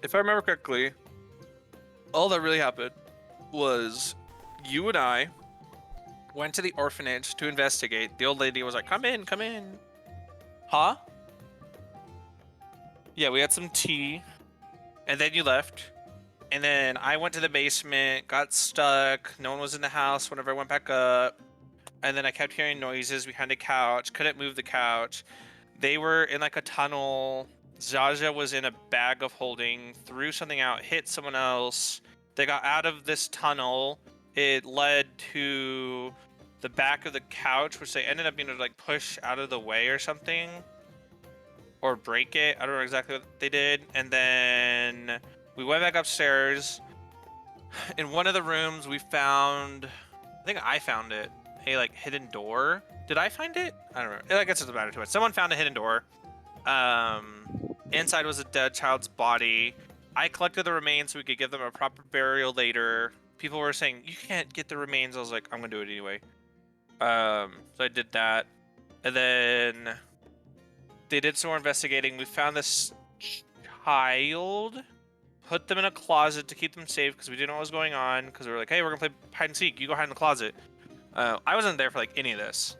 if I remember correctly, all that really happened was you and I went to the orphanage to investigate. The old lady was like, come in, come in. Huh? Yeah, we had some tea, and then you left. And then I went to the basement, got stuck. No one was in the house whenever I went back up. And then I kept hearing noises behind a couch. Couldn't move the couch. They were in like a tunnel. Zaja was in a bag of holding, threw something out, hit someone else. They got out of this tunnel. It led to the back of the couch, which they ended up being able to like push out of the way or something. Or break it. I don't know exactly what they did. And then we went back upstairs. In one of the rooms, we found, I think I found it, a like hidden door. Did I find it? I don't know. I guess it doesn't matter too much. Someone found a hidden door. Inside was a dead child's body. I collected the remains so we could give them a proper burial later. People were saying, you can't get the remains. I was like, I'm gonna do it anyway. So I did that. And then they did some more investigating. We found this child, put them in a closet to keep them safe because we didn't know what was going on. Because we were like, hey, we're gonna play hide and seek. You go hide in the closet. I wasn't there for like any of this.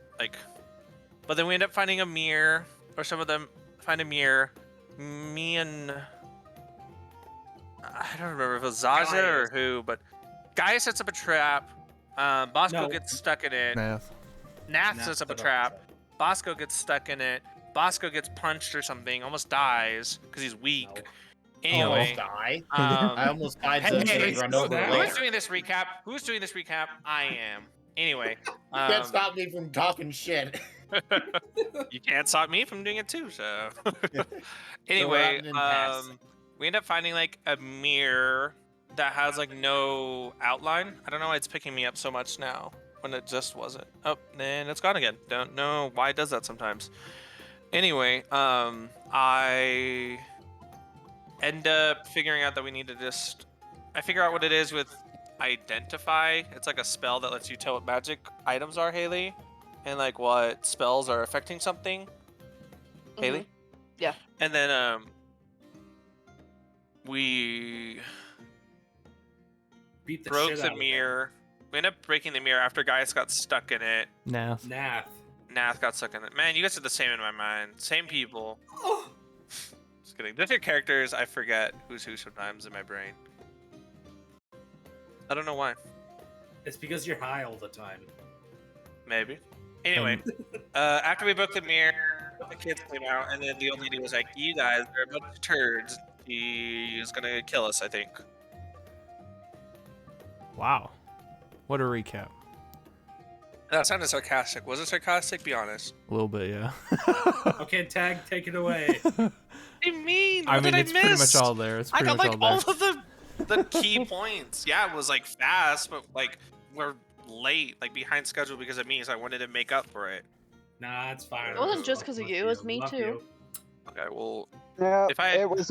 But then we ended up finding a mirror, or some of them find a mirror. Me and I don't remember if it was Zaja or who, but Guy sets up a trap. Bosco gets stuck in it. Nath sets up a trap. Bosco gets stuck in it. Bosco gets punched or something, almost dies because he's weak. No. Anyway, die. I almost died. Hey, Run over who's doing this recap? Who's doing this recap? I am. Anyway, you can't stop me from talking shit. You can't stop me from doing it too. So anyway, we end up finding like a mirror that has like no outline. I don't know why it's picking me up so much now when it just wasn't. Oh, then it's gone again. Don't know why it does that sometimes. Anyway, I end up figuring out that we need to just... I figure out what it is with Identify. It's like a spell that lets you tell what magic items are, Haley, and like what spells are affecting something. Haley? Yeah. And then we beat the broke shit the out of mirror. We ended up breaking the mirror after Gaius got stuck in it. Nath Nath got stuck in it. Man, you guys are the same in my mind. Same people. Just kidding. Different characters, I forget who's who sometimes in my brain. I don't know why. It's because you're high all the time. Maybe. Anyway, after we broke the mirror, the kids came out, and then the old lady was like, you guys are a bunch of turds. He's gonna kill us, I think. Wow. What a recap. That sounded sarcastic. Was it sarcastic? Be honest. A little bit, yeah. Okay, Tag, take it away. I mean, I what mean, did it's I miss? pretty much all there. It's I pretty got much like all all there. of the key points. Yeah, it was like fast, but like we're late, like behind schedule because of me, so I wanted to make up for it. Nah, it's fine. It wasn't just because of you, it was me too. Okay, well, Yeah, if I it was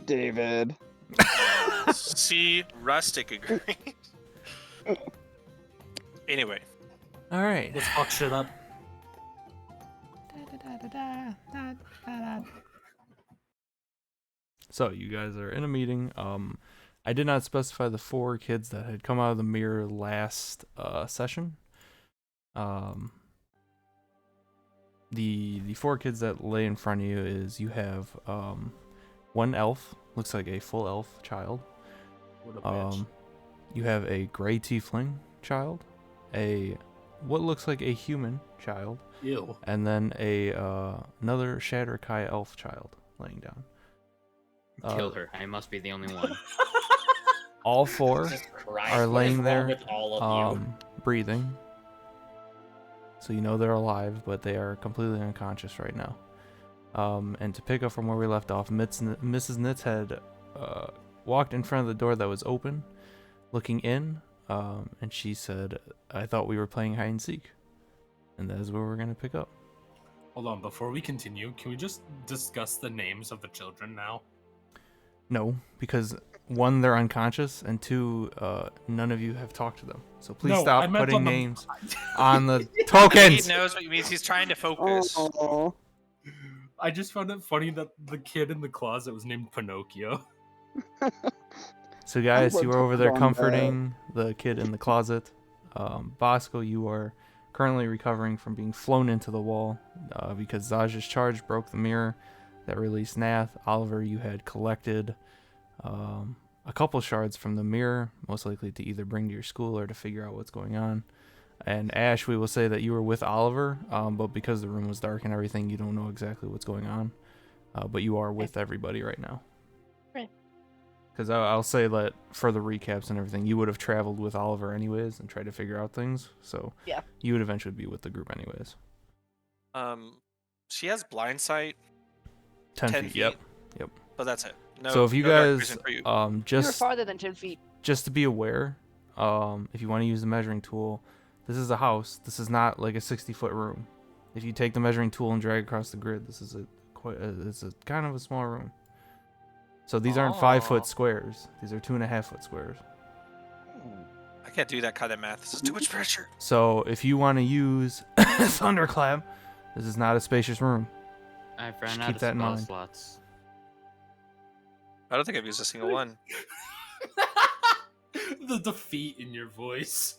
David. see, Rustic agrees. Anyway, All right. Let's fuck shit up. So you guys are in a meeting. I did not specify the 4 kids that had come out of the mirror last session. The 4 kids that lay in front of you is you have one elf, looks like a full elf child. What a bitch. You have a gray tiefling child, a what looks like a human child, Ew. and then another Shatterkai elf child laying down. Kill her. I must be the only one. All 4 Jesus Christ, are what laying is wrong there, with all of you? breathing. So you know they're alive, but they are completely unconscious right now. And to pick up from where we left off, Mrs. Nitz had walked in front of the door that was open, looking in, and she said, I thought we were playing hide and seek. And that is where we're going to pick up. Hold on, before we continue, can we just discuss the names of the children now? No, because 1, they're unconscious, and 2, none of you have talked to them. So please No, I stop meant putting on the- names on the he tokens. knows what it means. He's trying to focus. Oh, I just found it funny that the kid in the closet was named Pinocchio. So guys, I'm you gonna are over touch there on comforting the kid in the closet. Bosco, you are currently recovering from being flown into the wall because Zaj's charge broke the mirror that released Nath. Oliver, you had collected a couple shards from the mirror, most likely to either bring to your school or to figure out what's going on. And Ash, we will say that you were with Oliver, but because the room was dark and everything, you don't know exactly what's going on. But you are with everybody right now. Right. Because I'll say that for the recaps and everything, you would have traveled with Oliver anyways and tried to figure out things. So Yeah. you would eventually be with the group anyways. She has blind sight. 10 10 feet. feet. Yep. But that's it. No, So if you no dark guys, vision for you. You were just farther than 10 feet. to be aware, if you want to use the measuring tool, this is a house. This is not like a 60-foot room. If you take the measuring tool and drag across the grid, this is it's a kind of a small room. So these aren't 5-foot squares. These are 2.5-foot squares. I can't do that kind of math. This is too much pressure. So if you want to use Thunderclap, this is not a spacious room. I've Just ran keep out that of in spell mind. slots. I don't think I've used a single one. The defeat in your voice.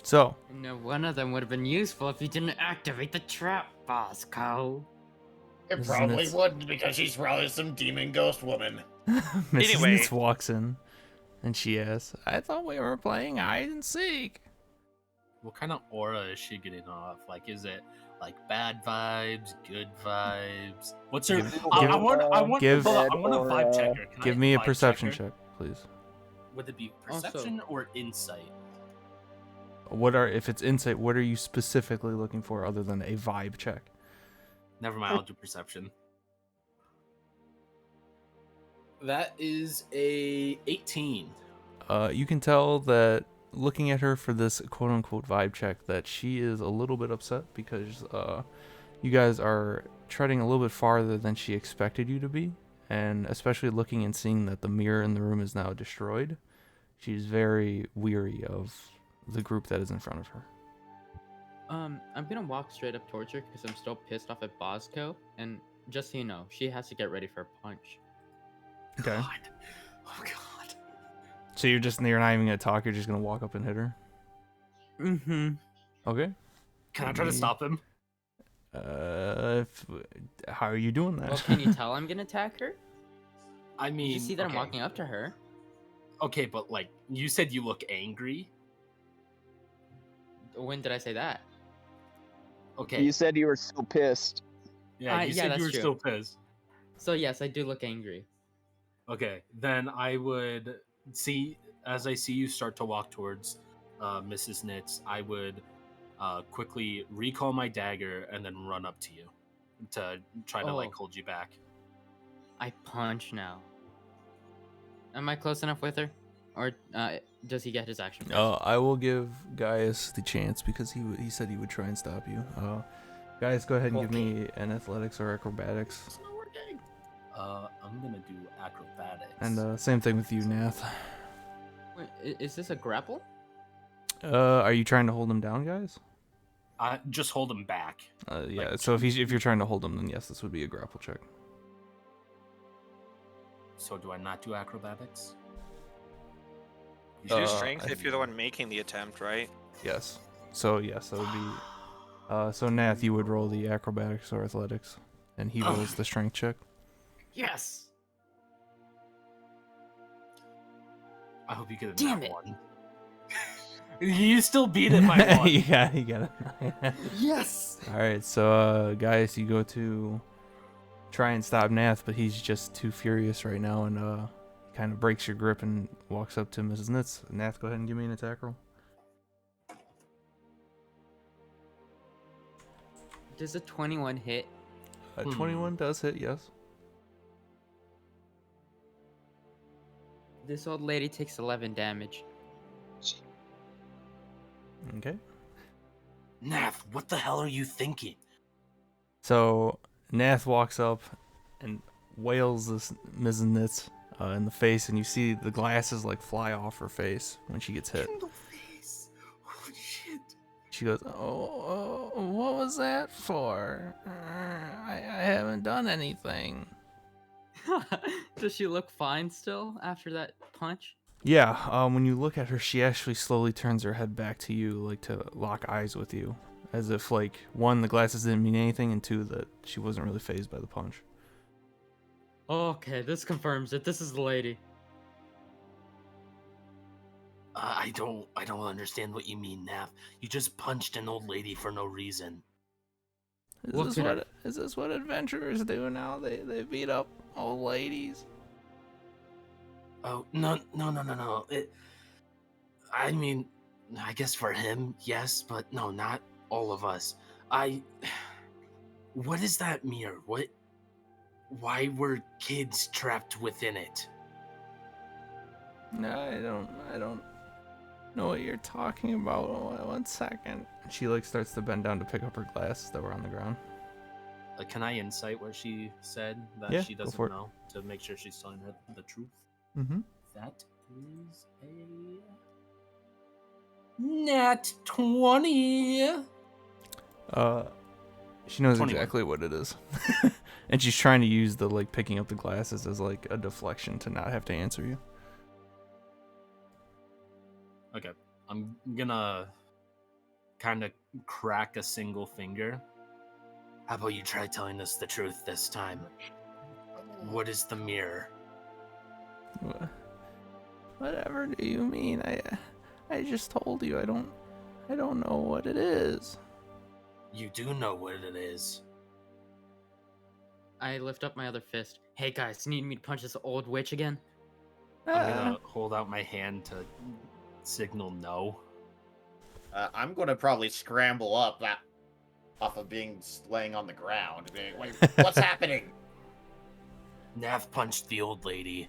So No, one of them would have been useful if you didn't activate the trap, Bosco. It This is probably Nitz. wouldn't because she's probably some demon ghost woman. Mrs. Anyway. Nitz walks in and she asks, "I thought we were playing hide and seek." What kind of aura is she getting off? Like, is it like bad vibes, good vibes? What's her? I want a vibe checker. Can I Give me a vibe perception checker? check, please. Would it be Also- perception or insight? If it's insight, what are you specifically looking for other than a vibe check? Never mind, I'll do perception. That is a 18. You can tell that looking at her for this quote-unquote vibe check that she is a little bit upset because you guys are treading a little bit farther than she expected you to be, and especially looking and seeing that the mirror in the room is now destroyed, she's very weary of the group that is in front of her. I'm gonna walk straight up towards her because I'm still pissed off at Bosco, and just so you know, she has to get ready for a punch. Okay. God. Oh god. So you're not even gonna talk, you're just gonna walk up and hit her? Mm-hmm. Okay. Can I try to stop him? How are you doing that? Well, can you tell I'm gonna attack her? I mean, You see that I'm okay. walking up to her. Okay, but like you said, you look angry. When did I say that? Okay. You said you were so pissed. Yeah, you yeah, said that's you were true. still pissed. So yes, I do look angry. Okay, then I would see as I see you start to walk towards Mrs. Nitz, I would quickly recall my dagger and then run up to you to try to like Oh. hold you back. I punch now. Am I close enough with her, or does he get his action first? I will give Gaius the chance because he said he would try and stop you. Gaius, go ahead and give me an athletics or acrobatics. It's not working. I'm gonna do acrobatics. And same thing with you, Nath. Wait, is this a grapple? Are you trying to hold him down, guys? Just hold him back. Yeah. Like, So if you're trying to hold him, then yes, this would be a grapple check. So do I not do acrobatics? You should do I strength if think- you're the one making the attempt, right? Yes. So yes, that would be. So Nath, you would roll the acrobatics or athletics, and he rolls the strength check. Yes. I hope you get a Damn nat it. one. You still beat it by one. you got it. Yes. All right, so guys, you go to try and stop Nath, but he's just too furious right now, and kind of breaks your grip and walks up to Mrs. Nitz. Nath, go ahead and give me an attack roll. Does a 21 hit? 21 does hit, yes. This old lady takes 11 damage. Okay. Nath, what the hell are you thinking? So Nath walks up and wails this Mrs. Nitz in the face, and you see the glasses like fly off her face when she gets hit. In the face. Holy shit. She goes, "Oh, what was that for? I haven't done anything." Does she look fine still after that punch? Yeah, when you look at her, she actually slowly turns her head back to you, like to lock eyes with you, as if like one, the glasses didn't mean anything, and two, that she wasn't really fazed by the punch. Okay, this confirms it. This is the lady. I don't understand what you mean, Nav. You just punched an old lady for no reason. Is this what adventurers do now? They beat up old ladies. Oh, no. I mean, I guess for him, yes, but no, not all of us. What is that mirror? Why were kids trapped within it? No, I don't know what you're talking about. 1 second. She like starts to bend down to pick up her glasses that were on the ground. Can I insight what she said that Yeah, she go doesn't for it. know to make sure she's telling her the truth? Mm-hmm. That is a nat 20. She knows 21. exactly what it is. And she's trying to use the like picking up the glasses as like a deflection to not have to answer you. Okay, I'm gonna kind of crack a single finger. How about you try telling us the truth this time? What is the mirror? Whatever do you mean? I just told you I don't know what it is. You do know what it is. I lift up my other fist. Hey guys, need me to punch this old witch again? I'm gonna hold out my hand to signal no. I'm gonna probably scramble up that off of being laying on the ground. And being, wait, what's happening? Nav punched the old lady.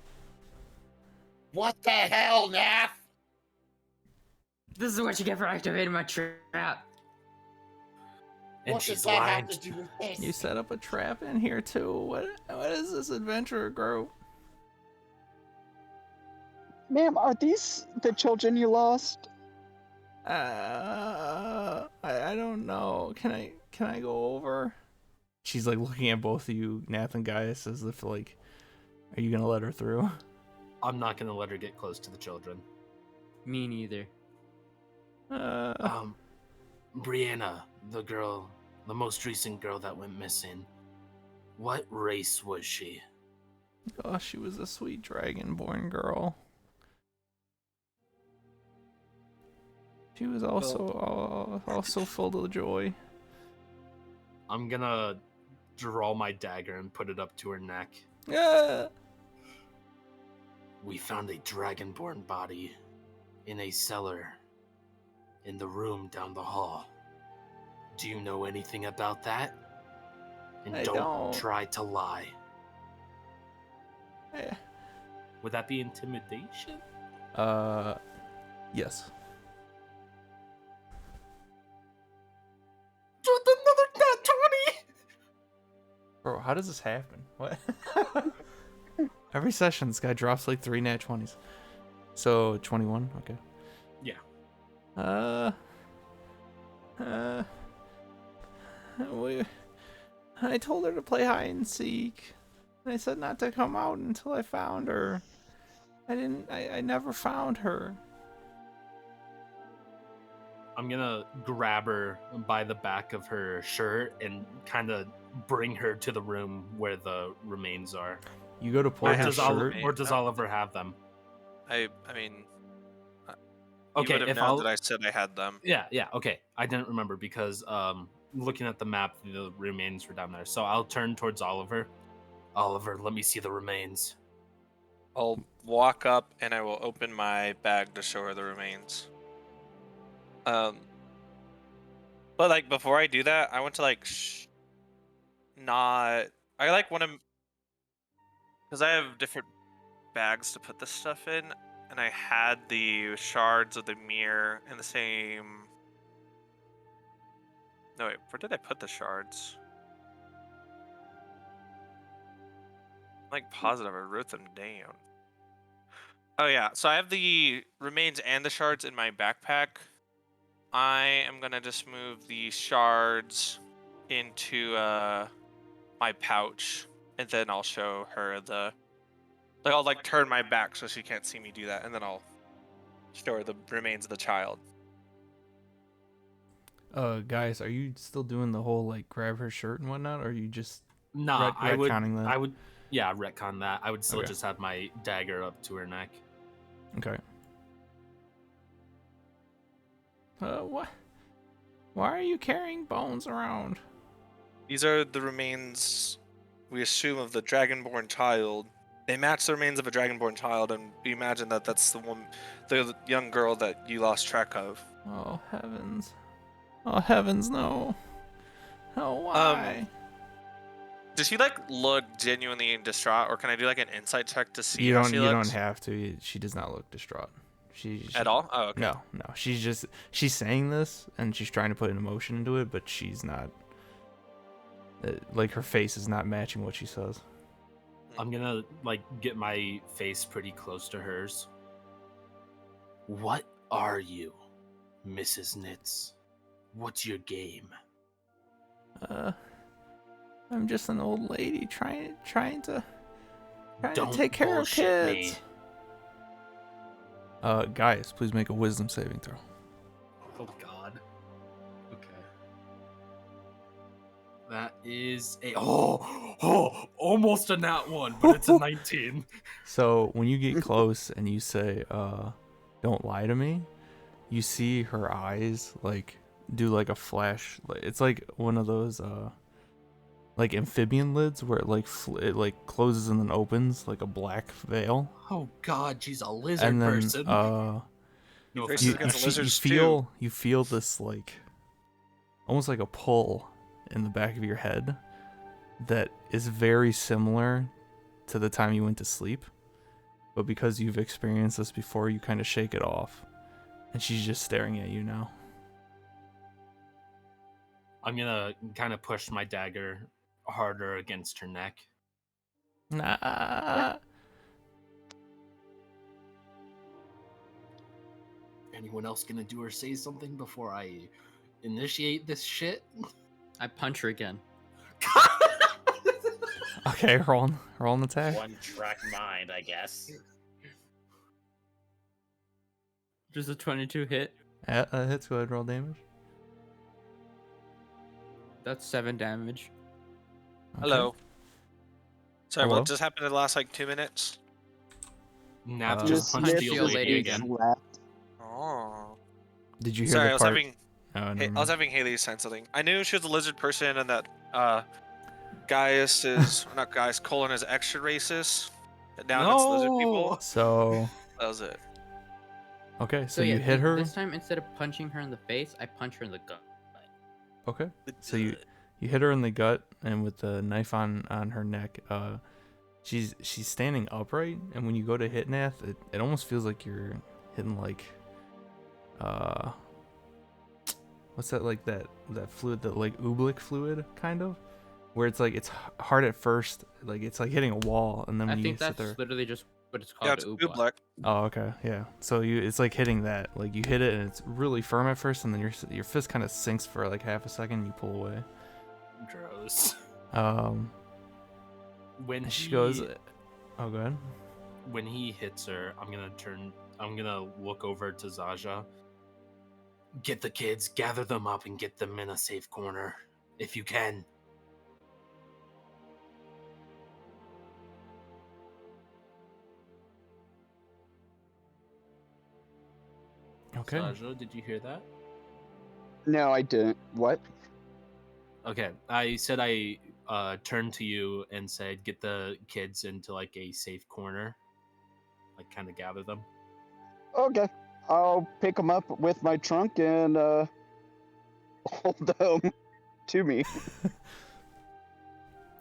What the hell, Naff? This is what you get for activating my trap. And What she's does that lying. have to do with this? You set up a trap in here too. What is this adventurer group? Ma'am, are these the children you lost? I don't know. Can I go over? She's like looking at both of you, Nath and Gaius, as if like, are you gonna let her through? I'm not gonna let her get close to the children. Me neither. Brianna, the girl, the most recent girl that went missing. What race was she? Oh, she was a sweet dragonborn girl. She was also full of joy. I'm gonna draw my dagger and put it up to her neck. Yeah. We found a dragonborn body in a cellar in the room down the hall. Do you know anything about that? And I don't don't. try to lie. Eh. Would that be intimidation? Yes. Another nat 20! Bro, how does this happen? What? Every session, this guy drops like 3 nat 20s. So 21. Okay. Yeah. I told her to play hide and seek. I said not to come out until I found her. I never found her. I'm gonna grab her by the back of her shirt and kind of bring her to the room where the remains are. You go to pull I her have Does shirt. or does Oh. Oliver have them? I mean, you Okay, would have if known I'll... that I said I had them. Yeah, okay. I didn't remember because looking at the map, the remains were down there. So I'll turn towards Oliver. Oliver, let me see the remains. I'll walk up and I will open my bag to show her the remains. But like before I do that, I want to like I like want to, because I have different bags to put this stuff in, and I had the shards of the mirror in the same. No wait, where did I put the shards? I'm like positive I wrote them down. Oh yeah, so I have the remains and the shards in my backpack. I am gonna just move the shards into my pouch and then I'll show her the. Like I'll like turn my back so she can't see me do that, and then I'll show her the remains of the child. Guys, are you still doing the whole like grab her shirt and whatnot, or are you just Nah, retconning that? I would, yeah, retcon that. I would still Okay. just have my dagger up to her neck. Okay. What? Why are you carrying bones around? These are the remains, we assume, of the dragonborn child. They match the remains of a dragonborn child, and we imagine that that's the young girl that you lost track of. Oh heavens! Oh heavens, no! Oh why? Does she like look genuinely distraught, or can I do like an insight check to see you how don't. she You looks? don't have to. She does not look distraught. She At all? Oh, okay. No. She's saying this and she's trying to put an emotion into it, but she's not. Like her face is not matching what she says. I'm gonna like get my face pretty close to hers. What are you, Mrs. Nitz? What's your game? I'm just an old lady trying to Don't take care of bullshit kids. me. Guys, please make a wisdom saving throw. Oh God. Okay. That is a almost a nat one, but it's a 19. So when you get close and you say, "Don't lie to me," you see her eyes like do like a flash. It's like one of those like amphibian lids where it like it like closes and then opens like a black veil. Oh God, she's a lizard And then person. No No offense you, against you, lizards, you feel this like almost like a pull in the back of your head that is very similar to the time you went to sleep, but because you've experienced this before, you kind of shake it off, and she's just staring at you now. I'm gonna kind of push my dagger harder against her neck. Nah. Anyone else gonna do or say something before I initiate this shit? I punch her again. Okay, roll an attack. One track mind, I guess. Just a 22 hit. Hits. Go ahead, roll damage. That's 7 damage. Okay. Hello. Sorry, Hello? what just happened in the last like 2 minutes? Nav Uh, just punched Punch the the old old lady lady again. Left. Oh. Did you hear Sorry, the I was part? having Oh, never I was mind. having Haley sign something. I knew she was a lizard person, and that Gaius is or not Gaius. Colon is extra racist. That down against lizard people. So That was it. okay, so yeah, you hit her. This time, instead of punching her in the face, I punch her in the gut. Okay. So you hit her in the gut, and with the knife on her neck, she's standing upright, and when you go to hit Nath, it almost feels like you're hitting like what's that, like that fluid, that like oblique fluid kind of, where it's like it's hard at first, like it's like hitting a wall, and then when I you think sit that's there. literally just what it's Yeah, called. it's oobleck. oobleck. Oh, okay, yeah. So it's like hitting that, like you hit it and it's really firm at first, and then your fist kind of sinks for like half a second, and you pull away. Gross. When And she he goes, "Oh, go ahead." when he hits her, I'm gonna look over to Zaja. Get the kids, gather them up, and get them in a safe corner, if you can. Okay. Zaja, did you hear that? No, I didn't. What? Okay, I said I turned to you and said, get the kids into like a safe corner, like kind of gather them. Okay. I'll pick them up with my trunk and hold them to me.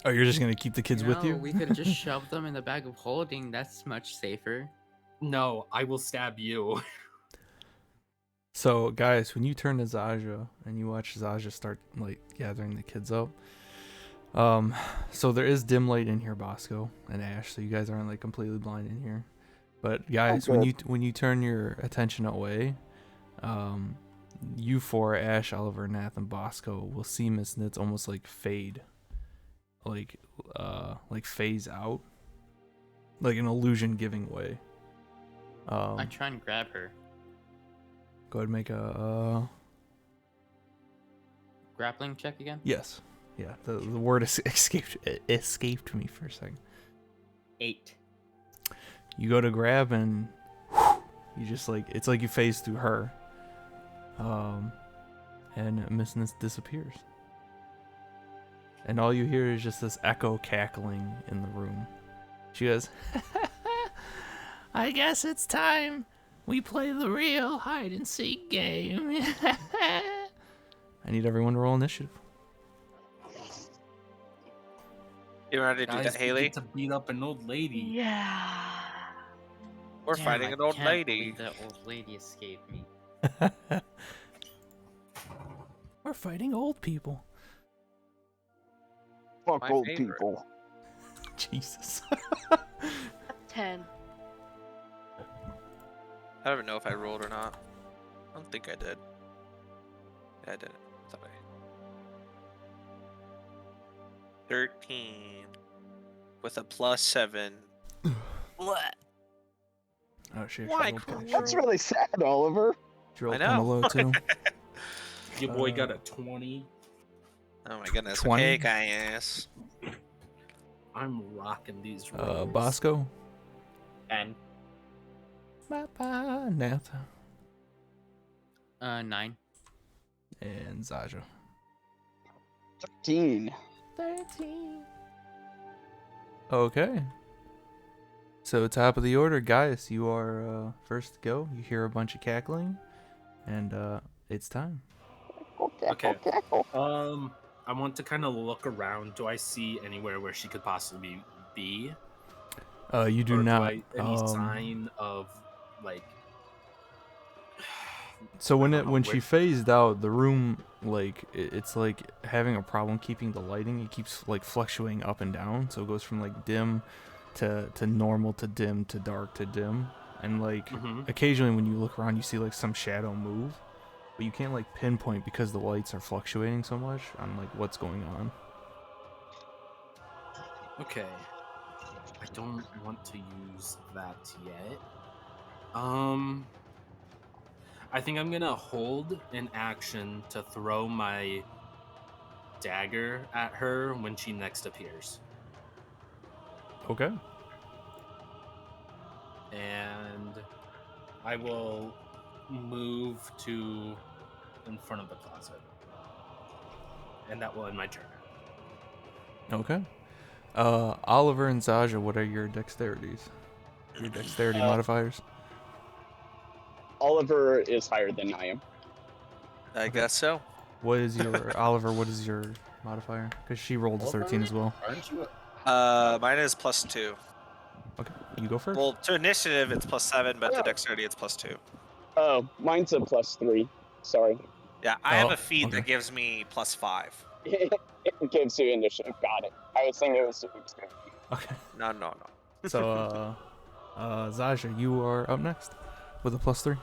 Oh, you're just gonna keep the kids with No, you? we could just shove them in the bag of holding. That's much safer. No, I will stab you. So, guys, when you turn to Zaja and you watch Zaja start like gathering the kids up, so there is dim light in here, Bosco and Ash. So you guys aren't like completely blind in here. But guys, good. when you turn your attention away, you four, Ash, Oliver, Nath, and Bosco, will see Miss Nitz almost like fade like phase out, like an illusion giving way. I try and grab her. Go ahead and make a Grappling check again? yes. Yeah, the word escaped me for a second. 8. You go to grab and you just like it's like you phase through her. And Miss Nitz disappears. And all you hear is just this echo cackling in the room. She goes, I guess it's time we play the real hide and seek game. I need everyone to roll initiative. You ready to do Guys, that, we Haley? get to beat up an old lady. Yeah. We're Damn, fighting I an old can't lady. believe that old lady escaped me. We're fighting old people. Fuck My old favorite. people. Jesus. 10. I don't even know if I rolled or not. I don't think I did. Yeah, I didn't. Thought I. 13 with a +7. What? Oh shit. Why, That's really sad, Oliver. She rolled I kind of know. low too. Your boy got a 20. Oh my goodness. 20? Okay, guys. I'm rocking these rolls. Bosco. And Bye-bye, Nath. 9. And Zaja. 13. 13. Okay. So top of the order, guys. You are first to go. You hear a bunch of cackling, and it's time. Okay. I want to kind of look around. Do I see anywhere where she could possibly be? You do Or not. any sign of like? So I don't know, when she where- phased out, the room it's like having a problem keeping the lighting. It keeps like fluctuating up and down. So it goes from like dim to normal to dim to dark to dim. And like Mhm. occasionally when you look around, you see like some shadow move, but you can't like pinpoint because the lights are fluctuating so much on like what's going on. Okay. I don't want to use that yet. I think I'm gonna hold an action to throw my dagger at her when she next appears. Okay. And I will move to in front of the closet. And that will end my turn. Okay. Oliver and Zaja, what are your dexterities? Your dexterity modifiers? Oliver is higher than I am. I guess so. What is your Oliver? What is your modifier? Because she rolled a 13 as well. aren't you? Mine is +2. Okay, you go first. Well, to initiative it's +7, but to Yeah. dexterity it's +2. Oh, mine's a +3. Sorry. Yeah, I have Oh, a feat okay. that gives me +5. It gives you initiative. Got it. I was thinking it was super expensive. Okay. No. So, Zaja, you are up next with a +3.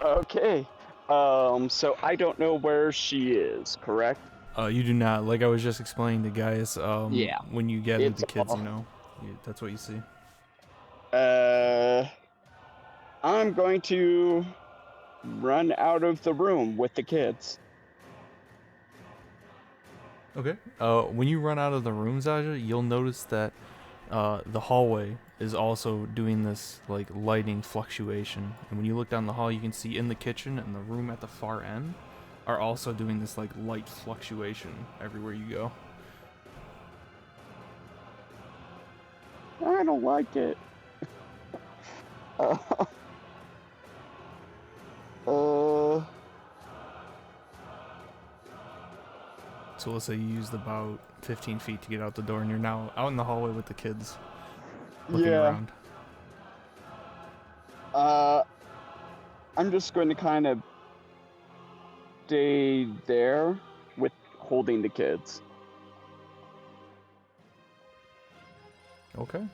Okay. So I don't know where she is, correct? You do not. Like I was just explaining to guys. Yeah. When you gather It's the kids, all- you know, that's what you see. I'm going to run out of the room with the kids. Okay. When you run out of the room, Zaja, you'll notice that the hallway is also doing this like lighting fluctuation. And when you look down the hall, you can see in the kitchen and the room at the far end are also doing this like light fluctuation everywhere you go. I don't like it. So let's say you used about 15 feet to get out the door, and you're now out in the hallway with the kids, looking Yeah. around. I'm just going to kind of stay there with holding the kids. Okay.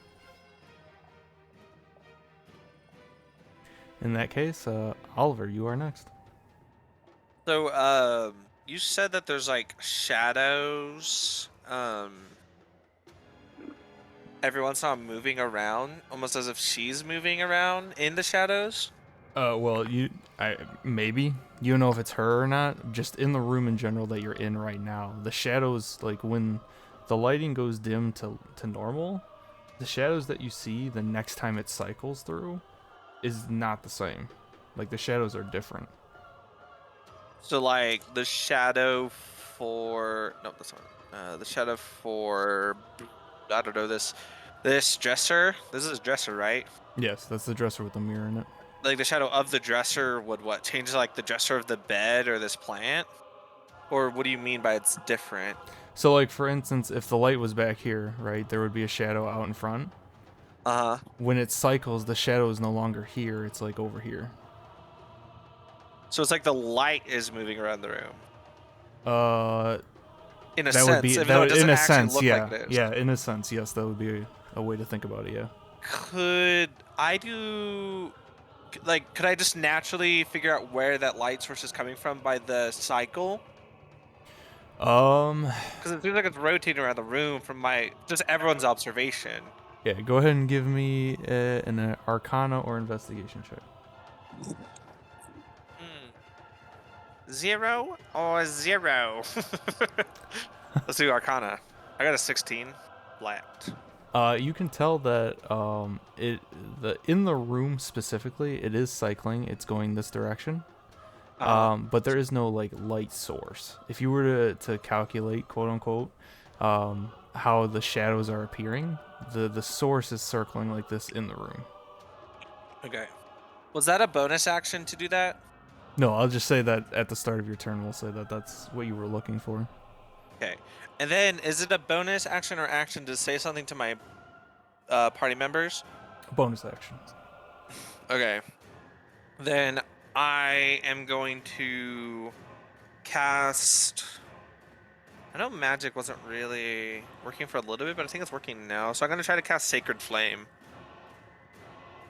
In that case, Oliver, you are next. So, you said that there's like shadows. Every once in a while moving around, almost as if she's moving around in the shadows. Well, maybe you don't know if it's her or not. Just in the room in general that you're in right now, the shadows, like when the lighting goes dim to normal, the shadows that you see the next time it cycles through is not the same. Like the shadows are different. So like the shadow for no, that's not the shadow for I don't know this dresser. This is a dresser, right? Yes, that's the dresser with the mirror in it. Like the shadow of the dresser would what change like the dresser of the bed or this plant, or what do you mean by it's different? So, like for instance, if the light was back here, right, there would be a shadow out in front. Uh huh. When it cycles, the shadow is no longer here. It's like over here. So it's like the light is moving around the room. In a That sense, would be even that though it would, doesn't in a actually sense, look yeah, like it is. yeah, in a sense, yes, that would be a way to think about it, yeah. Could I do like could I just naturally figure out where that light source is coming from by the cycle? Because it seems like it's rotating around the room from my just everyone's observation. Yeah, go ahead and give me an Arcana or Investigation check. 0 or 0? Let's do Arcana. I got a 16 flat. You can tell that in the room specifically, it is cycling. It's going this direction. But there is no like light source. If you were to calculate, quote unquote, how the shadows are appearing, the source is circling like this in the room. Okay. Was that a bonus action to do that? No, I'll just say that at the start of your turn, we'll say that that's what you were looking for. Okay. And then is it a bonus action or action to say something to my party members? Bonus action. Okay. Then I am going to cast. I know magic wasn't really working for a little bit, but I think it's working now. So I'm going to try to cast Sacred Flame.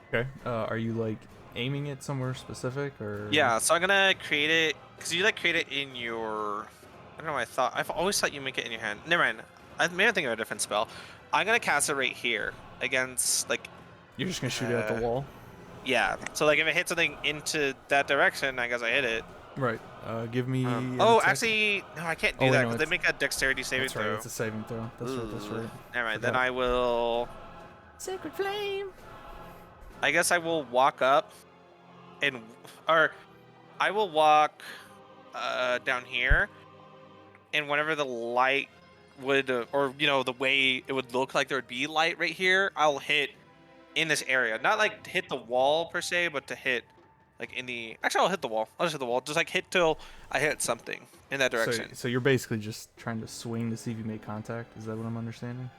Okay. Are you like aiming it somewhere specific or? Yeah, so I'm going to create it because you like create it in your. I don't know. I've always thought you make it in your hand. Never mind. Maybe I'm thinking of a different spell. I'm going to cast it right here against like. You're just gonna shoot it at the wall. Yeah. So like if it hits something into that direction, I guess I hit it. Right. Give me. Oh, actually, no, I can't do that no, because they make a dexterity saving That's right. throw. It's a saving throw. That's right. That's right. Never mind. Then Forgot. I will. Sacred flame. I guess I will walk up, or I will walk down here, and whenever the light would, or the way it would look like there would be light right here, I'll hit in this area. Not like hit the wall per se, but to hit like in the. Actually, I'll hit the wall. I'll just hit the wall. Just like hit till I hit something in that direction. So you're basically just trying to swing to see if you make contact. Is that what I'm understanding?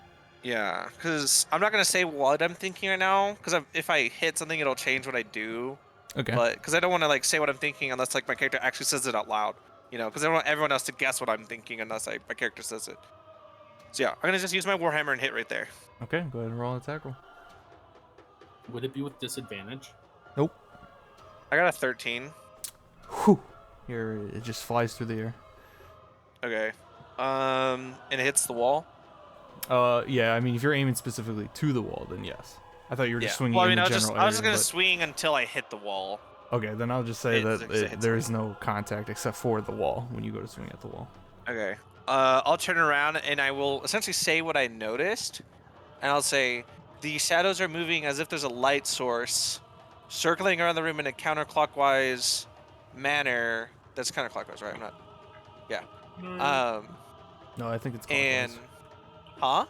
Yeah, because I'm not gonna say what I'm thinking right now, because if I hit something, it'll change what I do. Okay. But because I don't want to like say what I'm thinking unless like my character actually says it out loud, because I don't want everyone else to guess what I'm thinking unless my character says it. So yeah, I'm gonna just use my warhammer and hit right there. Okay. Go ahead and roll an attack roll. Would it be with disadvantage? Nope. I got a 13. Whew. Here it just flies through the air. Okay. And it hits the wall. Yeah. I mean, if you're aiming specifically to the wall, then yes. I thought you were just swinging Well, I in mean, the I was general just area, gonna but- swing until I hit the wall. Okay, then I'll just say It- that it hits there is no contact except for the wall when you go to swing at the wall. Okay. I'll turn around and I will essentially say what I noticed, and I'll say the shadows are moving as if there's a light source circling around the room in a counterclockwise manner. That's counterclockwise, right? I'm not. Yeah. No, I think it's clockwise. And huh?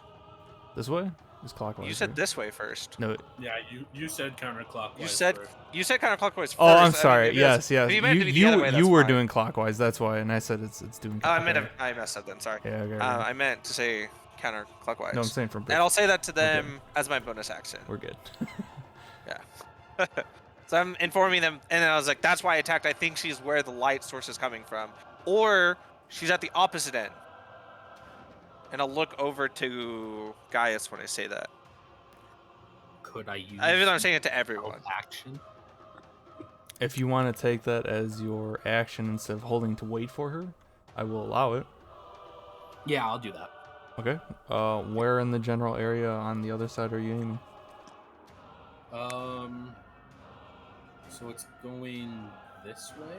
This way is clockwise. You said right? this way first. No. Yeah, you said counterclockwise. You said counterclockwise first. Oh, I'm I mean, sorry. maybe Yes, that's- yes. if you meant it to be the other way, You that's were fine. doing clockwise. That's why, and I said it's doing. Oh, Counterclockwise. I messed up then. Sorry. Yeah. Okay. I meant to say counterclockwise. No, I'm saying from. And I'll say that to We're good. them as my bonus action. We're good. Yeah. So I'm informing them, and then I was like, that's why I attacked. I think she's where the light source is coming from. Or she's at the opposite end. And I'll look over to Gaius when I say that. Could I use? Even though I'm saying it to everyone. Action. If you want to take that as your action instead of holding to wait for her, I will allow it. Yeah, I'll do that. Okay. Where in the general area on the other side are you aiming? So it's going this way.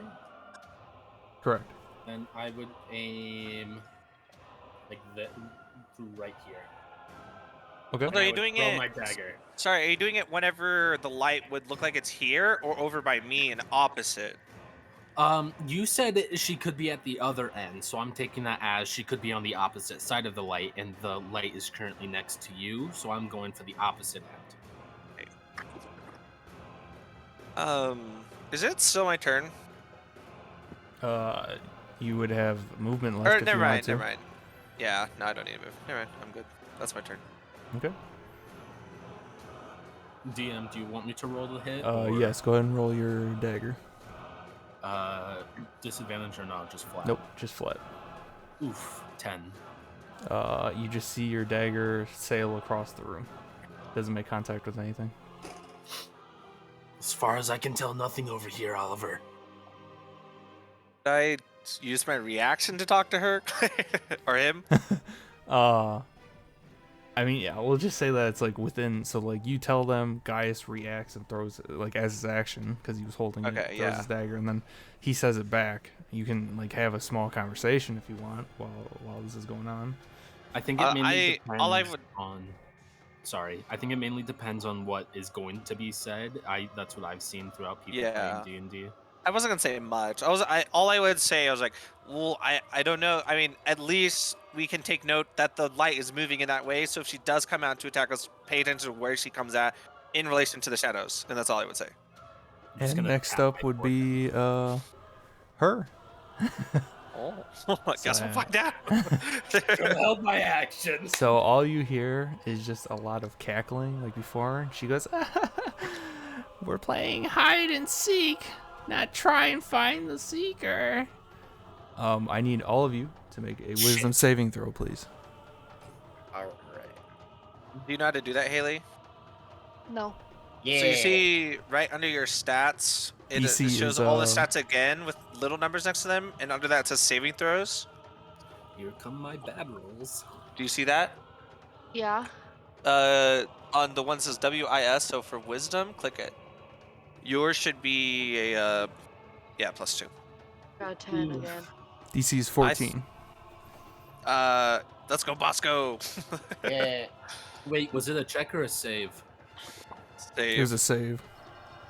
Correct. Then I would aim like that through right here. Okay. Although, are I you would doing throw it? my dagger. Sorry, are you doing it whenever the light would look like it's here, or over by me and opposite? You said she could be at the other end, so I'm taking that as she could be on the opposite side of the light, and the light is currently next to you, so I'm going for the opposite end. Is it still my turn? You would have movement left Or if never you wanted mind, to. never mind. Yeah, no, I don't need to move. Never mind, I'm good. That's my turn. Okay. DM, do you want me to roll the hit? or, Yes. Go ahead and roll your dagger. Disadvantage or not? Just flat. Nope, just flat. Oof. 10. You just see your dagger sail across the room. Doesn't make contact with anything. As far as I can tell, nothing over here, Oliver. Did I use my reaction to talk to her? Or him? I mean, yeah, we'll just say that it's like within. So like you tell them, Gaius reacts and throws it, like as his action because he was holding it, Okay, throws yeah. his dagger, and then he says it back. You can like have a small conversation if you want while this is going on. I think it mainly depends all I would- on. Sorry, I think it mainly depends on what is going to be said. That's what I've seen throughout people Yeah. playing D&D. I wasn't gonna say much. All I would say, I was like, well, I don't know. I mean, at least we can take note that the light is moving in that way. So if she does come out to attack us, pay attention to where she comes at in relation to the shadows, and that's all I would say. I'm just And gonna next tap up my would sword. be her. Oh, I guess we'll find out. Held my action. So all you hear is just a lot of cackling, like before. She goes, "We're playing hide and seek, not try and find the seeker." I need all of you to make a wisdom saving throw, please. All right. Do you know how to do that, Haley? No. Yeah. So you see right under your stats, it DC shows is, all the stats again with little numbers next to them, and under that it says saving throws. Here come my bad rolls. Do you see that? Yeah. On the one that says WIS, so for wisdom, click it. Yours should be a, yeah, +2. Got a 10 Ooh. again. DC is 14. Let's go, Bosco. Yeah. Wait, was it a check or a save? It was a save.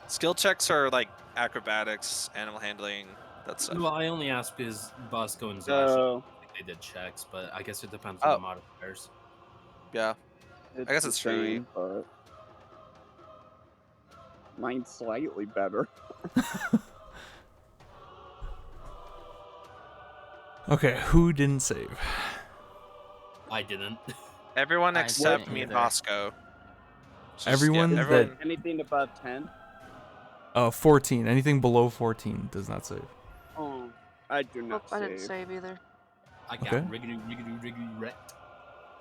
Skill checks are like acrobatics, animal handling, that stuff. Well, I only asked because Bosco and Zash, So they did checks, but I guess it depends on Oh. the modifiers. Yeah. it's I guess the it's true. same, but mine's slightly better. Okay, who didn't save? I didn't. Everyone I except didn't me and either. Bosco. Just, Everyone that- everyone. Anything above 10? 14. Anything below 14 does not save. Oh, I do Oh, not I didn't save. save either. I got Okay. riggedy wrecked.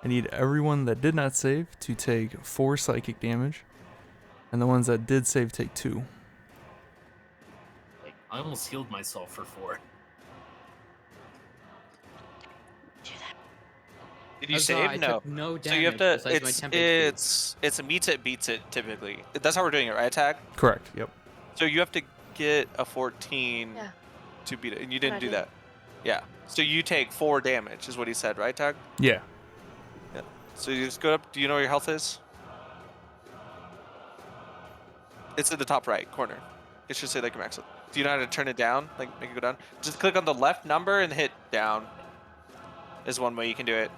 I need everyone that did not save to take 4 psychic damage, and the ones that did save take 2. I almost healed myself for 4. Did you Huzzah, save? I No. took no So damage you have to. besides my It's temp HP. it's a meets it beats it typically. That's how we're doing it, right, Tag? Correct. Yep. So you have to get a 14 Yeah. to beat it, and you I didn't do did. that. Yeah. So you take 4 damage, is what he said, right, Tag? Yeah. So you just go up. Do you know where your health is? It's in the top right corner. It should say like your max. Do you know how to turn it down? Like make it go down? Just click on the left number and hit down. Is one way you can do it.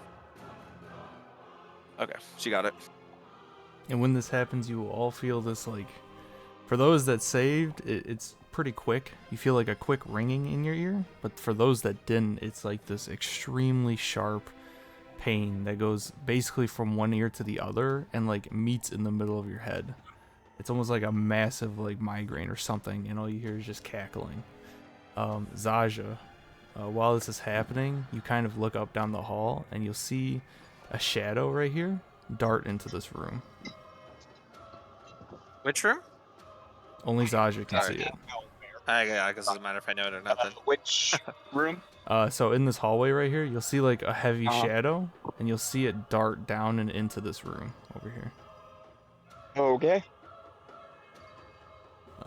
Okay, she got it. And when this happens, you will all feel this like, for those that saved, it's pretty quick. You feel like a quick ringing in your ear. But for those that didn't, it's like this extremely sharp pain that goes basically from one ear to the other and like meets in the middle of your head. It's almost like a massive like migraine or something, and all you hear is just cackling. Zaja, while this is happening, you kind of look up down the hall and you'll see a shadow right here dart into this room. Which room? Only Zaja can Sorry. see it. I guess it doesn't matter if I know it or not then. Which room? So in this hallway right here, you'll see like a heavy Uh-huh. shadow, and you'll see it dart down and into this room over here. Okay.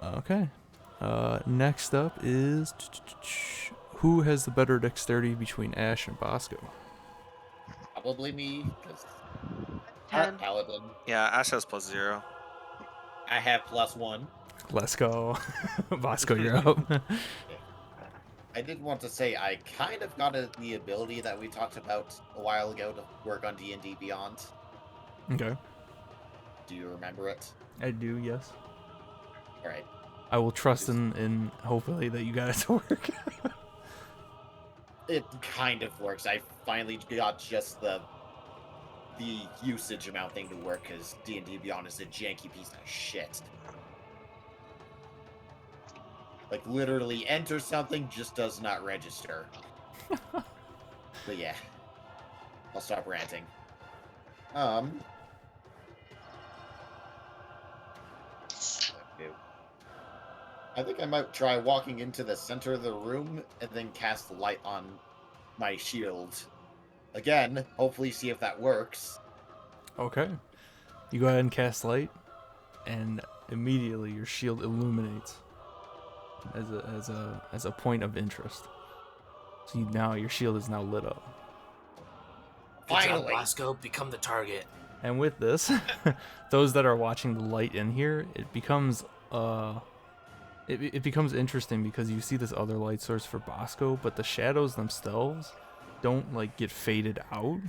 Okay. Next up is who has the better dexterity between Ash and Bosco? Probably me, because 10. paladin. Yeah, Ash has +0. I have +1. Let's go. Bosco, you're up. I did want to say I kind of got the ability that we talked about a while ago to work on D&D Beyond. Okay. Do you remember it? I do, yes. All right. I will trust in hopefully that you got it to work. It kind of works. I finally got just the usage amount thing to work because D&D Beyond is a janky piece of shit. Like, literally, enter something just does not register. But yeah. I'll stop ranting. I think I might try walking into the center of the room and then cast light on my shield. Again, hopefully see if that works. Okay. You go ahead and cast light, and immediately your shield illuminates as a point of interest. So now your shield is now lit up. Good job, Finally! Bosco. Become the target. And with this, those that are watching the light in here, it becomes it becomes interesting because you see this other light source for Bosco, but the shadows themselves don't like get faded out.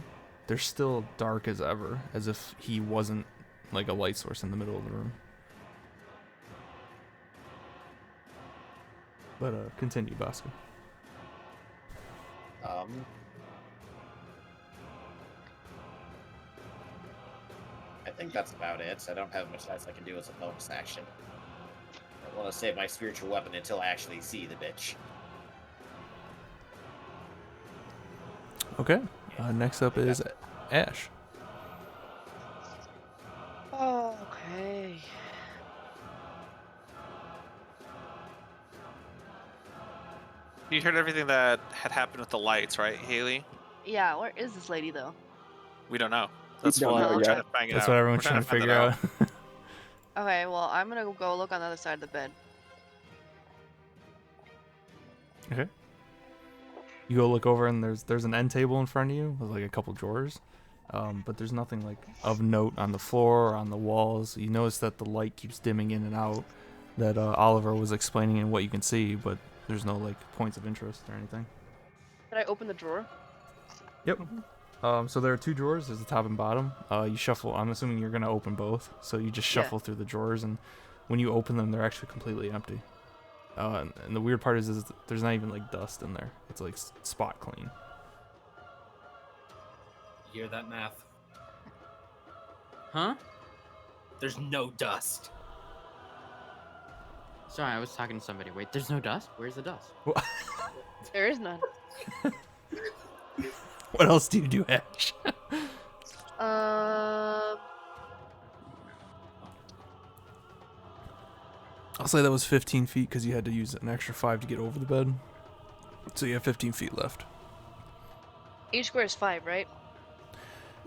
They're still dark as ever, as if he wasn't like a light source in the middle of the room. But continue, Bosco. I think that's about it. I don't have much else I can do as a bonus action. I want to save my spiritual weapon until I actually see the bitch. Okay. Next up is Ash. Okay. You heard everything that had happened with the lights, right, Haley? Yeah, where is this lady though? We don't know. That's don't what know we're yet. trying to find That's out. what everyone's We're trying to find figure that out. Okay, well, I'm gonna go look on the other side of the bed. Okay. You go look over and there's an end table in front of you with like a couple drawers, but there's nothing like of note on the floor or on the walls. You notice that the light keeps dimming in and out, that Oliver was explaining in what you can see, but there's no like points of interest or anything. Did I open the drawer? Yep. So there are two drawers. There's the top and bottom. You shuffle. I'm assuming you're gonna open both. So you just Yeah. shuffle through the drawers, and when you open them, they're actually completely empty. And the weird part is there's not even like dust in there. It's like spot clean. You hear that, Math? Huh? There's no dust. Sorry, I was talking to somebody. Wait, there's no dust? Where's the dust? There is none. What else do you do, Ash? I'll say that was 15 feet because you had to use an extra 5 to get over the bed. So you have 15 feet left. Each square is 5, right?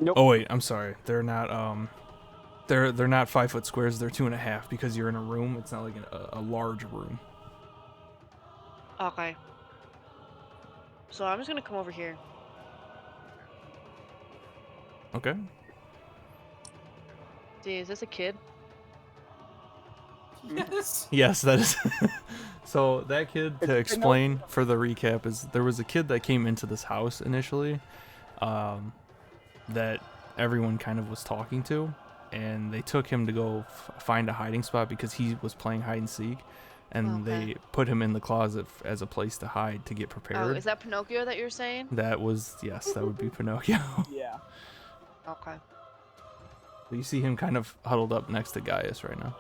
Nope. Oh wait, I'm sorry. They're not they're not 5-foot squares. They're 2.5 because you're in a room. It's not like a large room. Okay. So I'm just gonna come over here. Okay. See, is this a kid? Yes. Yes, that is. So that kid, to It's explain for the recap, is there was a kid that came into this house initially, that everyone kind of was talking to, and they took him to go find a hiding spot because he was playing hide and seek, and Okay. they put him in the closet as a place to hide to get Oh, prepared. is that Pinocchio that you're saying? That was, yes, that would be Pinocchio. Yeah. Okay. You see him kind of huddled up next to Gaius right now.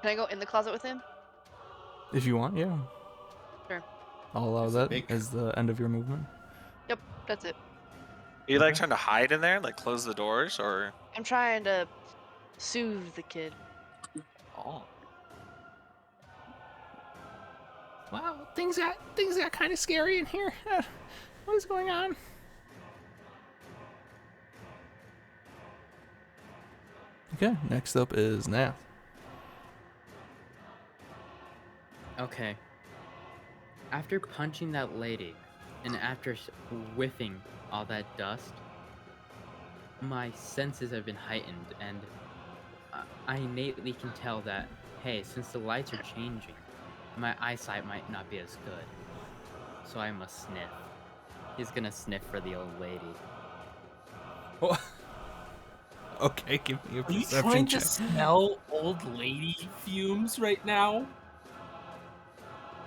Can I go in the closet with him? If you want, yeah. Sure. I'll allow It's a that big- as the end of your movement. Yep, that's it. Are you like Okay. trying to hide in there, like close the doors, or? I'm trying to soothe the kid. Oh. Wow, things got kind of scary in here. What is going on? Okay, next up is Nath. Okay. After punching that lady, and after whiffing all that dust, my senses have been heightened, and I innately can tell that, hey, since the lights are changing, my eyesight might not be as good. So I must sniff. He's gonna sniff for the old lady. Okay, give me a Are you perception trying check. to smell old lady fumes right now?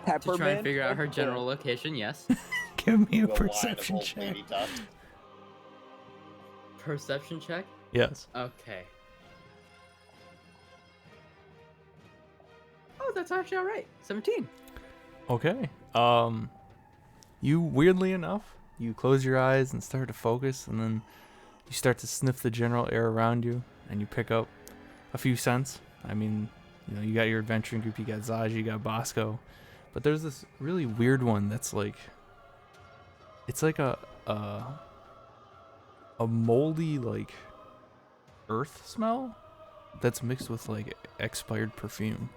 To try and Peppermint figure out her and general location, yes. Give me a The line of perception old check. lady dust. Perception check? Yes. Okay. Oh, that's actually alright. 17. Okay. You weirdly enough, you close your eyes and start to focus, and then you start to sniff the general air around you, and you pick up a few scents. I mean, you know, you got your adventuring group, you got Zaji, you got Bosco, but there's this really weird one that's like, it's like a moldy like earth smell that's mixed with like expired perfume.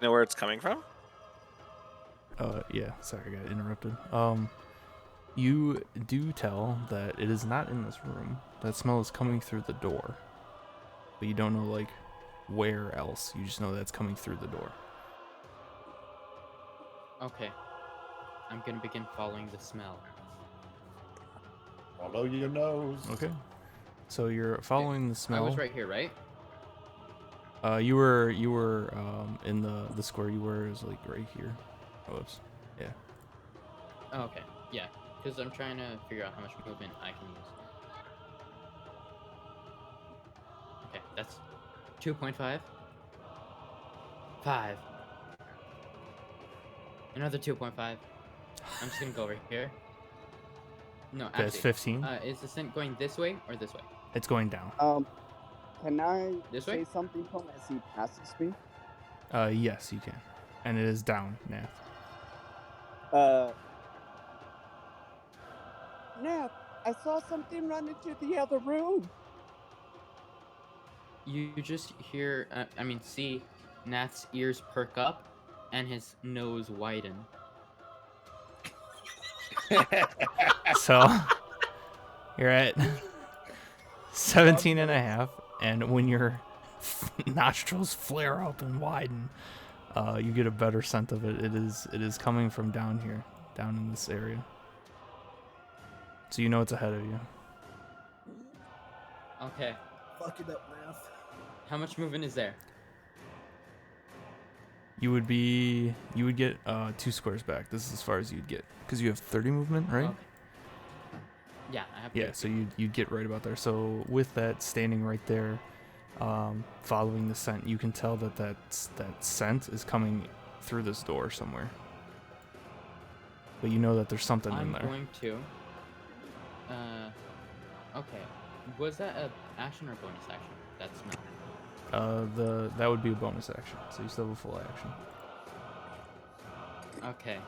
Know where it's coming from? Yeah, sorry, I got interrupted. You do tell that it is not in this room. That smell is coming through the door. But you don't know, like, where else. You just know that it's coming through the door. Okay. I'm gonna begin following the smell. Follow your nose. Okay. So you're following the smell. I was right here, right? You were in the square you were is like right here. Whoops. Yeah. Oh, okay. Yeah. Because I'm trying to figure out how much movement I can use. Okay, that's 2.5. 5. Another 2.5. I'm just gonna go over here. No, Okay, it's actually, 15. is the scent going this way or this way? It's going down. Can I This say way? something to him as he passes me? Yes, you can. And it is down, Nath. Nap, I saw something run into the other room. You just hear, see Nat's ears perk up and his nose widen. So you're at 17 and a half, and when your nostrils flare up and widen, you get a better scent of it. It is coming from down here, down in this area. So you know it's ahead of you. Okay. Fuck it up, Math. How much movement is there? You would get 2 squares back. This is as far as you'd get because you have 30 movement, right? Okay. Yeah, I have. Yeah, 30. so you'd get right about there. So with that standing right there, following the scent, you can tell that scent is coming through this door somewhere. But you know that there's something in I'm there. going to. Okay. Was that a action or bonus action? That smell. That would be a bonus action. So you still have a full action. Okay.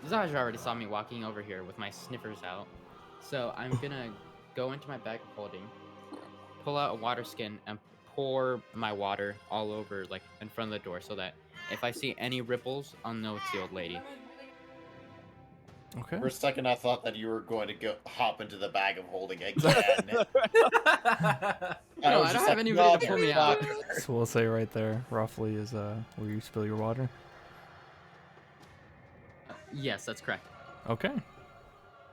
Zaj already saw me walking over here with my sniffers out, so I'm gonna go into my bag of holding, pull out a water skin, and pour my water all over, like, in front of the door, so that if I see any ripples, I'll know it's the old lady. Okay. For a second, I thought that you were going to hop into the bag of holding again. No, I don't have anybody to pull me out. So we'll say right there, roughly, is where you spill your water. Yes, that's correct. Okay.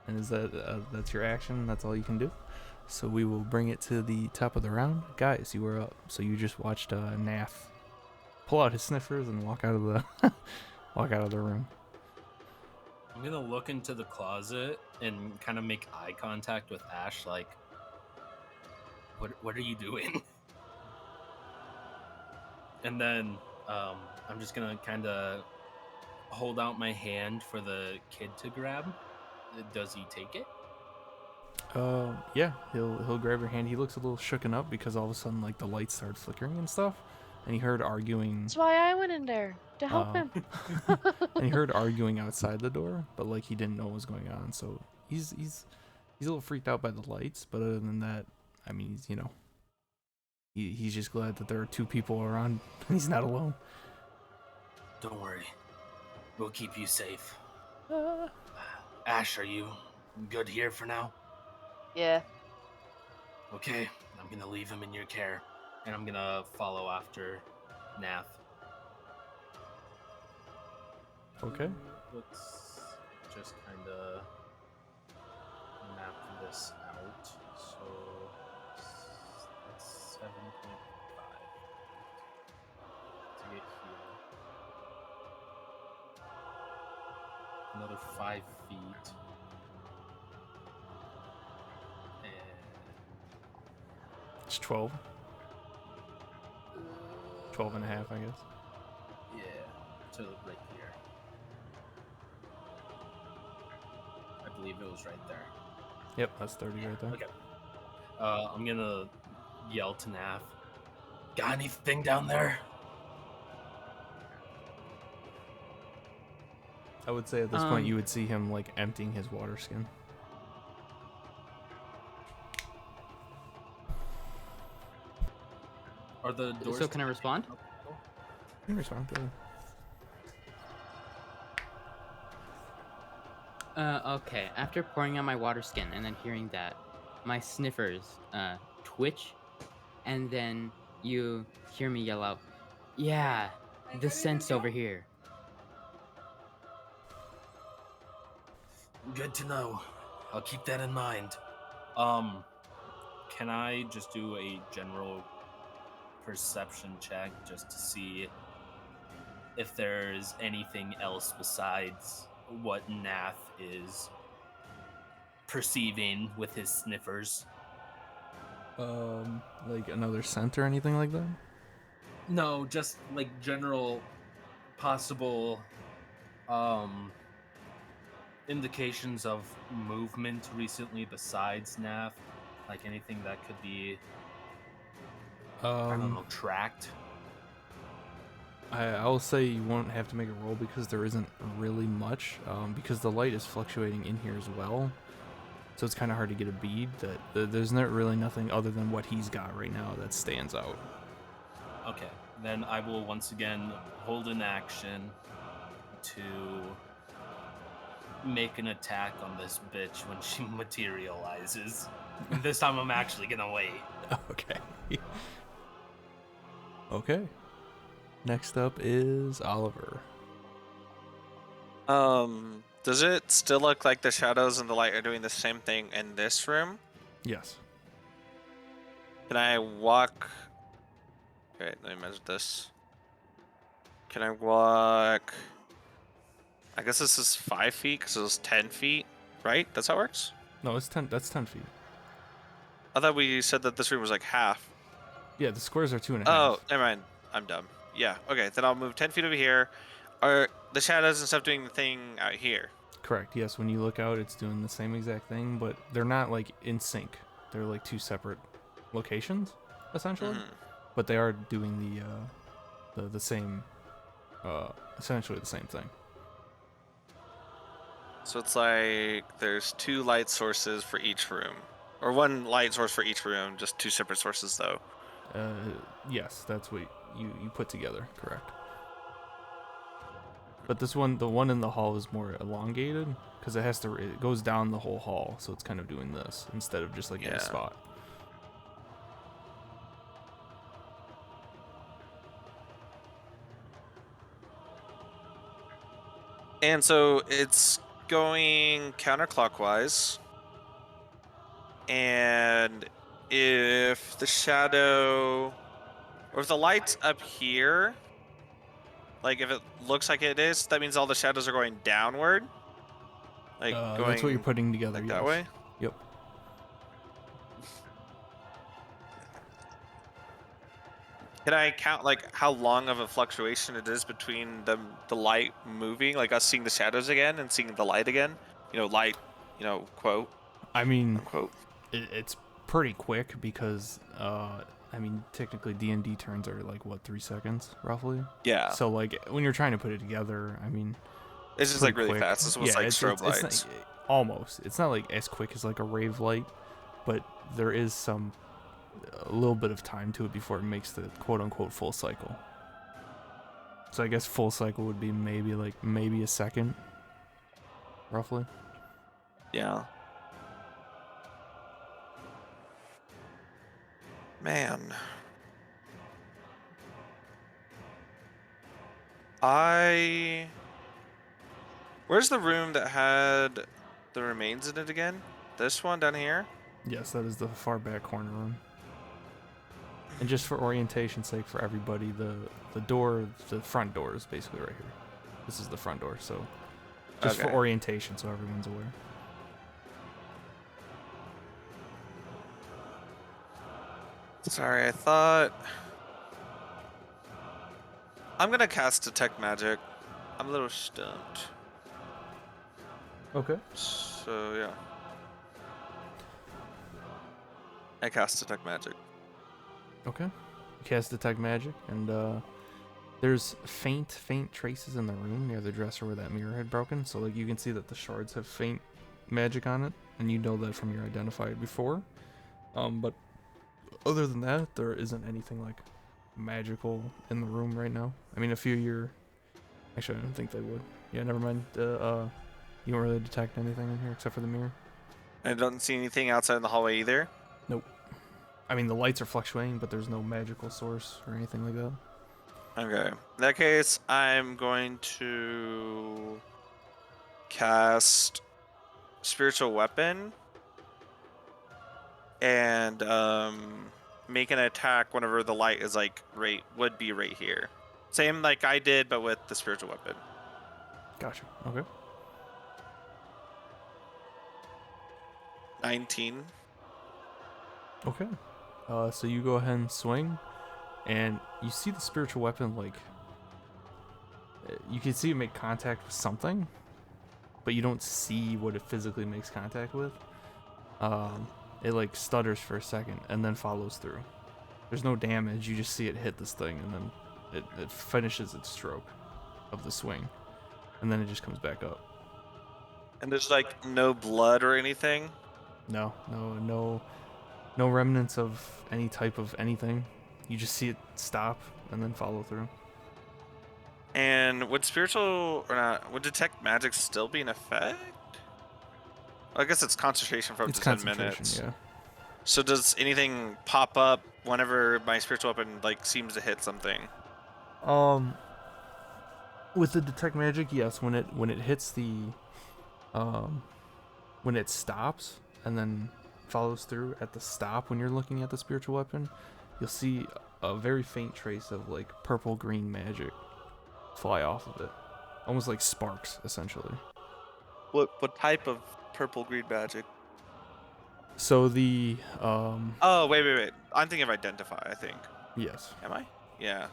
And is that that's your action? That's all you can do. So we will bring it to the top of the round, guys. You were up. So you just watched Nath pull out his sniffers and walk out of the room. I'm gonna look into the closet and kind of make eye contact with Ash, like, what are you doing? And then I'm just gonna kind of hold out my hand for the kid to grab. Does he take it? Yeah, he'll grab your hand. He looks a little shooken up because all of a sudden, like, the lights started flickering and stuff, and he heard arguing. That's why I went in there to help him. And he heard arguing outside the door, but like he didn't know what was going on. So he's a little freaked out by the lights, but other than that, I mean, he's just glad that there are two people around. He's not alone. Don't worry. We'll keep you safe. Ash, are you good here for now? Yeah. Okay, I'm gonna leave him in your care, and I'm gonna follow after Nath. Okay. Let's just kind of map this out. So that's 7.5 to get here. Another 5 feet. And It's 12. 12 and a half, I guess. yeah, to right here. I believe it was right there. Yep, that's 30 right there. Okay. I'm gonna yell to Nav. Got anything down there? I would say at this point you would see him like emptying his water skin. Are the doors? So can I respond? You can respond to it. Okay. After pouring out my water skin and then hearing that, my sniffers twitch, and then you hear me yell out, "Yeah, the scent's over here." Good to know. I'll keep that in mind. Can I just do a general perception check just to see if there's anything else besides what Nath is perceiving with his sniffers? Like another scent or anything like that? No, just like general possible indications of movement recently besides Nav, like anything that could be I don't know, tracked. I'll say you won't have to make a roll because there isn't really much, because the light is fluctuating in here as well. So it's kind of hard to get a bead. There's not really nothing other than what he's got right now that stands out. Okay, then I will once again hold an action to make an attack on this bitch when she materializes. This time I'm actually gonna wait. Okay. Okay. Next up is Oliver. Does it still look like the shadows and the light are doing the same thing in this room? Yes. Can I walk? Okay, let me measure this. Can I walk? I guess this is 5 feet because it was 10 feet, right? That's how it works? No, it's 10. That's 10 feet. I thought we said that this room was like half. Yeah, the squares are 2.5. Oh, never mind. I'm dumb. Yeah, okay, then I'll move 10 feet over here. Are the shadows and stuff doing the thing out here? Correct. Yes, when you look out, it's doing the same exact thing, but they're not like in sync. They're like two separate locations, essentially. Mhm. But they are doing the same, essentially the same thing. So it's like there's 2 light sources for each room. Or 1 light source for each room, just 2 separate sources though. Yes, that's what you put together. Correct. But this one, the one in the hall, is more elongated because it goes down the whole hall, so it's kind of doing this instead of just like in a spot. And so it's going counterclockwise. And if the shadow, or if the light's up here, like if it looks like it is, that means all the shadows are going downward. Like going that's what you're putting together. like yes. that way. Yep. Can I count like how long of a fluctuation it is between the light moving, like us seeing the shadows again and seeing the light again? You know, light, quote. I mean, Unquote. it's pretty quick because I mean technically D&D turns are like what 3 seconds roughly. Yeah. So like when you're trying to put it together, I mean It's just pretty like really quick. fast. It's almost like strobe lights. It's not, almost. It's not like as quick as like a rave light, but there is a little bit of time to it before it makes the quote unquote full cycle. So I guess full cycle would be maybe a second, roughly. Yeah. Man. Where's the room that had the remains in it again? This one down here? Yes, that is the far back corner room. And just for orientation's sake for everybody, the front door is basically right here. This is the front door, so just for Okay. orientation so everyone's aware. Sorry, I thought... I'm gonna cast Detect Magic. I'm a little stumped. Okay. So, yeah. I cast Detect Magic. Okay. You cast Detect Magic, and there's faint traces in the room near the dresser where that mirror had broken. So like you can see that the shards have faint magic on it, and you know that from your identifier before. But other than that, there isn't anything like magical in the room right now. I mean, actually, I don't think they would. Yeah, never mind. You don't really detect anything in here except for the mirror. I don't see anything outside in the hallway either. Nope. I mean, the lights are fluctuating, but there's no magical source or anything like that. Okay. In that case, I'm going to cast Spiritual Weapon and make an attack whenever the light is like would be right here. Same like I did, but with the Spiritual Weapon. Gotcha. Okay. 19. Okay. So you go ahead and swing, and you see the spiritual weapon, like, you can see it make contact with something, but you don't see what it physically makes contact with. It, like, stutters for a second, and then follows through. There's no damage, you just see it hit this thing, and then it finishes its stroke of the swing, and then it just comes back up. And there's like no blood or anything. No remnants of any type of anything. You just see it stop and then follow through. And would would Detect Magic still be in effect? I guess it's concentration for up It's to 10 concentration, minutes. yeah. So does anything pop up whenever my spiritual weapon like seems to hit something? With the detect magic, yes. When it hits the, when it stops and then follows through at the stop when you're looking at the spiritual weapon, you'll see a very faint trace of like purple-green magic fly off of it, almost like sparks, essentially. What type of purple green magic? So the Oh wait. I'm thinking of Identify. I think. yes, Am I? Yeah.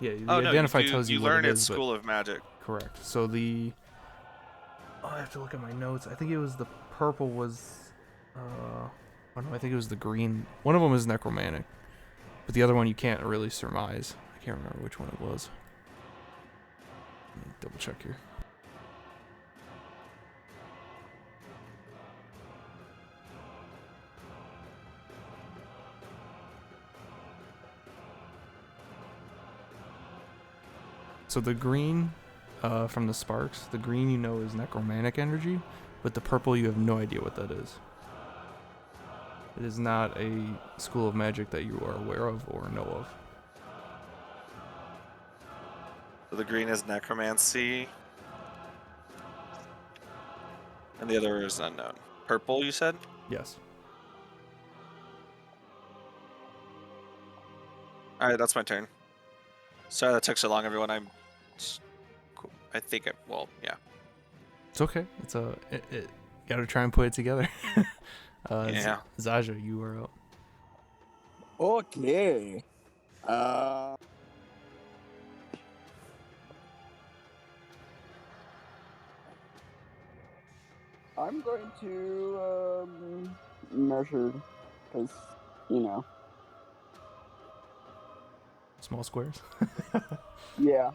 yeah. The Oh no. identify You tells you what learn it at is, but School of Magic. correct. So the I have to look at my notes. I think it was the purple was oh no, I think it was the green. One of them is necromantic, but the other one you can't really surmise. I can't remember which one it was. Let me double check here. So the green from the sparks, the green you know is necromantic energy, but the purple you have no idea what that is. It is not a school of magic that you are aware of or know of. So the green is Necromancy. And the other is unknown. Purple, you said? Yes. Alright, that's my turn. Sorry that took so long, everyone. Yeah. It's okay. It's gotta try and put it together. Yeah. Zaja, you are up. Okay. I'm going to measured, because, you know. Small squares. Yeah.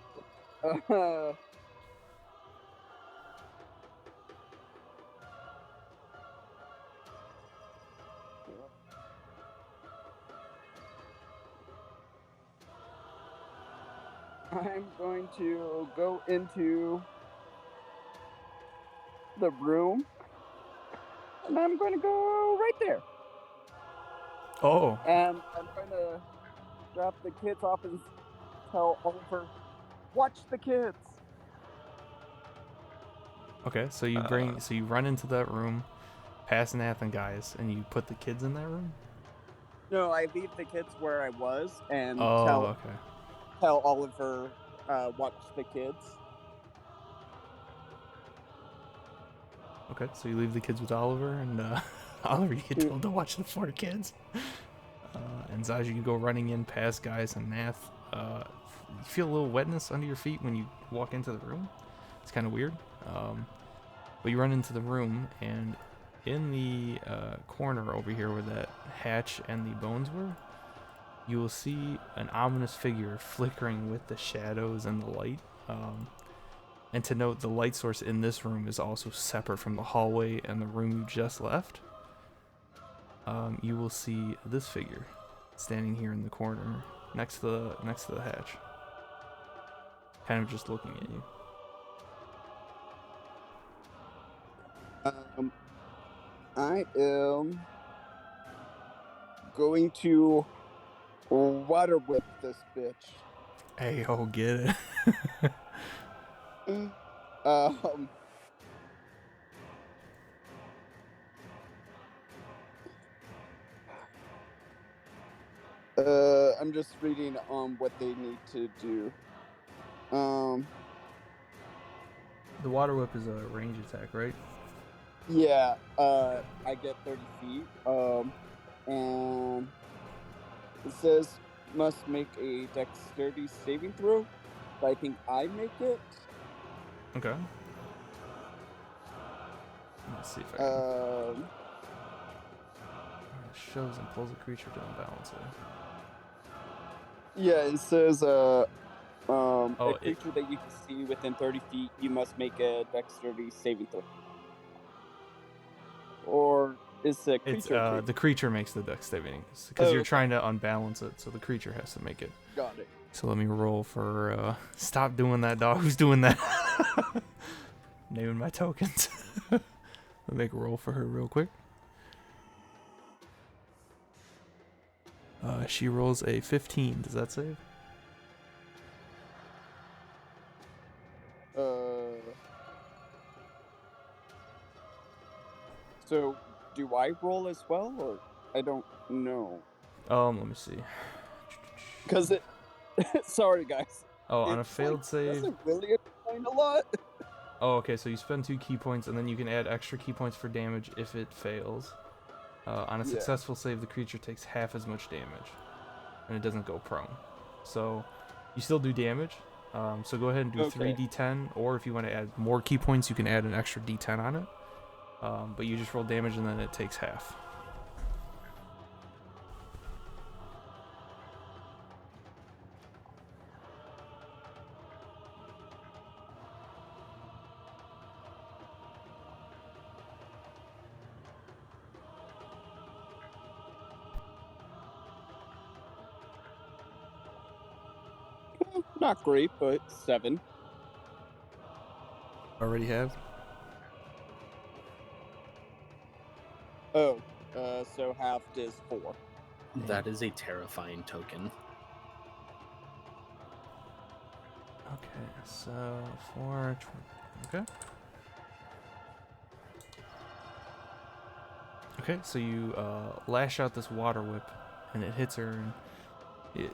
I'm going to go into the room, and I'm going to go right there. Oh, And I'm going to drop the kids off and tell Oliver, watch the kids. okay. So you run into that room, past Nath and guys, and you put the kids in that room. No, I leave the kids where I was and Oh, tell okay. Oliver, watch the kids. Okay, so you leave the kids with Oliver, and Oliver, you get told to watch the 4 kids. And Zaj, you go running in past guys and Nath. You feel a little wetness under your feet when you walk into the room. It's kind of weird. But you run into the room, and in the corner over here where that hatch and the bones were, you will see an ominous figure flickering with the shadows and the light. And to note, the light source in this room is also separate from the hallway and the room you just left. You will see this figure standing here in the corner next to the hatch, kind of just looking at you. I am going to water whip this bitch. Hey, oh, get it. I'm just reading on what they need to do. The water whip is a range attack, right? Yeah, I get 30 feet. And it says must make a dexterity saving throw, but I think I make it. Okay. Let's see if I can. It shows and pulls a creature to unbalance it. Yeah, it says a it- creature that you can see within 30 feet, you must make a dexterity saving throw. Or is a creature? It's the creature makes the dex saving because you're okay. trying to unbalance it, so the creature has to make it. Got it. So let me roll for stop doing that, dog. Who's doing that? Naming my tokens. Let me make a roll for her real quick. She rolls a 15. Does that save? So do I roll as well, or I don't know? Let me see. Because it. Sorry, guys. Oh, on a failed It save. doesn't really explain a lot. Oh, okay. So you spend 2 key points, and then you can add extra key points for damage if it fails. On a successful save, the creature takes half as much damage, and it doesn't go prone. So you still do damage. So go ahead and do 3d10, or if you want to add more key points, you can add an extra d10 on it. But you just roll damage, and then it takes half. Not great, but 7. Already have? Oh, so half is 4. That is a terrifying token. Okay, so 4. Okay. Okay, so you lash out this water whip, and it hits her, and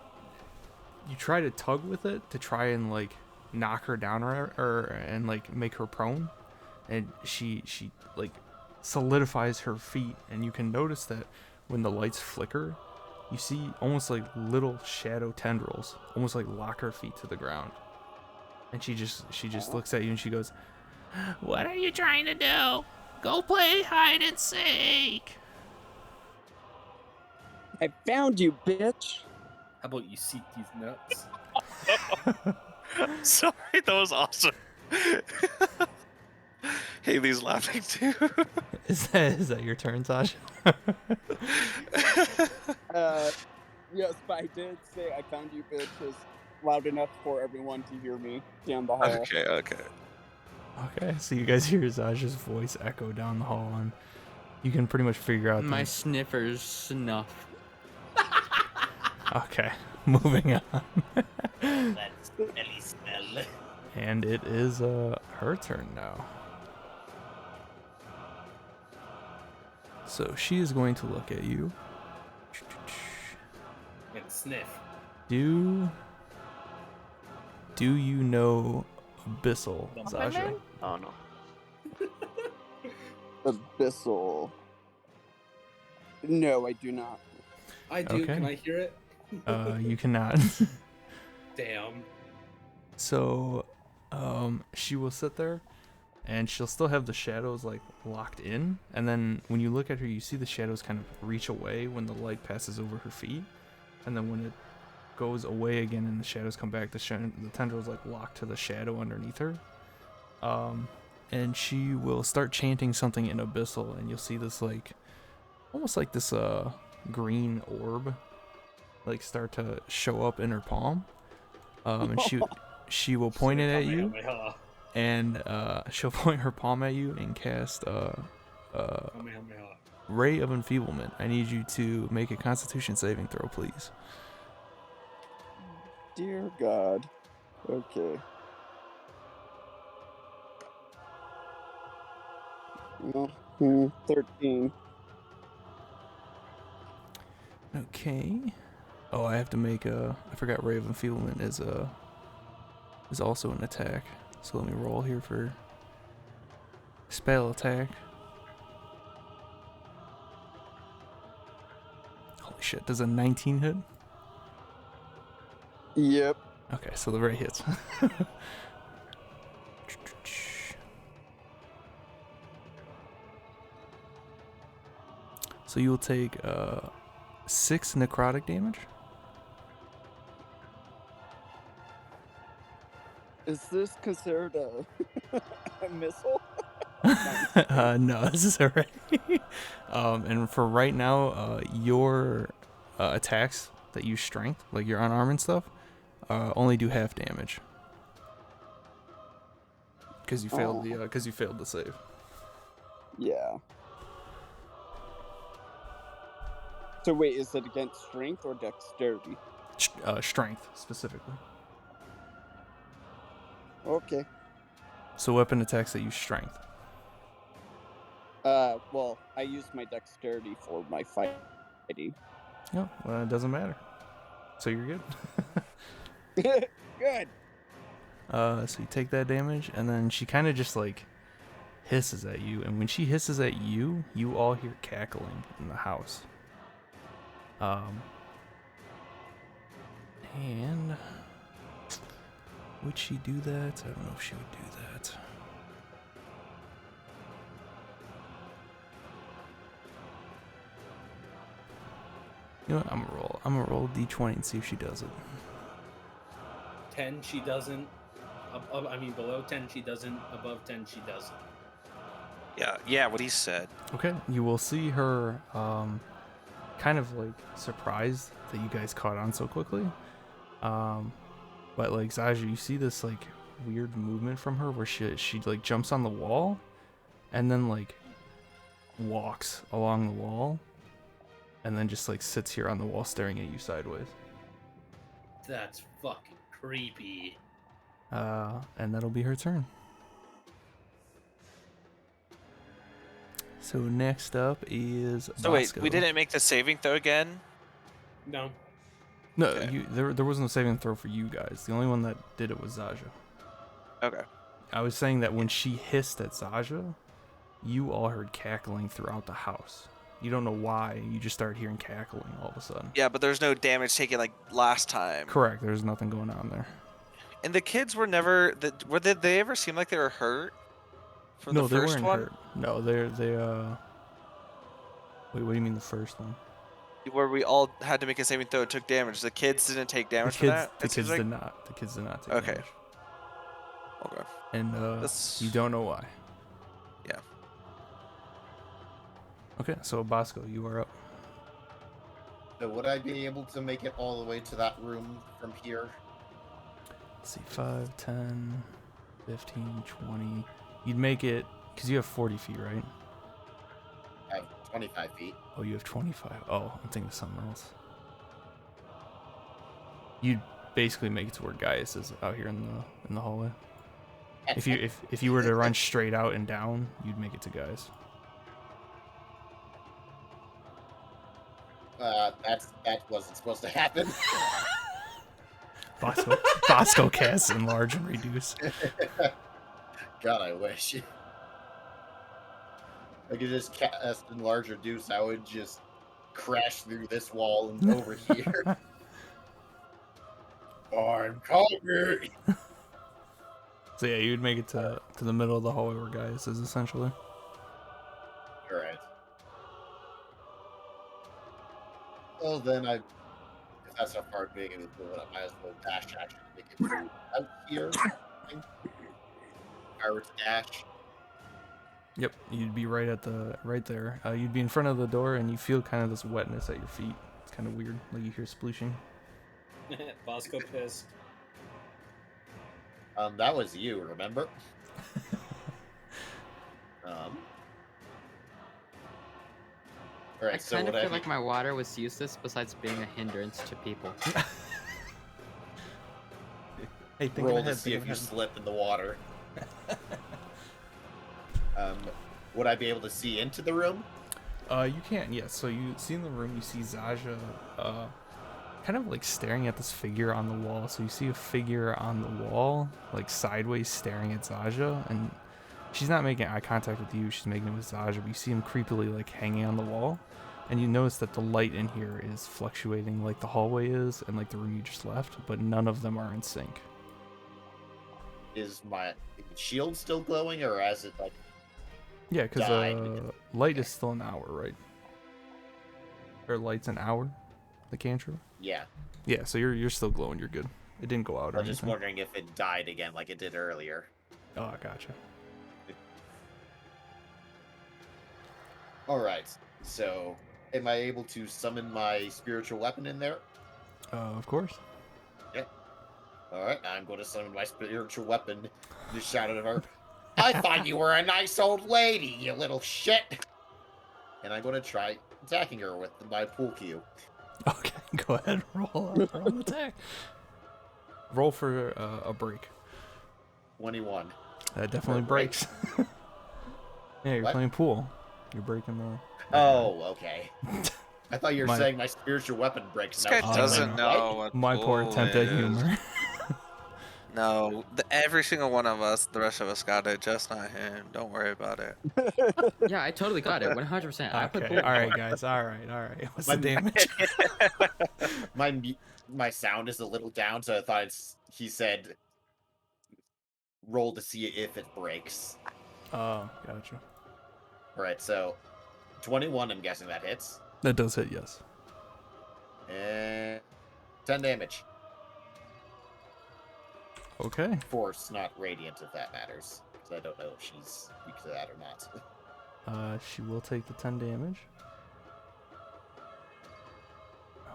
you try to tug with it to try and like knock her down and like make her prone, and she like solidifies her feet, and you can notice that when the lights flicker, you see almost like little shadow tendrils almost like lock her feet to the ground, and she just looks at you and she goes, "What are you trying to do? Go play hide and seek." I found you, bitch. How about you seek these nuts? Sorry, that was awesome. Haley's laughing too. Is that your turn, Sasha? Yes, but I did say I found you, bitch, is loud enough for everyone to hear me down the hall. Okay. Okay, so you guys hear Sasha's voice echo down the hall, and you can pretty much figure out My that. sniffers snuff. Okay, moving on. That smelly smell. And it is her turn now. So she is going to look at you. And sniff. Do you know Abyssal, Sasha? Man? Oh no. Abyssal. No, I do not. I do. Okay. Can I hear it? You cannot. Damn. So, she will sit there, and she'll still have the shadows like locked in. And then when you look at her, you see the shadows kind of reach away when the light passes over her feet. And then when it goes away again and the shadows come back, the tendrils like lock to the shadow underneath her. And she will start chanting something in Abyssal, and you'll see this like, almost like this green orb, like start to show up in her palm. And she will point it at you, and she'll point her palm at you and cast Ray of Enfeeblement. I need you to make a Constitution saving throw, please. Dear God. Okay. Well, 13. Okay. Oh, I have to make a. I forgot Ray of Enfeeblement is also an attack. So let me roll here for spell attack. Holy shit! Does a 19 hit? Yep. Okay, so the Ray hits. So you will take 6 necrotic damage. Is this considered a missile? No, this is already. And for right now, your attacks that use strength, like your unarmed and stuff, only do half damage. Because you failed the save. Yeah. So wait, is it against strength or dexterity? Strength specifically. Okay. So weapon attacks that use strength. Well, I used my dexterity for my fighting. No, well, it doesn't matter. So you're good. Good. So you take that damage, and then she kind of just like hisses at you, and when she hisses at you, you all hear cackling in the house. And would she do that? I don't know if she would do that. You know what? I'm gonna roll a d20 and see if she does it. 10, she doesn't. Below 10, she doesn't. Above 10, she doesn't. Yeah, what he said. Okay, you will see her kind of like surprised that you guys caught on so quickly. But like Zaja, you see this like weird movement from her where she like jumps on the wall and then like walks along the wall and then just like sits here on the wall staring at you sideways. That's fucking creepy. And that'll be her turn. So next up is So wait, Bosco. we didn't make the saving throw again? No. No, Okay. there wasn't a saving throw for you guys. The only one that did it was Zaja. Okay. I was saying that when she hissed at Zaja, you all heard cackling throughout the house. You don't know why, you just started hearing cackling all of a sudden. Yeah, but there's no damage taken like last time. Correct, there's nothing going on there. And the kids were never. Did they ever seem like they were hurt? From No, the they first weren't one? hurt. No, they Wait, what do you mean the first one? where we all had to make a saving throw, took damage. The kids didn't take damage for that. The it seems kids like? did not. The kids did not take Okay. damage. Okay. And That's- you don't know why. Yeah. Okay, so Bosco, you are up. So would I be able to make it all the way to that room from here? Let's see, 5, 10, 15, 20. You'd make it, because you have 40 feet, right? I have 25 feet. Oh, you have 25. Oh, I'm thinking of something else. You'd basically make it to where Gaius is out here in the hallway. If you were to run straight out and down, you'd make it to Gaius. That wasn't supposed to happen. Bosco casts enlarge and reduce. God, I wish. I could just cast enlarge reduce. I would just crash through this wall and over here. I'm coming. So yeah, you'd make it to the middle of the hallway where Gaius is essentially. All right. Well, then if that's how far being able to do it, I might as well dash action to make it to out here. I were to dash. Yep, you'd be right there. You'd be in front of the door, and you feel kind of this wetness at your feet. It's kind of weird, like you hear splooshing. Bosco pissed. That was you, remember? All right, I so kind of what feel like my water was useless besides being a hindrance to people. Hey, think roll ahead, to see think if you ahead. slip in the water. Would I be able to see into the room? You can, yes. So you see in the room, you see Zaja, kind of like staring at this figure on the wall. So you see a figure on the wall, like sideways staring at Zaja, and she's not making eye contact with you. She's making it with Zaja, but you see him creepily like hanging on the wall, and you notice that the light in here is fluctuating like the hallway is, and like the room you just left, but none of them are in sync. Is my shield still glowing, or has it like? Yeah, because died? light is still an hour, right? Or light's an hour, the cantrip. Yeah, Yeah, so you're still glowing. You're good. It didn't go out or I'm just anything. wondering if it died again, like it did earlier. Oh, I gotcha. All right. So, am I able to summon my spiritual weapon in there? Of course. All right, I'm going to summon my spiritual weapon. Just shouted at her. I thought you were a nice old lady, you little shit. And I'm going to try attacking her with my pool cue. Okay, go ahead. Roll an attack. Roll for a break. 21. That definitely For a break? breaks. Yeah, you're What? playing pool. You're breaking the. Oh, okay. I thought you were My- saying my spiritual weapon breaks. This and I guy was doesn't like, doesn't what? know what My poor pool attempt at is. humor. No, every single one of us, the rest of us got it, just not him. Don't worry about it. Yeah, I totally got it. 100%. I put Okay, pool. all right, guys. All right. What's the damage? My sound is a little down, so I thought he said roll to see if it breaks. Oh, gotcha. All right, so 21. I'm guessing that hits. That does hit, yes. And 10 damage. Okay. Force, not radiant, if that matters. Because I don't know if she's weak to that or not. She will take the 10 damage.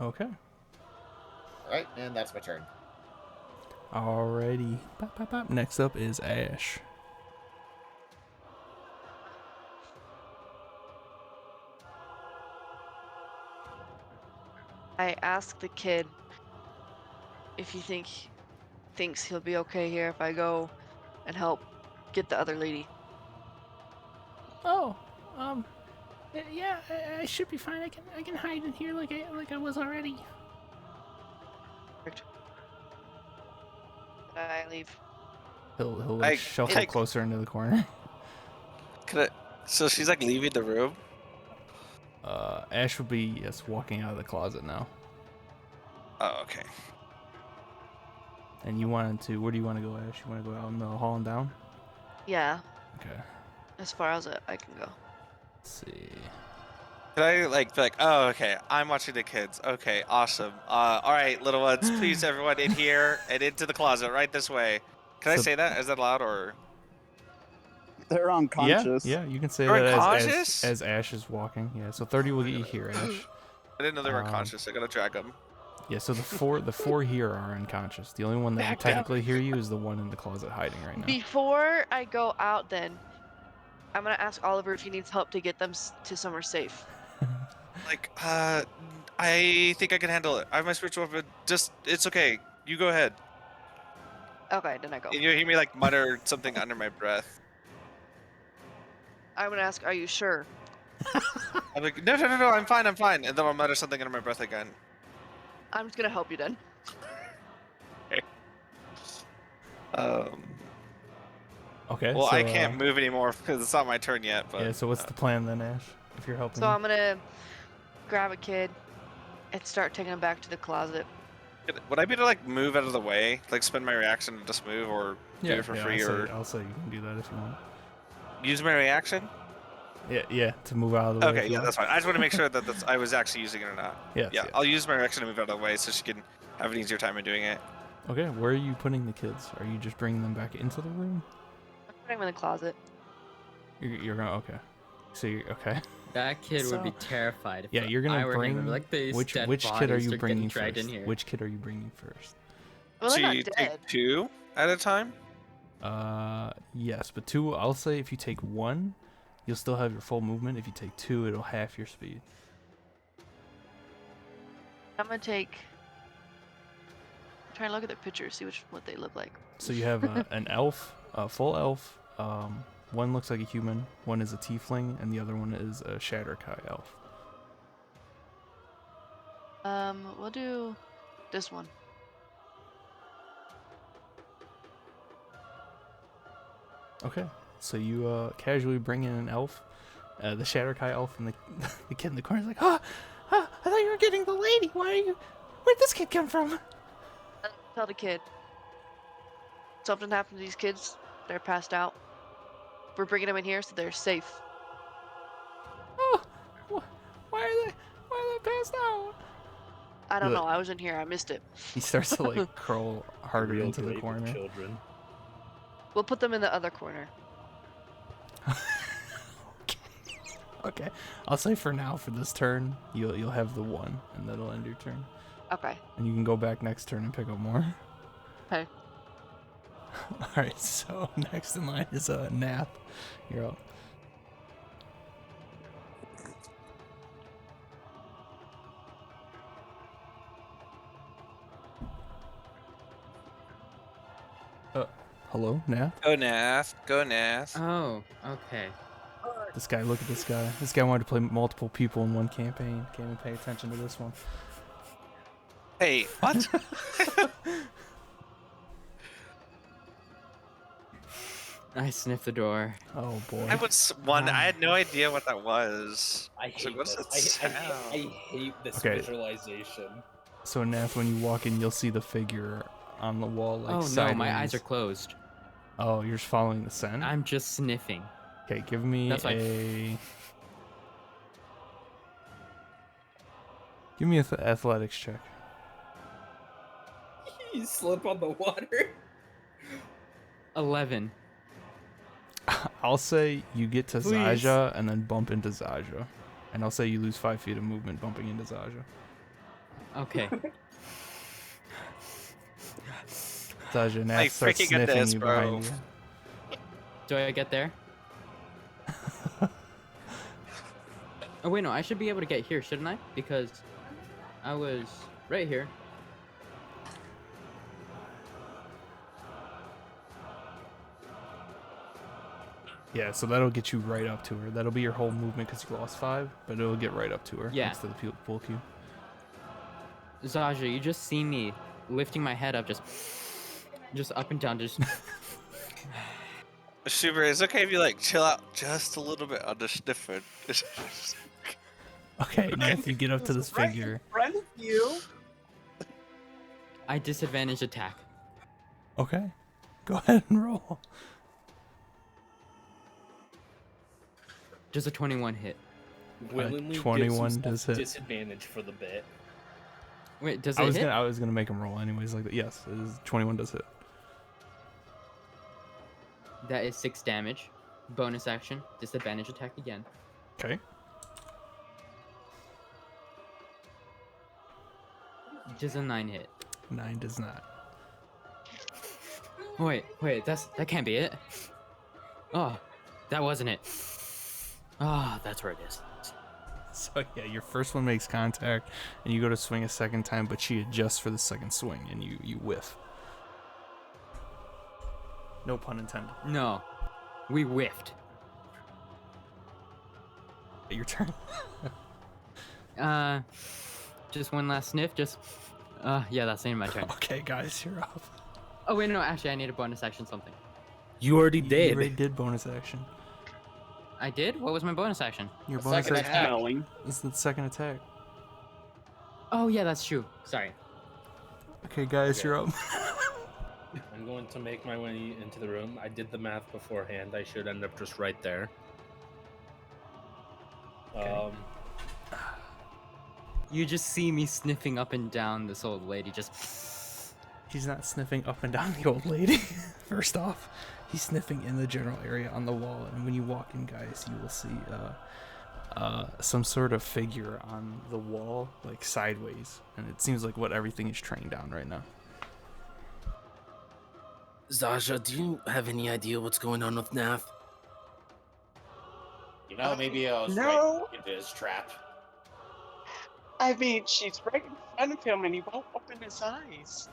Okay. All right, and that's my turn. Alrighty. Bop, bop, bop. Next up is Ash. I asked the kid if he thinks he'll be okay here if I go and help get the other lady. Oh, yeah, I should be fine. I can hide in here like I was already. Perfect. I leave. He'll like shuffle like- closer into the corner. So she's like leaving the room? Ash would be, yes, walking out of the closet now. Oh, okay. And you wanted to, where do you want to go, Ash? You want to go out in the hall and down? Yeah, Okay. as far as I can go. Let's see. Could I like be like, oh, okay, I'm watching the kids. Okay, awesome. All right, little ones, please, everyone in here and into the closet, right this way. Can I So- say that? Is that allowed or? They're Yeah, unconscious. yeah, you can say They're that unconscious? as Ash is walking. Yeah, so 30 will get you here, Ash. I didn't know they were Um, unconscious. I gotta drag them. Yeah, so the four here are unconscious. The only one that would Back down. technically hear you is the one in the closet hiding right now. Before I go out, then I'm gonna ask Oliver if he needs help to get them to somewhere safe. Like, I think I can handle it. I have my spiritual weapon. Just, it's okay. You go ahead. Okay, then I go. And you hear me like mutter something under my breath. I'm gonna ask, are you sure? I'm like, no, I'm fine. And then I'll mutter something under my breath again. I'm just gonna help you then. Okay. Well, so, I can't move anymore because it's not my turn yet. But Yeah, so what's the plan then, Ash? If you're helping So me? I'm gonna grab a kid and start taking him back to the closet. would I be able to like move out of the way, like spend my reaction to just move, or do it for free, or I'll say you can do that if you want. use my reaction? Yeah, to move out of the way. Okay, if you yeah, want. that's fine. I just want to make sure that I was actually using it or not. Yes, Yeah, yes. I'll use my reaction to move out of the way so she can have an easier time of doing it. Okay, where are you putting the kids? Are you just bringing them back into the room? I'm putting him in the closet. You're gonna okay. So you're okay. That kid would be So- terrified. If Yeah, you're gonna I were him. bring I'd be like, "These which dead kid are bodies you getting bringing dragged first? in here." Which kid are you bringing first? Well, So they're you not take dead. 2 at a time? Yes, but 2. I'll say if you take 1, you'll still have your full movement. If you take 2, it'll half your speed. I'm gonna take. Try and look at their pictures, see what they look like. So you have an elf, a full elf. One looks like a human, one is a tiefling, and the other one is a Shatterkai elf. We'll do this one. Okay, so you casually bring in an elf, the Shatterkai elf, and the kid in the corner is like, I thought you were getting the lady. Why are you? Where'd this kid come from? Tell the kid. Something happened to these kids. They're passed out. We're bringing them in here so they're safe. Oh, why are they passed out? I don't Look. know. I was in here. I missed it. He starts to like crawl harder Real into the grave of corner. Children. We'll put them in the other corner. Okay, I'll say for now, for this turn, you'll have the 1, and that'll end your turn. Okay. And you can go back next turn and pick up more. Okay. Alright, so next in line is Nath. You're up. Hello, Nath? Go Nath. Go Nath. Oh, okay. This guy, look at this guy. This guy wanted to play multiple people in one campaign. Can't even pay attention to this one. Hey, what? I sniffed the door. Oh boy. I was one. I had no idea what that was. I So hate what's this. that I hate this Okay. visualization. So Nath, when you walk in, you'll see the figure on the wall, like Oh sideways. no, my eyes are closed. Oh, you're just following the scent? I'm just sniffing. Okay, give me That's like- Give me an athletics check. You slip on the water. 11. I'll say you get to Please. Zaja and then bump into Zaja. And I'll say you lose 5 feet of movement bumping into Zaja. Okay. Zaja, Nath Like, starts freaking get sniffing this, you bro. behind you. Do I get there? Oh wait, no, I should be able to get here, shouldn't I? Because I was right here. Yeah, so that'll get you right up to her. That'll be your whole movement because you lost 5, but it'll get right up to her. Yeah. Next to the pool cue. Zaja, you just see me lifting my head up, just up and down, just. Super, it's okay if you like chill out just a little bit on the sniffer. Okay, Nath, you get up to this figure. Friend with you. I disadvantage attack. Okay. Go ahead and roll. Does a 21 hit? Willingly 21 gives does himself hit. disadvantage for the bit. Wait, does I it was hit? gonna I was gonna make him roll anyways like that. Yes, it is 21 does hit. That is 6 damage. Bonus action, disadvantage attack again. Okay. Does a 9 hit? 9 does not. Wait, that can't be it. Oh, that wasn't it. Ah, that's where it is. So yeah, your first one makes contact, and you go to swing a second time, but she adjusts for the second swing, and you whiff. No pun intended. No, we whiffed. Your turn. Just one last sniff. Yeah, that's the end of my turn. Okay, guys, you're up. Oh wait, no, actually, I need a bonus action something. You already You did. already did bonus action. I did. What was my bonus action? Your A bonus second action attack. Smelling. is the second attack. Oh yeah, that's true. Sorry. Okay, guys, Okay. you're up. I'm going to make my way into the room. I did the math beforehand. I should end up just right there. Okay. You just see me sniffing up and down this old lady. Just. He's not sniffing up and down the old lady. First off, he's sniffing in the general area on the wall, and when you walk in, guys, you will see some sort of figure on the wall, like sideways, and it seems like what everything is trained down right now. Zasha, do you have any idea what's going on with Nath? You know, maybe I was No. right into his trap. I mean, she's right in front of him and he won't open his eyes.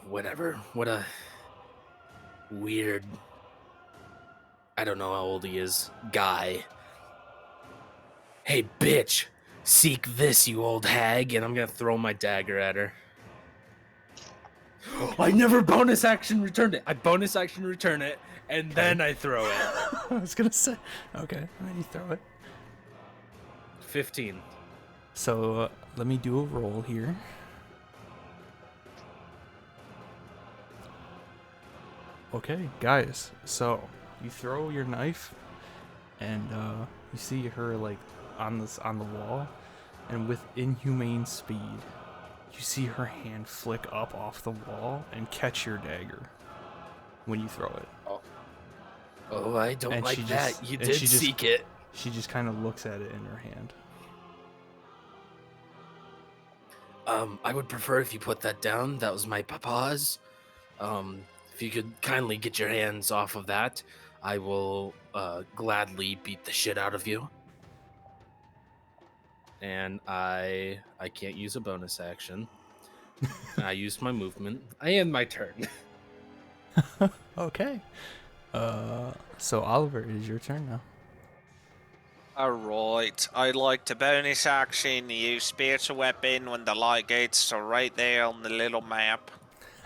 Whatever. What a weird, I don't know how old he is, guy. Hey, bitch! Seek this, you old hag! And I'm gonna throw my dagger at her. I never bonus action returned it. I bonus action return it, and then I throw it. I was gonna say, okay, and then you throw it. 15. So let me do a roll here. Okay, guys, so you throw your knife, and you see her like on the wall, and with inhumane speed, you see her hand flick up off the wall and catch your dagger when you throw it. Oh, I don't And like she that. just- You and did she just- seek it. She just kind of looks at it in her hand. I would prefer if you put that down. That was my papa's. If you could kindly get your hands off of that, I will gladly beat the shit out of you. And I can't use a bonus action. I used my movement. I end my turn. Okay. So Oliver, it is your turn now. Alright, I'd like to bonus action use spiritual weapon when the light gates are right there on the little map.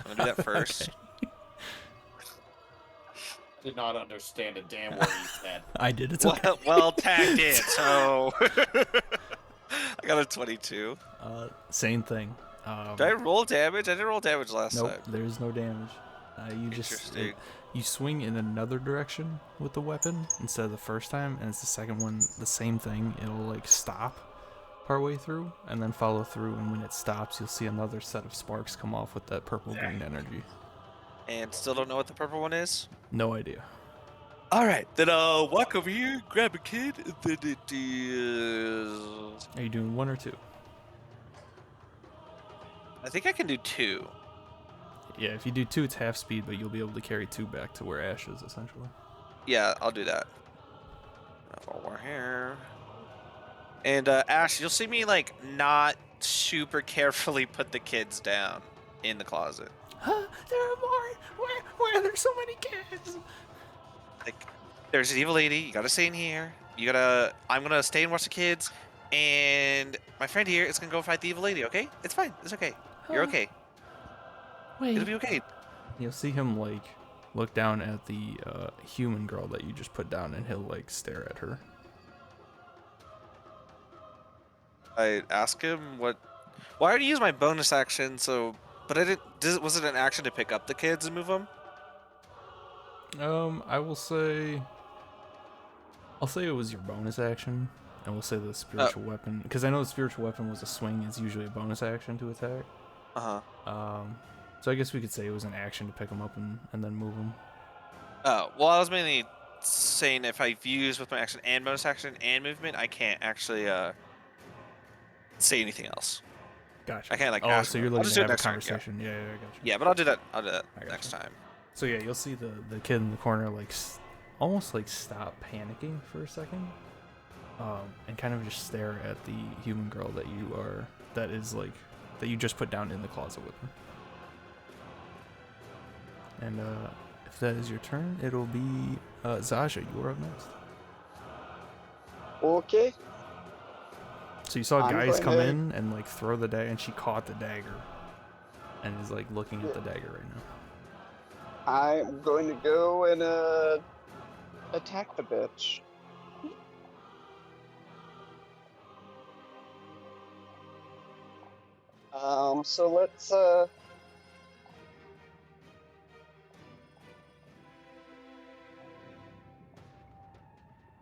I'm gonna do that first. Okay. I did not understand a damn word he said. I did. It's okay. Well tagged in, so I got a 22. Same thing. Did I roll damage? I didn't roll damage last Nope, time. there's no damage. You just Interesting. you swing in another direction with the weapon instead of the first time, and it's the second one the same thing. It'll like stop partway through and then follow through, and when it stops, you'll see another set of sparks come off with that purple green energy. And still don't know what the purple one is? No idea. Alright, then I'll walk over here, grab a kid, and then it is... Are you doing 1 or 2? I think I can do 2. Yeah, if you do 2, it's half speed, but you'll be able to carry 2 back to where Ash is, essentially. Yeah, I'll do that. Over here. And Ash, you'll see me like not super carefully put the kids down in the closet. Huh? There are more. Why are there so many kids? Like, there's an evil lady. You gotta stay in here. I'm gonna stay and watch the kids. And my friend here is gonna go fight the evil lady. Okay? It's fine. It's okay. You're okay. Wait. It'll be okay. You'll see him like look down at the human girl that you just put down, and he'll like stare at her. I ask him what. Well, I already used my bonus action, so. But I didn't. Was it an action to pick up the kids and move them? I will say. I'll say it was your bonus action, and we'll say the spiritual weapon, because I know the spiritual weapon was a swing. It's usually a bonus action to attack. So I guess we could say it was an action to pick him up and then move him. Oh, well, I was mainly saying if I use with my action and bonus action and movement, I can't actually say anything else. Gotcha. I can't like. Oh, ask so him. you're I'll looking just to do it have a next turn, conversation. Yeah, I gotcha. Yeah, but I'll do that. gotcha. Next time. So yeah, you'll see the kid in the corner like almost like stop panicking for a second, and kind of just stare at the human girl that you just put down in the closet with him. And if that is your turn, it'll be Zaja. You are up next. Okay. So you saw I'm guys going come to- in and like throw the dagger, and she caught the dagger, and is like looking at the dagger right now. I'm going to go and attack the bitch. So let's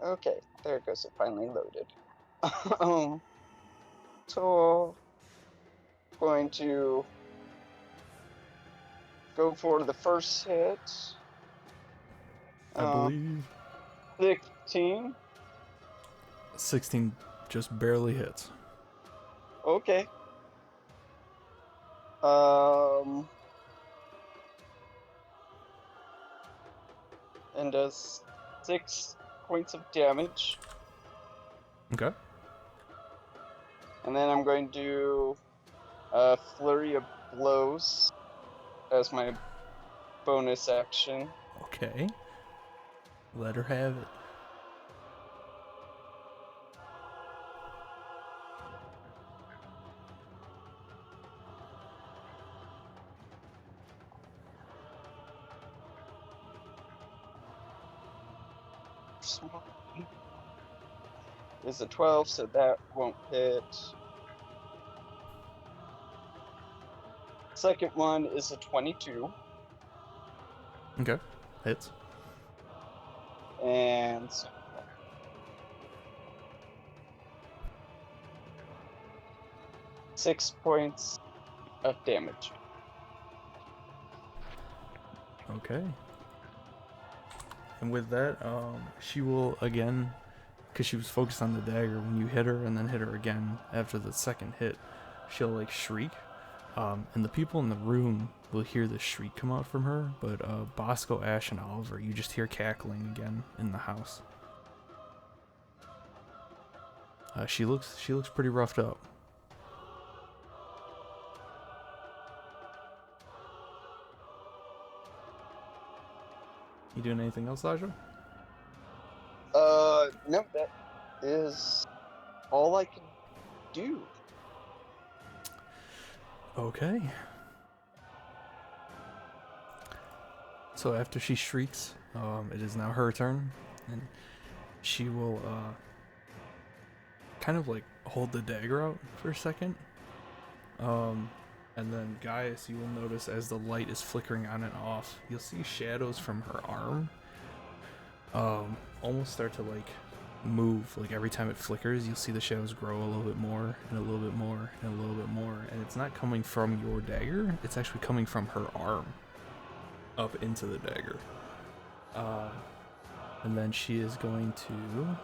okay, there it goes. It finally loaded. So going to go for the first hit. I believe 16. 16 just barely hits. Okay. And does 6 points of damage. Okay. And then I'm going to do a flurry of blows as my bonus action. Okay. Let her have it. Is a 12, so that won't hit. Second one is a 22. Okay. Hits. And 6 points of damage. Okay. And with that, she will again, because she was focused on the dagger, when you hit her and then hit her again after the second hit, she'll like shriek. And the people in the room will hear the shriek come out from her, but Bosco, Ash, and Oliver, you just hear cackling again in the house. She looks pretty roughed up. You doing anything else, Aja? No, that is all I can do. Okay. So after she shrieks, it is now her turn, and she will kind of like hold the dagger out for a second. And then Gaius, you will notice as the light is flickering on and off, you'll see shadows from her arm almost start to like move. Like every time it flickers, you'll see the shadows grow a little bit more and a little bit more and a little bit more, and it's not coming from your dagger, it's actually coming from her arm up into the dagger. And then she is going to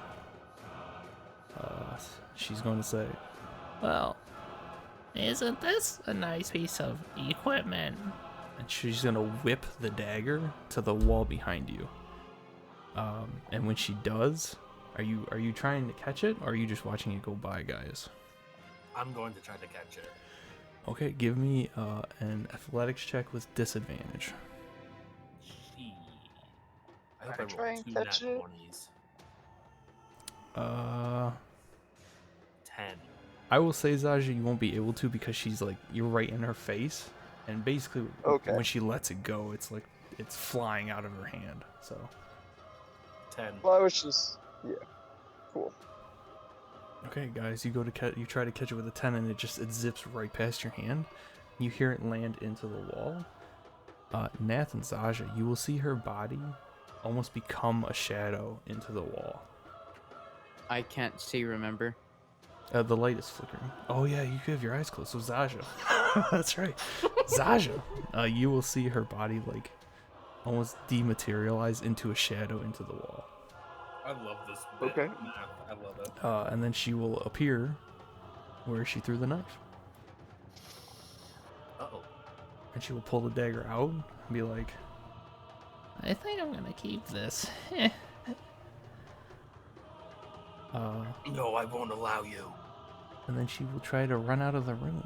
she's going to say, Well, isn't this a nice piece of equipment? and she's gonna whip the dagger to the wall behind you. And when she does, are you trying to catch it, or are you just watching it go by, guys? I'm going to try to catch it. Okay, give me an athletics check with disadvantage. Gee. I hope I Try rolled and 2 catch nat it. 20s. 10. I will say, Zaja, you won't be able to because she's like, you're right in her face, and basically when she lets it go, it's like it's flying out of her hand. So 10. Well, I was just cool. okay, guys, you try to catch it with a 10, and it zips right past your hand. You hear it land into the wall. Nath and Zaja, you will see her body almost become a shadow into the wall. I can't see, remember? The light is flickering. Oh yeah, you have your eyes closed. So Zaja, that's right, Zaja. You will see her body like almost dematerialize into a shadow into the wall. I love this bit. Okay. I love it. And then she will appear where she threw the knife. Uh-oh. And she will pull the dagger out and be like, I think I'm gonna keep this. No, I won't allow you. and then she will try to run out of the room.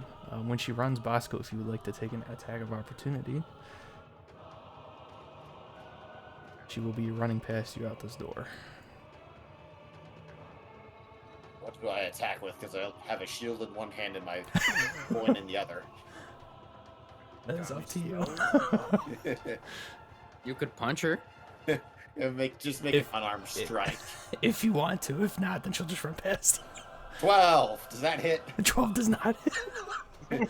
When she runs, Bosco, if you would like to take an attack of opportunity, she will be running past you out this door. What do I attack with? Because I have a shield in one hand and my coin in the other. That is up to you. You could punch her. Just make an unarmed strike. If you want to. If not, then she'll just run past. 12. Does that hit? 12 does not hit. Wait,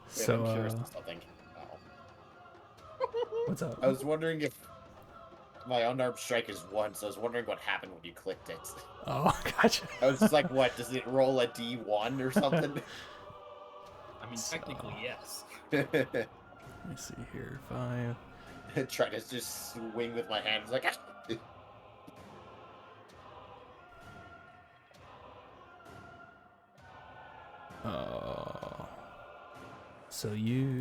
So, I'm curious of something. what's up? I was wondering if my unarmed strike is 1, so I was wondering what happened when you clicked it. Oh, gotcha. I was just like, what? Does it roll a D1 or something? I mean, technically, yes. Let me see here. 5. Try to just swing with my hands like. So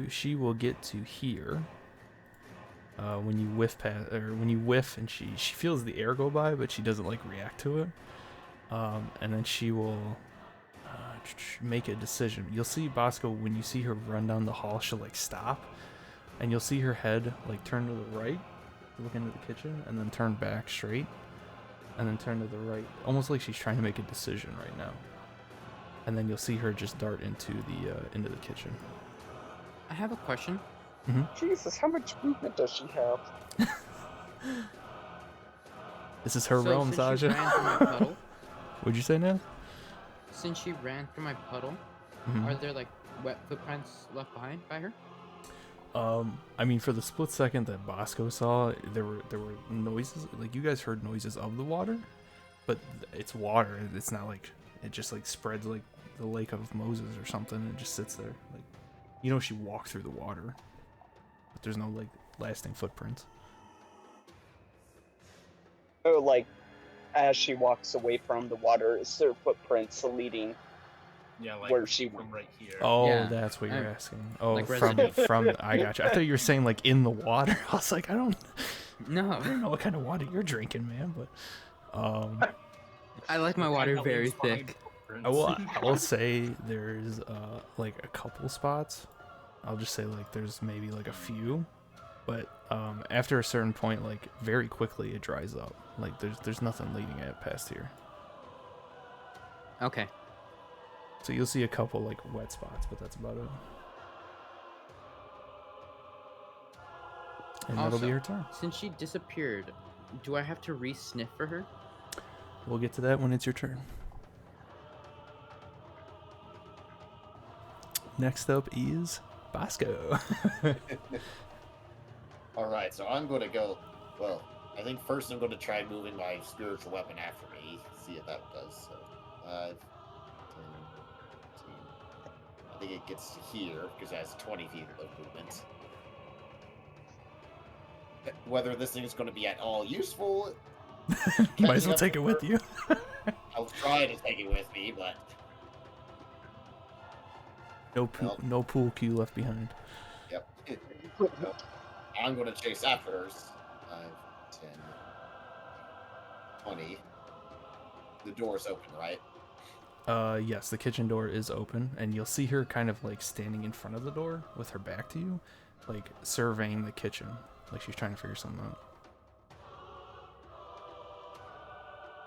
she will get to here. When you whiff past, or when you whiff, and she feels the air go by, but she doesn't like react to it. And then she will make a decision. You'll see Bosco when you see her run down the hall. She'll like stop, and you'll see her head like turn to the right, look into the kitchen, and then turn back straight, and then turn to the right, almost like she's trying to make a decision right now. And then you'll see her just dart into the kitchen. I have a question. Jesus, how much movement does she have? This is her So realm, since she Saja. ran through my puddle, What'd you say, Naz? since she ran through my puddle, are there like wet footprints left behind by her? I mean, for the split second that Bosco saw, there were noises. Like, you guys heard noises of the water, but it's water. It's not like it just like spreads like the Lake of Moses or something. And it just sits there. Like, you know, she walked through the water, but there's no like lasting footprints. Oh, like, as she walks away from the water, is there footprints leading Yeah, like where she from right here. Oh, Yeah. that's what you're I- asking. Oh, like from residue. I gotcha. I thought you were saying like in the water. I was like, I don't No, know what kind of water you're drinking, man. But I like my water Kinda very leaves behind thick. footprints. I will say there's like a couple spots. I'll just say like there's maybe like a few, but after a certain point, like very quickly it dries up. Like there's nothing leading it past here. Okay. So you'll see a couple like wet spots, but that's about it. And that'll be Also, her turn. Since she disappeared, do I have to re-sniff for her? We'll get to that when it's your turn. Next up is Bosco. Alright, so I'm going to go. Well, I think first I'm going to try moving my spiritual weapon after me. See if that does. So, 5, 10, 15. I think it gets to here because it has 20 feet of movement. Whether this thing is going to be at all useful, Might as well take it with you. I'll try to take it with me, but No pool cue left behind. yep. I'm going to chase after her. 5, 10, 20. The door's open, right? Yes, the kitchen door is open, and you'll see her kind of like standing in front of the door with her back to you, like surveying the kitchen, like she's trying to figure something out.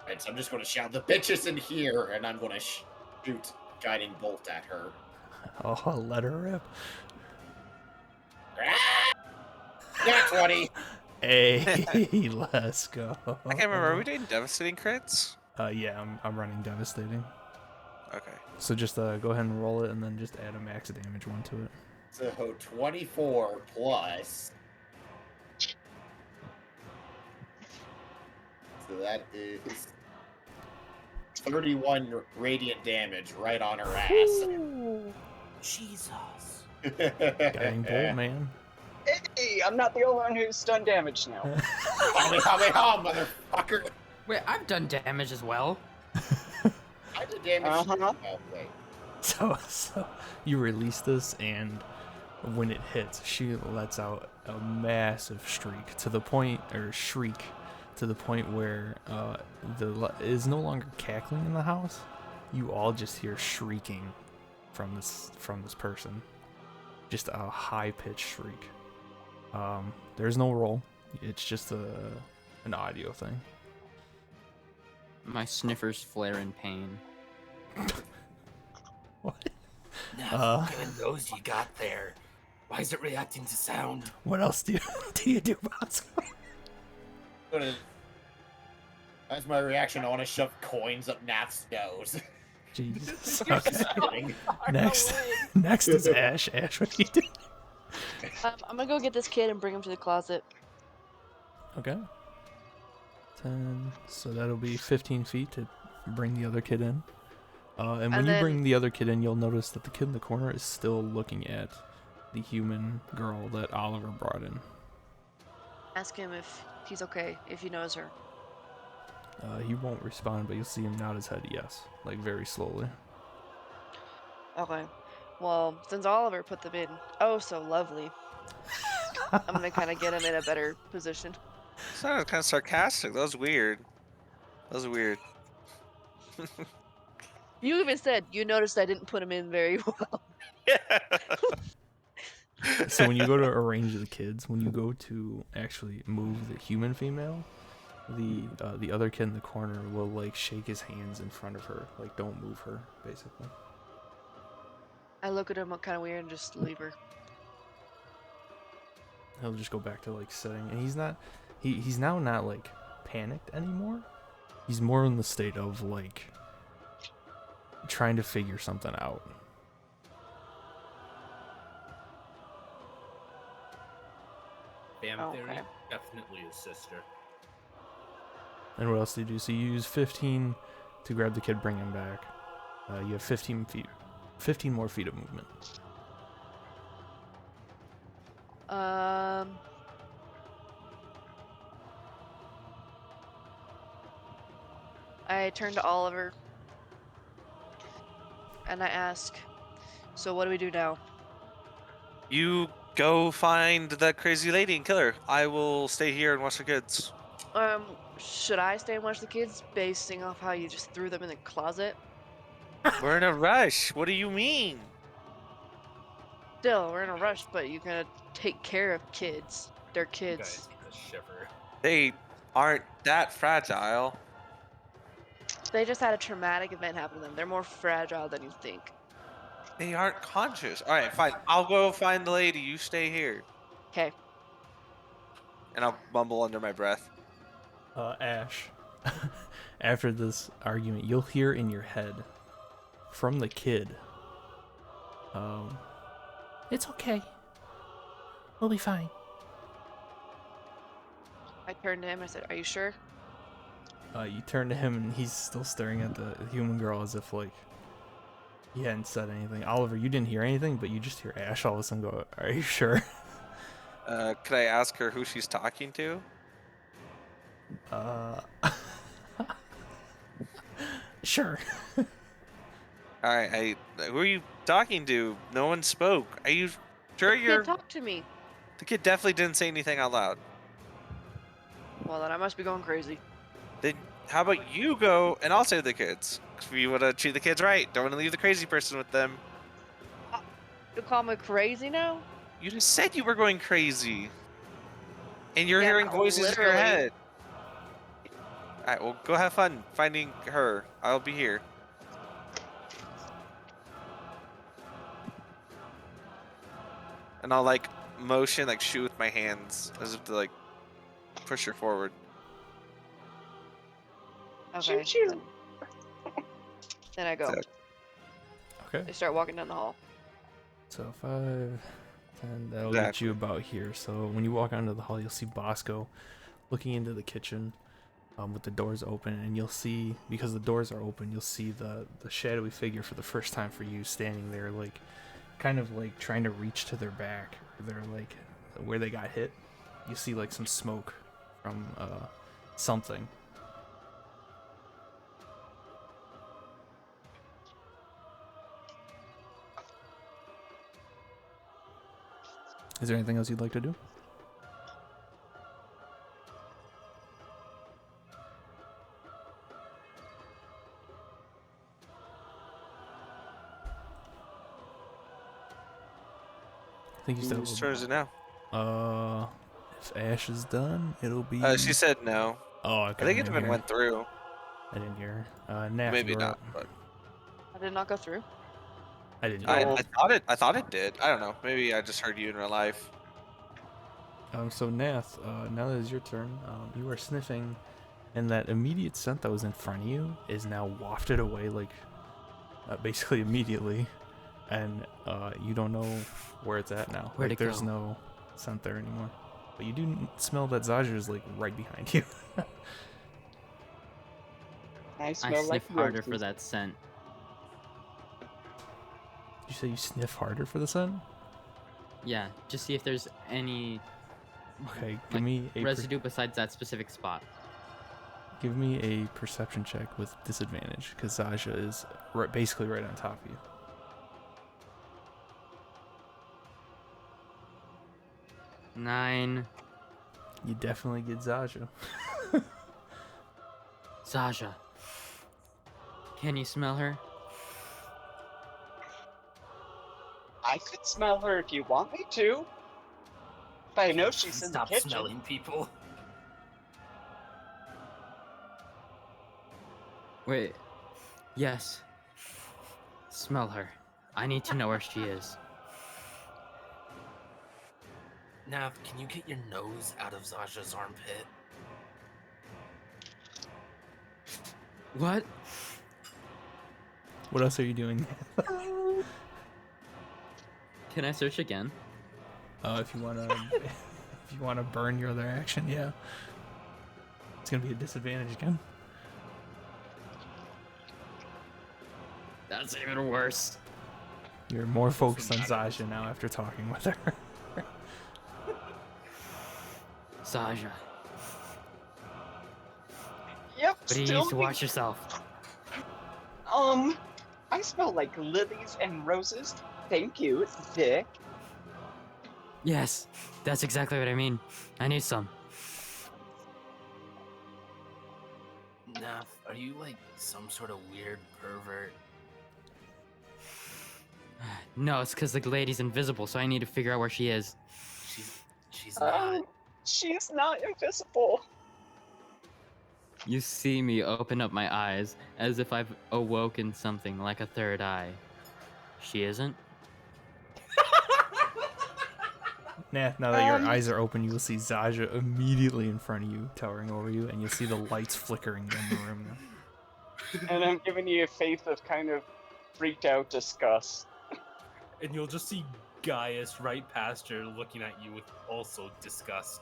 Right, so I'm just going to shout, "The bitch is in here!" and I'm going to shoot guiding bolt at her. Oh, let her rip. Yeah, 20. Hey, let's go. I can't remember. Are we doing devastating crits? Yeah, I'm running devastating. Okay. So just go ahead and roll it, and then just add a max damage one to it. So 24 plus That is 31 radiant damage right on her ass. Jesus. Guiding bolt, man. Hey, I'm not the only one who's done damage now. Kamehameha, motherfucker! Wait, I've done damage as well. I did damage too. Oh, wait. So you release this, and when it hits, she lets out a massive shriek to the point where it is no longer cackling in the house. You all just hear shrieking from this person, just a high-pitched shriek. There's no roll. It's just an audio thing. My sniffers flare in pain. What? Now, given those you got there, why is it reacting to sound? What else do you do, Bosco? That's my reaction. I want to shove coins up Nath's nose. Jesus. You're Okay. just kidding. Next is Ash. Ash, what do you do? I'm gonna go get this kid and bring him to the closet. Okay. 10. So that'll be 15 feet to bring the other kid in. And when you bring the other kid in, you'll notice that the kid in the corner is still looking at the human girl that Oliver brought in. Ask him if he's okay, if he knows her. He won't respond, but you'll see him nod his head yes, like very slowly. Okay. Well, since Oliver put them in, oh so lovely, I'm gonna kind of get him in a better position. Sounded kind of sarcastic. That was weird. You even said you noticed I didn't put him in very well. So when you go to arrange the kids, when you go to actually move the human female, the other kid in the corner will like shake his hands in front of her, like don't move her, basically. I look at him kind of weird and just leave her. He'll just go back to like sitting, and he's now not like panicked anymore. He's more in the state of like trying to figure something out. Bam theory, definitely his sister. And what else do you do? So you use 15 to grab the kid, bring him back. You have 15 more feet of movement. I turn to Oliver and I ask, so what do we do now? You go find that crazy lady and kill her. I will stay here and watch the kids. Should I stay and watch the kids basing off how you just threw them in the closet? We're in a rush. What do you mean? Still, we're in a rush, but you're gonna take care of kids. They're kids. They aren't that fragile. They just had a traumatic event happen to them. They're more fragile than you think. They aren't conscious. All right, fine. I'll go find the lady. You stay here. Okay. And I'll mumble under my breath. Ash, after this argument, you'll hear in your head from the kid, It's okay. We'll be fine. I turned to him and I said, are you sure? you turn to him and he's still staring at the human girl as if like he hadn't said anything. Oliver, you didn't hear anything, but you just hear Ash all of a sudden go, are you sure? Could I ask her who she's talking to? Sure. All right, who are you talking to? No one spoke. Are you sure The kid talked to me. The kid definitely didn't say anything out loud. Well, then I must be going crazy. Then how about you go and I'll save the kids? If you want to treat the kids right, don't want to leave the crazy person with them. You call me crazy now? You just said you were going crazy. And you're Yeah, hearing voices in your literally. head. Alright, well, go have fun finding her. I'll be here. And I'll, like, motion, like, shoot with my hands as if to, like, push her forward. Okay. Choo-choo. Then I go. Okay. I start walking down the hall. So 5, 10, that'll get you about here. So when you walk onto the hall, you'll see Bosco looking into the kitchen. with the doors open, and you'll see, because the doors are open, you'll see the shadowy figure for the first time for you standing there, like kind of like trying to reach to their back, or they're like where they got hit. You see like some smoke from something. Is there anything else you'd like to do? I think you said. Whose turn is it now? If Ash is done, it'll be. She said no. Oh, okay. I think it even went through. I didn't hear. Naf, Maybe you're not, up. but I did not go through. I didn't. I thought it did. I don't know. Maybe I just heard you in real life. So Nath, now that it's your turn, you are sniffing, and that immediate scent that was in front of you is now wafted away, like basically immediately, and you don't know where it's at now. Where'd Like it there's go? no scent there anymore. But you do smell that Zaja is like right behind you. I I smell like sniff harder roses. for that scent. You say you sniff harder for the scent? Yeah, just see if there's any Okay, give like, me a residue besides that specific spot. give me a perception check with disadvantage, because Zaja is basically right on top of you. 9. You definitely get Zaja. Sasha. Can you smell her? I could smell her if you want me to. But I know she's in the Stop kitchen. smelling people. Wait. Yes. Smell her. I need to know where she is. Nav, can you get your nose out of Zaja's armpit? What? What else are you doing? Can I search again? If you wanna burn your other action, yeah. It's gonna be a disadvantage again. That's even worse. You're more focused on Zaja now after talking with her. Sasha. Yep, But you still need to watch yourself. I smell like lilies and roses. Thank you, Dick. Yes, that's exactly what I mean. I need some. Nav, are you like some sort of weird pervert? No, it's because the lady's invisible, so I need to figure out where she is. She's not. She's not invisible. You see me open up my eyes as if I've awoken something like a third eye. She isn't? Now that your eyes are open, you will see Zaja immediately in front of you, towering over you, and you'll see the lights flickering in the room now. And I'm giving you a face of kind of freaked out disgust. And you'll just see Gaius right past her looking at you with also disgust.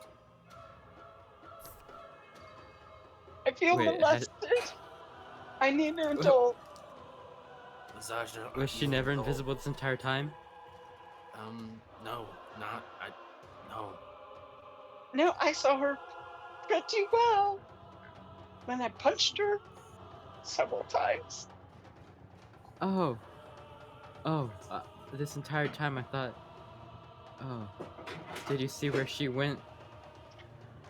I feel Wait, molested. I need an adult. Zaja, Was she never invisible this entire time? No, not. No. No, I saw her pretty well when I punched her several times. Oh. This entire time I thought... Oh. Did you see where she went?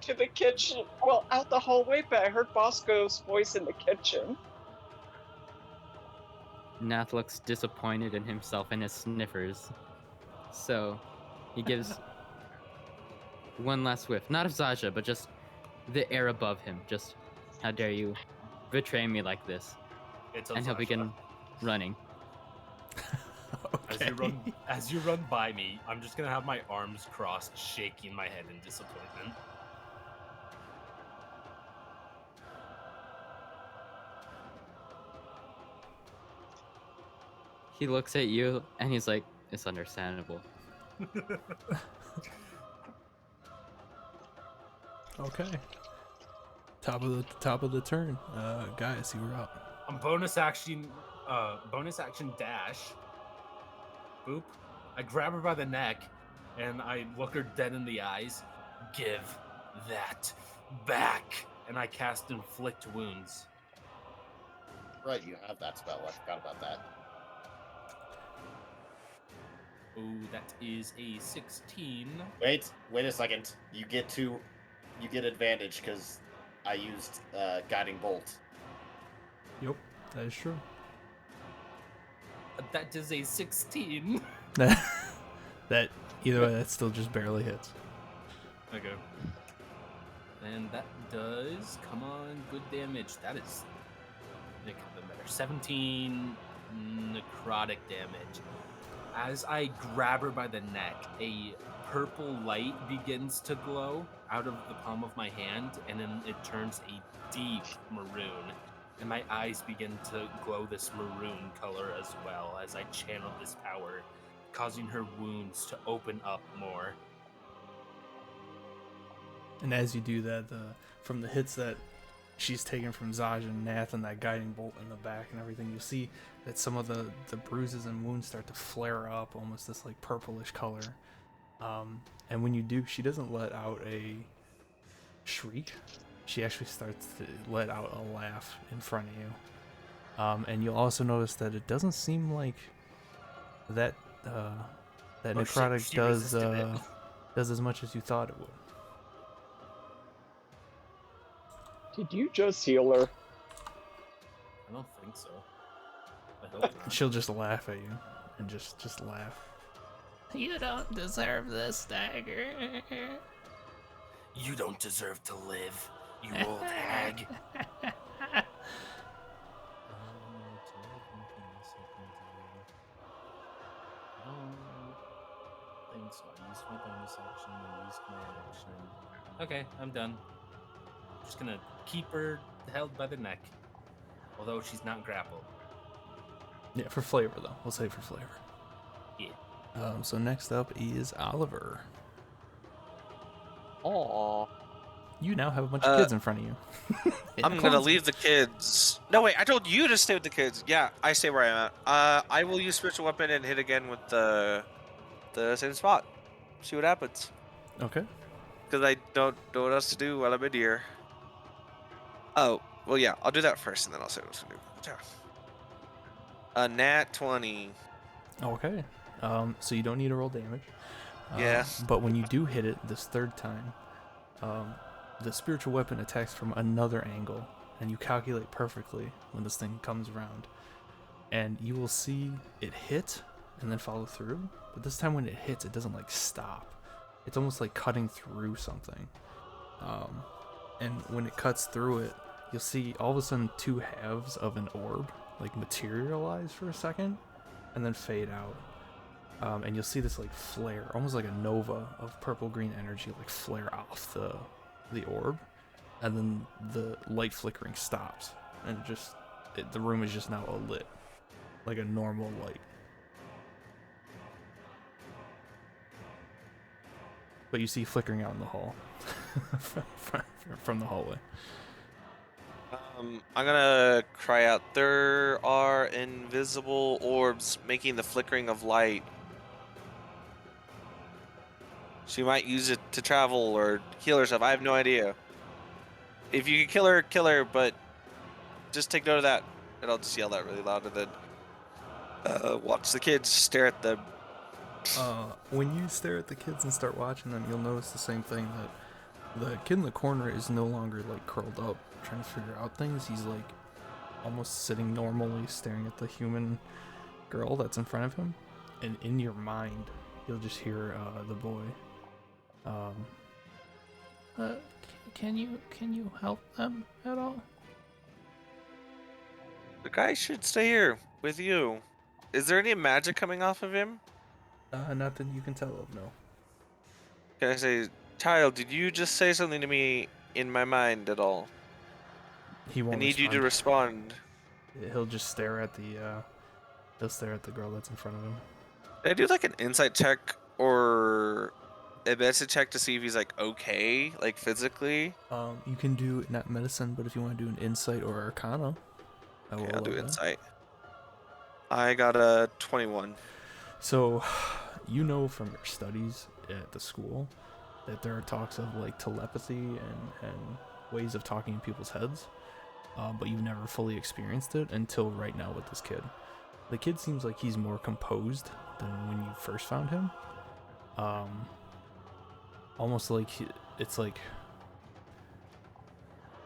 To the kitchen. Well, out the hallway, but I heard Bosco's voice in the kitchen. Nath looks disappointed in himself and his sniffers. So, he gives one last whiff. Not of Zaja, but just the air above him. Just, how dare you betray me like this? It's And he'll begin running. Okay. As you run by me, I'm just gonna have my arms crossed, shaking my head in disappointment. He looks at you and he's like, it's understandable. Okay. Top of the turn. Guys, you were up. Bonus action dash. Boop. I grab her by the neck, and I look her dead in the eyes. Give that back. And I cast Inflict Wounds. Right, you have that spell. I forgot about that. Oh, that is a 16. Wait a second. You get advantage because I used Guiding Bolt. Yep, that is true. That is a 16. That either way, that still just barely hits. Okay. And that does, come on, good damage. That is, make it better. 17 necrotic damage. As I grab her by the neck, a purple light begins to glow out of the palm of my hand, and then it turns a deep maroon. And my eyes begin to glow this maroon color as well as I channel this power, causing her wounds to open up more. And as you do that, from the hits that she's taken from Zaj and Nath and that guiding bolt in the back and everything, you see that some of the bruises and wounds start to flare up, almost this like purplish color. And when you do, she doesn't let out a shriek. She actually starts to let out a laugh in front of you. And you'll also notice that it doesn't seem like that necrotic she resisted it. does as much as you thought it would. Did you just heal her? I don't think so. I hope not. She'll just laugh at you and just laugh. You don't deserve this dagger. You don't deserve to live, you old hag. I think so. I used my bonus action, I used my action. Okay, I'm done. I'm just gonna keep her held by the neck, although she's not grappled. Yeah, for flavor though. We'll say for flavor. Yeah. So next up is Oliver. Aww. You now have a bunch of kids in front of you. I'm gonna leave the kids. No, wait, I told you to stay with the kids. Yeah, I stay where I'm at. I will use spiritual weapon and hit again with the same spot. See what happens. Okay. Because I don't know what else to do while I'm in here. Oh, well, yeah, I'll do that first, and then I'll say what to do. Yeah. Nat 20. Okay. So you don't need to roll damage. Yeah. But when you do hit it this third time, the spiritual weapon attacks from another angle, and you calculate perfectly when this thing comes around. And you will see it hit and then follow through. But this time when it hits, it doesn't like stop. It's almost like cutting through something. And when it cuts through it, you'll see all of a sudden two halves of an orb like materialize for a second and then fade out. And you'll see this like flare, almost like a nova of purple green energy like flare off the orb, and then the light flickering stops, and the room is just now lit like a normal light. But you see flickering out in the hall from the hallway. I'm gonna cry out, there are invisible orbs making the flickering of light. She might use it to travel or heal herself. I have no idea. If you can kill her, but just take note of that. And I'll just yell that really loud and then watch the kids stare at them. When you stare at the kids and start watching them, you'll notice the same thing, that the kid in the corner is no longer like curled up trying to figure out things. He's like almost sitting normally staring at the human girl that's in front of him, and in your mind you'll just hear the boy, Can you help them at all? The guy should stay here with you. Is there any magic coming off of him? not that you can tell of, no. Can I say, child, did you just say something to me in my mind at all? He won't I need you to respond. He'll just stare at the girl that's in front of him. Can I do like an insight check or a medicine check to see if he's like okay, like physically. You can do not medicine, but if you want to do an insight or arcana, I will Okay, I'll do allow that. insight. I got a 21. So, you know from your studies at the school that there are talks of like telepathy and ways of talking in people's heads, but you've never fully experienced it until right now with this kid. The kid seems like he's more composed than when you first found him. Almost like it's like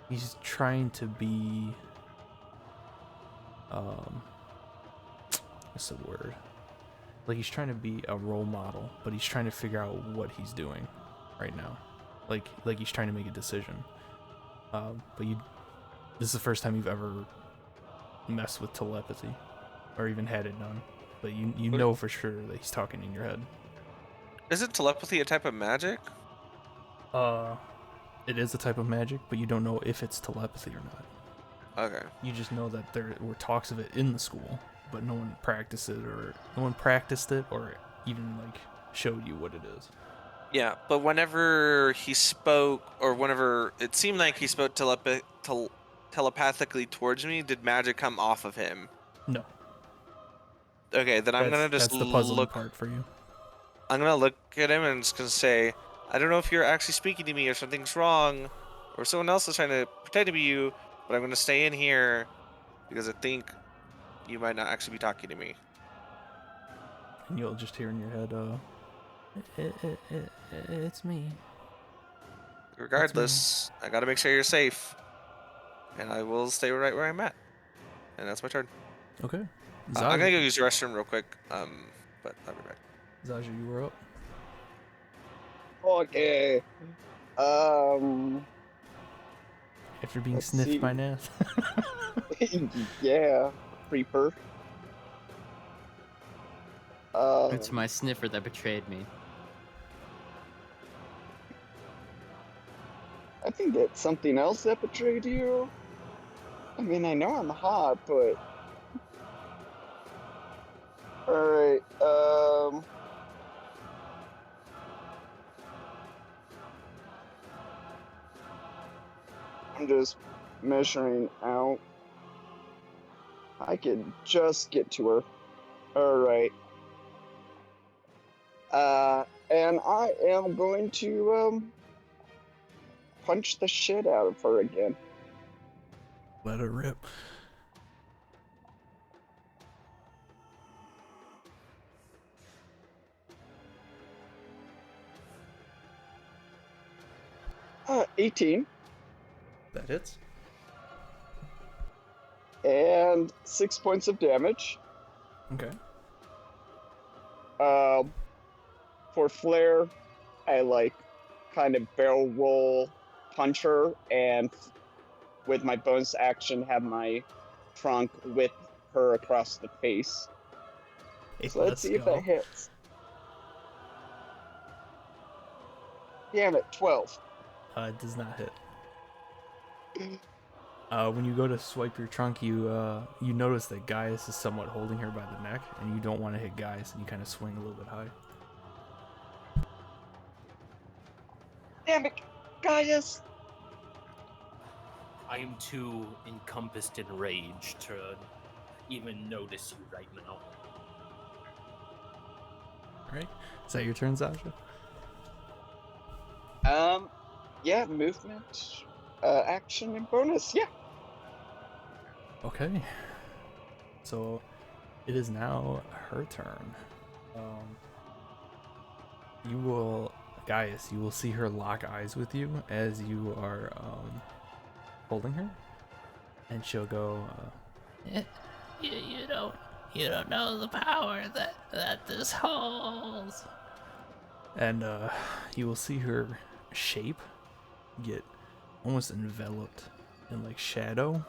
he's trying to be what's the word? Like he's trying to be a role model, but he's trying to figure out what he's doing right now. Like he's trying to make a decision. But this is the first time you've ever messed with telepathy or even had it done. But you know for sure that he's talking in your head. Isn't telepathy a type of magic? It is a type of magic, but you don't know if it's telepathy or not. Okay. You just know that there were talks of it in the school, but no one practiced it or even like showed you what it is. Yeah, but whenever he spoke, or whenever it seemed like he spoke telepathically towards me, did magic come off of him? No. Okay, then I'm gonna just that's the puzzling look. part for you. I'm gonna look at him and just gonna say, I don't know if you're actually speaking to me or something's wrong, or someone else is trying to pretend to be you, but I'm gonna stay in here because I think you might not actually be talking to me. And you'll just hear in your head, it's me. Regardless, I gotta make sure you're safe, and I will stay right where I'm at. And that's my turn. Okay. I'm gonna go use the restroom real quick. But I'll be back. Zaja, you were up. Okay. After being Let's sniffed see. by Nath. Yeah, creeper. It's my sniffer that betrayed me. I think it's something else that betrayed you. I mean, I know I'm hot, but... Alright, I'm just measuring out. I could just get to her. Alright. And I am going to, punch the shit out of her again. Let her rip. Uh, 18. That hits. And 6 points of damage. Okay. For flair, I kind of barrel roll punch her, and with my bonus action have my trunk whip her across the face. Hey, So let's see if that hits. Damn it, 12. It does not hit. When you go to swipe your trunk, you notice that Gaius is somewhat holding her by the neck, and you don't want to hit Gaius, and you kind of swing a little bit high. Damn it, Gaius! I am too encompassed in rage to even notice you right now. Alright. Is that your turn, Zasha? Yeah, movement, action, and bonus, yeah. Okay. So, it is now her turn. Gaius, you will see her lock eyes with you as you are, holding her. And she'll go, You don't know the power that this holds. and you will see her shape get almost enveloped in like shadow,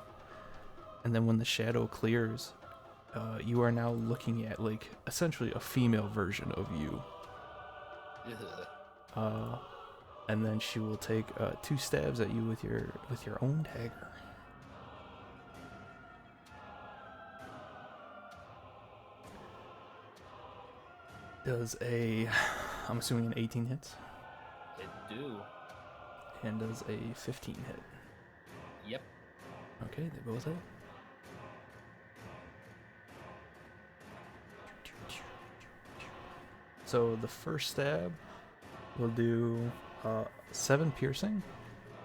and then when the shadow clears, you are now looking at like essentially a female version of you. And then she will take 2 stabs at you with your own dagger. Does I'm assuming an 18 hits? do. And does a 15 hit. Yep. Okay, they both hit. So the first stab will do 7 piercing,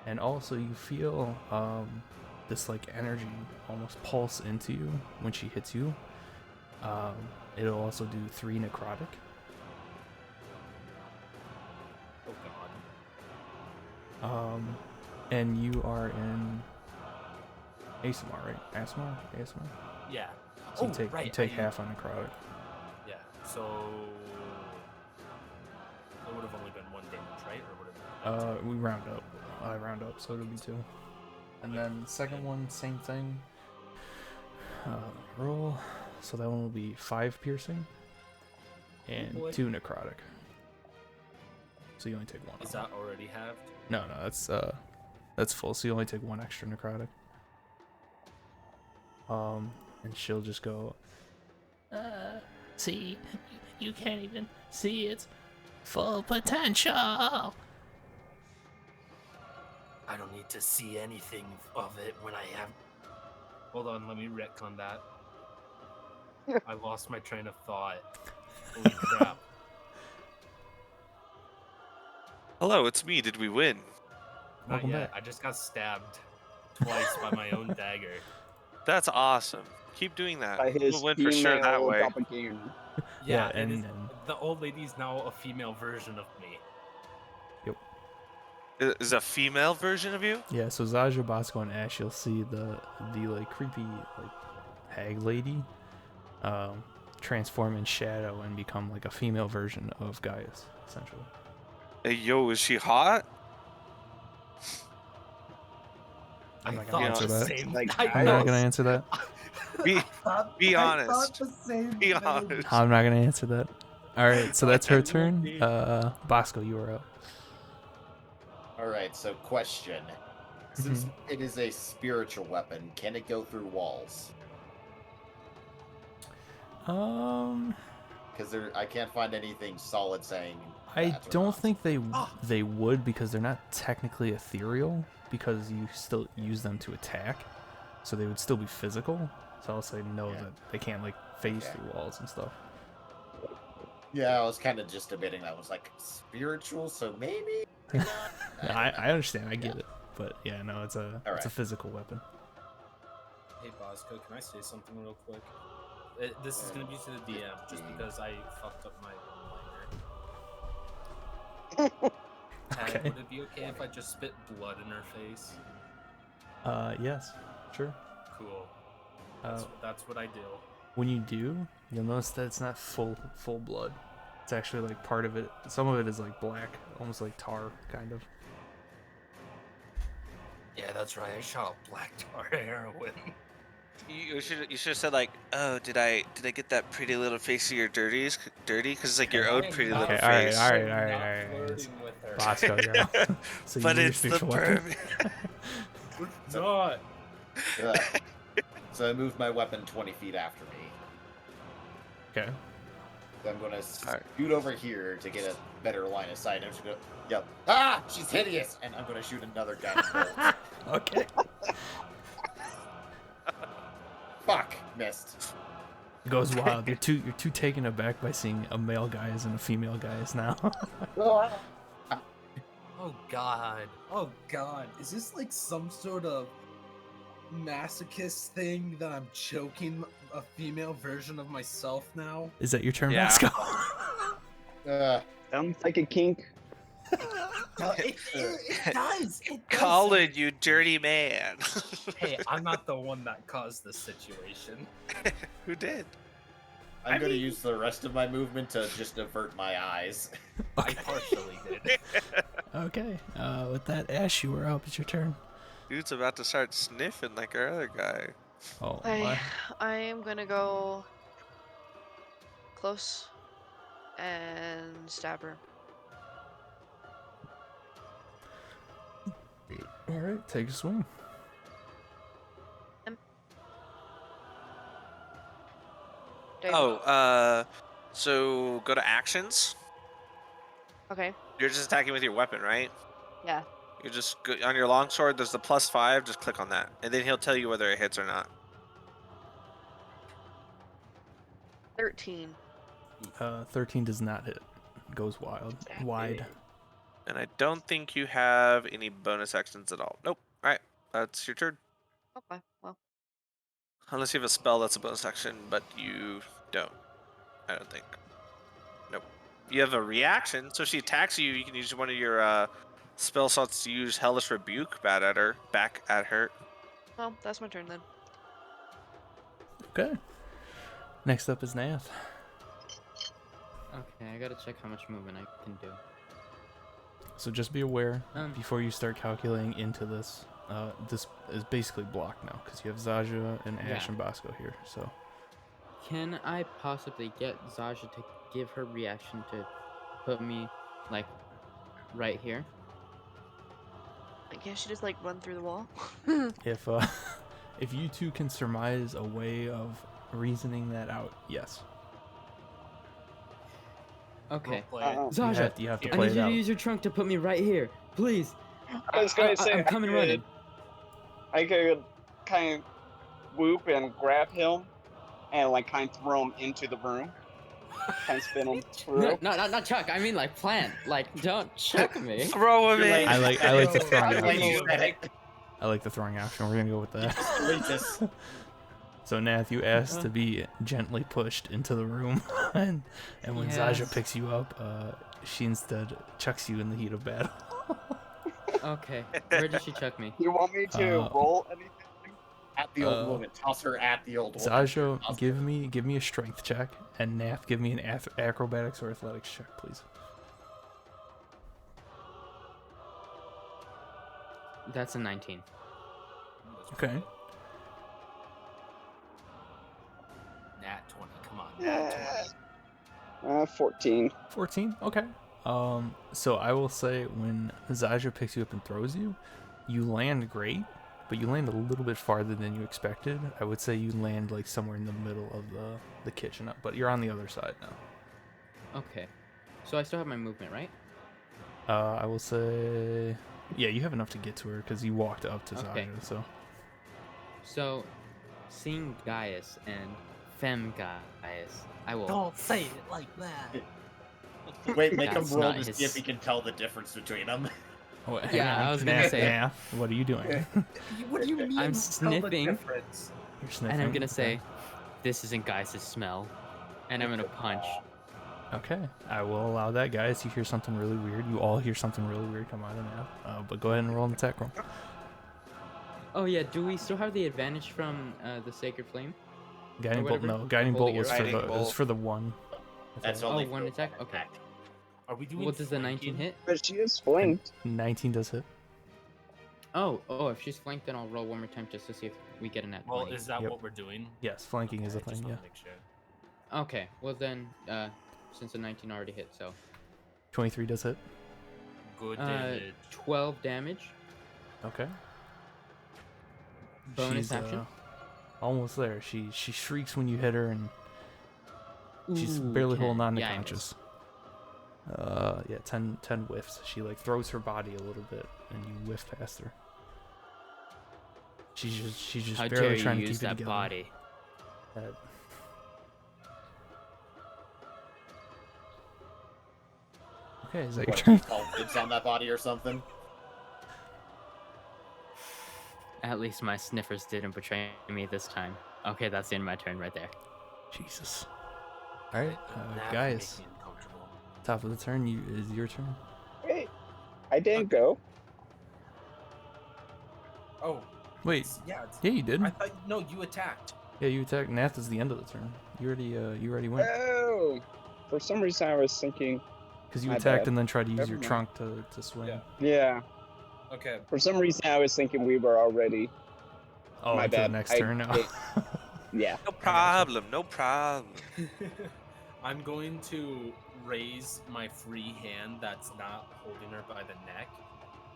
and also you feel this like energy almost pulse into you when she hits you. It'll also do 3 necrotic. Oh god. And you are in ASMR, right? ASMR? ASMR? Yeah. So Oh, you take, right. you take half on necrotic. Yeah. So it would have only been 1 damage, right? Or would it? We round up. I round up, so it'll be 2. And then second one, same thing. Roll. So that one will be 5 piercing and boy. 2 necrotic. So you only take 1. Is that already halved? No, that's full. So you only take 1 extra necrotic. And she'll just go. See, you can't even see its full potential. I don't need to see anything of it when I have. Hold on, let me retcon that. I lost my train of thought. Holy crap. Hello, it's me. Did we win? Not Welcome yet. back. I just got stabbed twice by my own dagger. That's awesome. Keep doing that. By his We'll win for sure that female way. doppelganger. Yeah, Yeah, and- the old lady's now a female version of me. Is a female version of you? Yeah, so Zaja, Bosco, and Ash, you'll see the like creepy like hag lady transform in shadow and become like a female version of Gaius, essentially. Hey, yo, is she hot? I'm not I gonna thought answer the that. same. Like, I'm not gonna answer that. Be honest. Be thing. honest. I'm not gonna answer that. All right, so that's her turn. Bosco, you are up. Alright, so question. Since it is a spiritual weapon, can it go through walls? Because I can't find anything solid saying. I that or don't not. think they would, because they're not technically ethereal, because you still use them to attack, so they would still be physical. So I'll say no, that they can't like phase through walls and stuff. Yeah, I was kind of just debating that was like spiritual, so maybe. maybe not? I understand, I get it, but yeah, no, it's a physical weapon. Hey Bosco, can I say something real quick? This is gonna be to the DM, just because I fucked up my one-liner. Okay. Would it be okay if I just spit blood in her face? Yes, sure. Cool. That's what I do. When you do, you'll notice that it's not full blood. It's actually like part of it. Some of it is like black, almost like tar, kind of. Yeah, that's right. I shot black tar heroin. You should have said like, oh, did I get that pretty little face of your dirty? Because it's like your own pretty little face. All right. Bosco, you're out. So you But use it's the spiritual weapon? perm. Not. So I moved my weapon 20 feet after me. Okay. So I'm going to scoot over here to get a better line of sight. I'm just going to yell, "Ah, she's hideous!" And I'm going to shoot another guiding bolt. Okay. Fuck, missed. Goes wild. You're too taken aback by seeing a male Gaius and a female Gaius now. Oh god. Oh god. Is this like some sort of masochist thing that I'm choking a female version of myself now? Is that your turn, Yeah. Bosco? Sounds like a kink. It does. It does. Colin, you dirty man. Hey, I'm not the one that caused this situation. Who did? I'm going to use the rest of my movement to just avert my eyes. I partially did. Okay. With that, Ash, you are up. It's your turn. Dude's about to start sniffing like our other guy. Oh my. I am gonna go close and stab her. All right, take a swing. Dang. Oh, so go to actions, Okay. You're just attacking with your weapon, right? Yeah. You just go, on your longsword. There's the +5. Just click on that, and then he'll tell you whether it hits or not. 13. 13 does not hit. Goes wide. And I don't think you have any bonus actions at all. Nope. All right, that's your turn. Okay. Well. Unless you have a spell that's a bonus action, but you don't. I don't think. Nope. You have a reaction, so if she attacks you, you can use one of your spell slots to use Hellish Rebuke back at her. Well, that's my turn then. Okay. Next up is Nath. Okay, I gotta check how much movement I can do. So just be aware before you start calculating into this. This is basically blocked now because you have Zaja and Ash and Bosco here. So Can I possibly get Zaja to give her reaction to put me, like, right here? I guess she just like run through the wall. if you two can surmise a way of reasoning that out, yes. Okay. Zaja, you have to I play need it you to out. use your trunk to put me right here, please. I was gonna say I'm coming running. I could kind of whoop and grab him and like kind of throw him into the room. Kind of spin him through. No, not chuck. I mean like plant. Like don't chuck me. Throw him in. I like the throwing Like you option. said it. I like the throwing option. We're gonna go with that. Doritos. So Nath, you asked to be gently pushed into the room, and when Zaja picks you up, she instead chucks you in the heat of battle. Okay. Where did she chuck me? You want me to roll anything? At the old woman. Toss her at the old woman. Zaja, give me a strength check, and Nath, give me an acrobatics or athletics check, please. That's a 19. Okay. Nat 20. Come on. Nat 20. 14. 14. Okay. So I will say when Zaja picks you up and throws you, you land great, but you land a little bit farther than you expected. I would say you land like somewhere in the middle of the kitchen, but you're on the other side now. Okay. So I still have my movement, right? I will say, yeah, you have enough to get to her because you walked up to Okay. Zaja. So, seeing Gaius and Fem Gaius, I will. Don't say it like that. Wait, make him That's roll not to his- see if he can tell the difference between them. Oh, hang Yeah, on. I was gonna say- Nath, what are you doing? What do you mean? I'm tell the sniffing. difference? You're sniffing. And I'm gonna okay. say, this isn't Gaius' smell. And I'm gonna punch. Okay, I will allow that, guys. You hear something really weird. You all hear something really weird come out of Nath. But go ahead and roll an attack roll. Oh yeah, do we still have the advantage from the Sacred Flame? Guiding bolt, whatever? no. Guiding bolt Holding was your for Guiding the bolt. for the one. That's Oh, only one for attack? one Okay. attack. Are we doing What does the 19 flanking? hit? But she is flanked. 19 does hit. Oh, if she's flanked, then I'll roll one more time just to see if we get a net Well, 20. is that Yep. what we're doing? Yes, flanking is a Okay, just thing. Yeah. wanna make sure. Okay, well then, since the 19 already hit, so 23 does hit. Good damage. 12 damage. Okay. Bonus She's, action. almost there. She shrieks when you hit her, and she's Ooh, barely 10. holding on to Yeah, I conscious. Yeah, 10 whiffs. She like throws her body a little bit, and you whiff past her. She's just How barely dare you trying to use keep it that together. body? That- Okay, is that your What, turn? call dibs on that body or something? At least my sniffers didn't betray me this time. Okay, that's the end of my turn right there. Jesus. All right, Nat, you're guys. making me uncomfortable. Top of the turn. Is your turn. Wait, I didn't go. Oh, Wait. yeah. Yeah, you did. I thought no, you attacked. Yeah, you attacked. Nath is the end of the turn. You already went Oh, for some reason I was thinking. because you my attacked bad. and then tried to use Never your mind. trunk to swing. Yeah. Yeah, Okay. for some reason I was thinking we were already. Oh, My into the bad. next I- turn now. Yeah. No problem. No problem. I'm going to raise my free hand that's not holding her by the neck,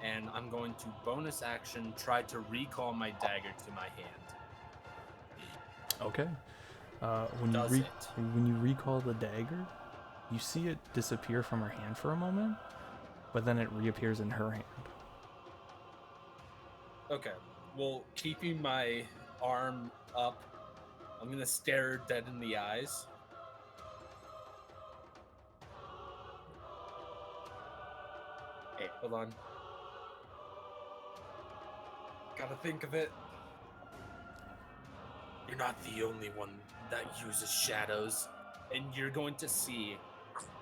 and I'm going to bonus action try to recall my dagger to my hand. Okay. Does it? When you recall the dagger, you see it disappear from her hand for a moment, but then it reappears in her hand. Okay. Well, keeping my arm up, I'm gonna stare her dead in the eyes. Hey, hold on. Gotta think of it. You're not the only one that uses shadows, and you're going to see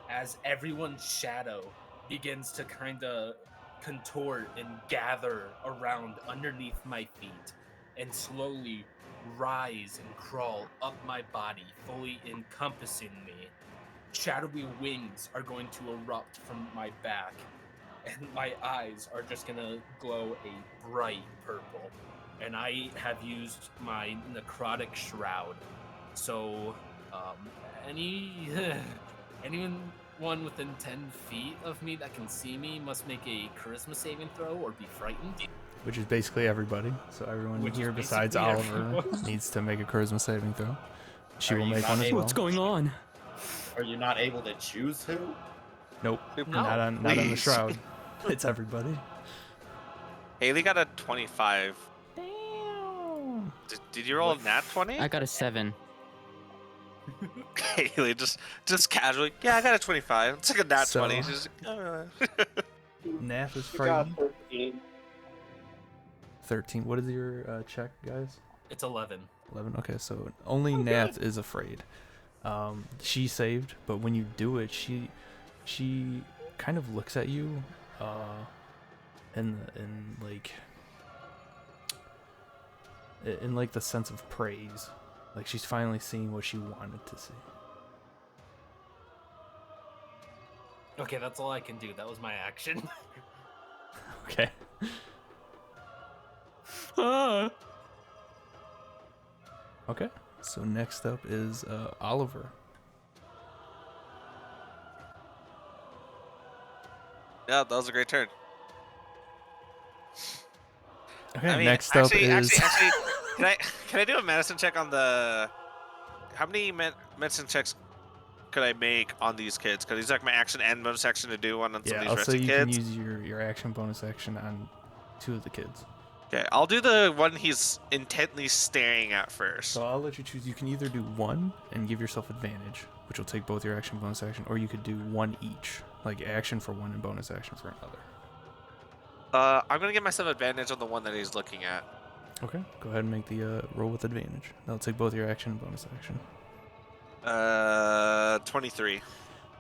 as everyone's shadow begins to kind of contort and gather around underneath my feet and slowly rise and crawl up my body, fully encompassing me. Shadowy wings are going to erupt from my back, and my eyes are just gonna glow a bright purple. And I have used my necrotic shroud. So, anyone within 10 feet of me that can see me must make a charisma saving throw or be frightened. Which is basically everybody. So everyone Which is here besides basically Oliver everyone. needs to make a charisma saving throw. She Are will you make not one as able- well. What's going on? Are you not able to choose who? Nope. No, not on the please. shroud. It's everybody. Haley got a 25. Damn. Did you roll a nat 20? I got a 7. Haley just casually. Yeah, I got a 25. It's like a nat So- 20. She's Nath is I got frightened. 13. 13. What is your check, guys? It's 11. 11. Okay, so only Nath is afraid. She saved, but when you do it, she kind of looks at you, in like the sense of praise, like she's finally seeing what she wanted to see. Okay, that's all I can do. That was my action. Okay. Okay. So next up is Oliver. Yeah, that was a great turn. Okay. I mean, next actually, up is. actually, can I do a medicine check on the? How many medicine checks could I make on these kids? Because these like my action and bonus action to do one on some Yeah, of these I'll say resting you kids. can use your action bonus action on 2 of the kids. Okay, I'll do the one he's intently staring at first. So I'll let you choose. You can either do 1 and give yourself advantage, which will take both your action bonus action, or you could do 1 each, like action for 1 and bonus action for another. I'm gonna give myself advantage on the one that he's looking at. Okay, go ahead and make the roll with advantage. That'll take both your action and bonus action. 23.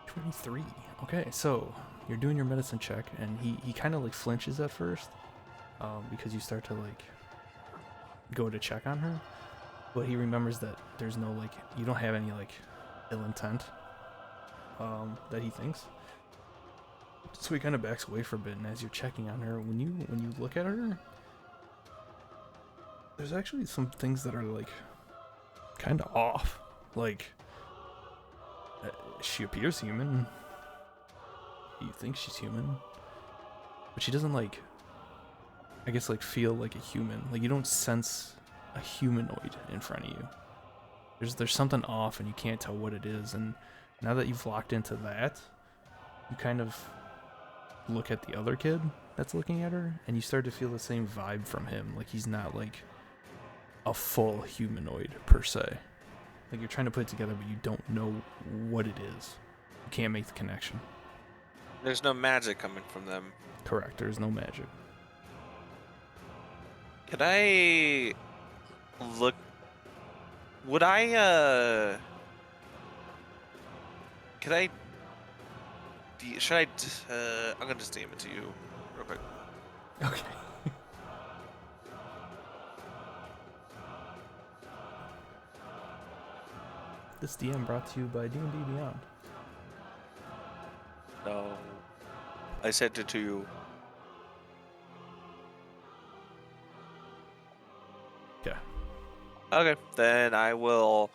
23. Okay, so you're doing your medicine check, and he kind of like flinches at first, because you start to like go to check on her, but he remembers that there's no like you don't have any like ill intent, that he thinks. So he kind of backs away for a bit, and as you're checking on her, when you look at her, there's actually some things that are like kind of off. Like she appears human. You think she's human, but she doesn't like. I guess like feel like a human. Like you don't sense a humanoid in front of you. There's something off, and you can't tell what it is. And now that you've locked into that, you kind of look at the other kid that's looking at her, and you start to feel the same vibe from him. Like he's not like a full humanoid per se. Like you're trying to put it together, but you don't know what it is. You can't make the connection. There's no magic coming from them. Correct. There's no magic. Could I look? Would I? Could I? Should I? I'm gonna just DM it to you real quick. Okay. This DM brought to you by D&D Beyond. No, I sent it to you. Yeah. Okay, then I will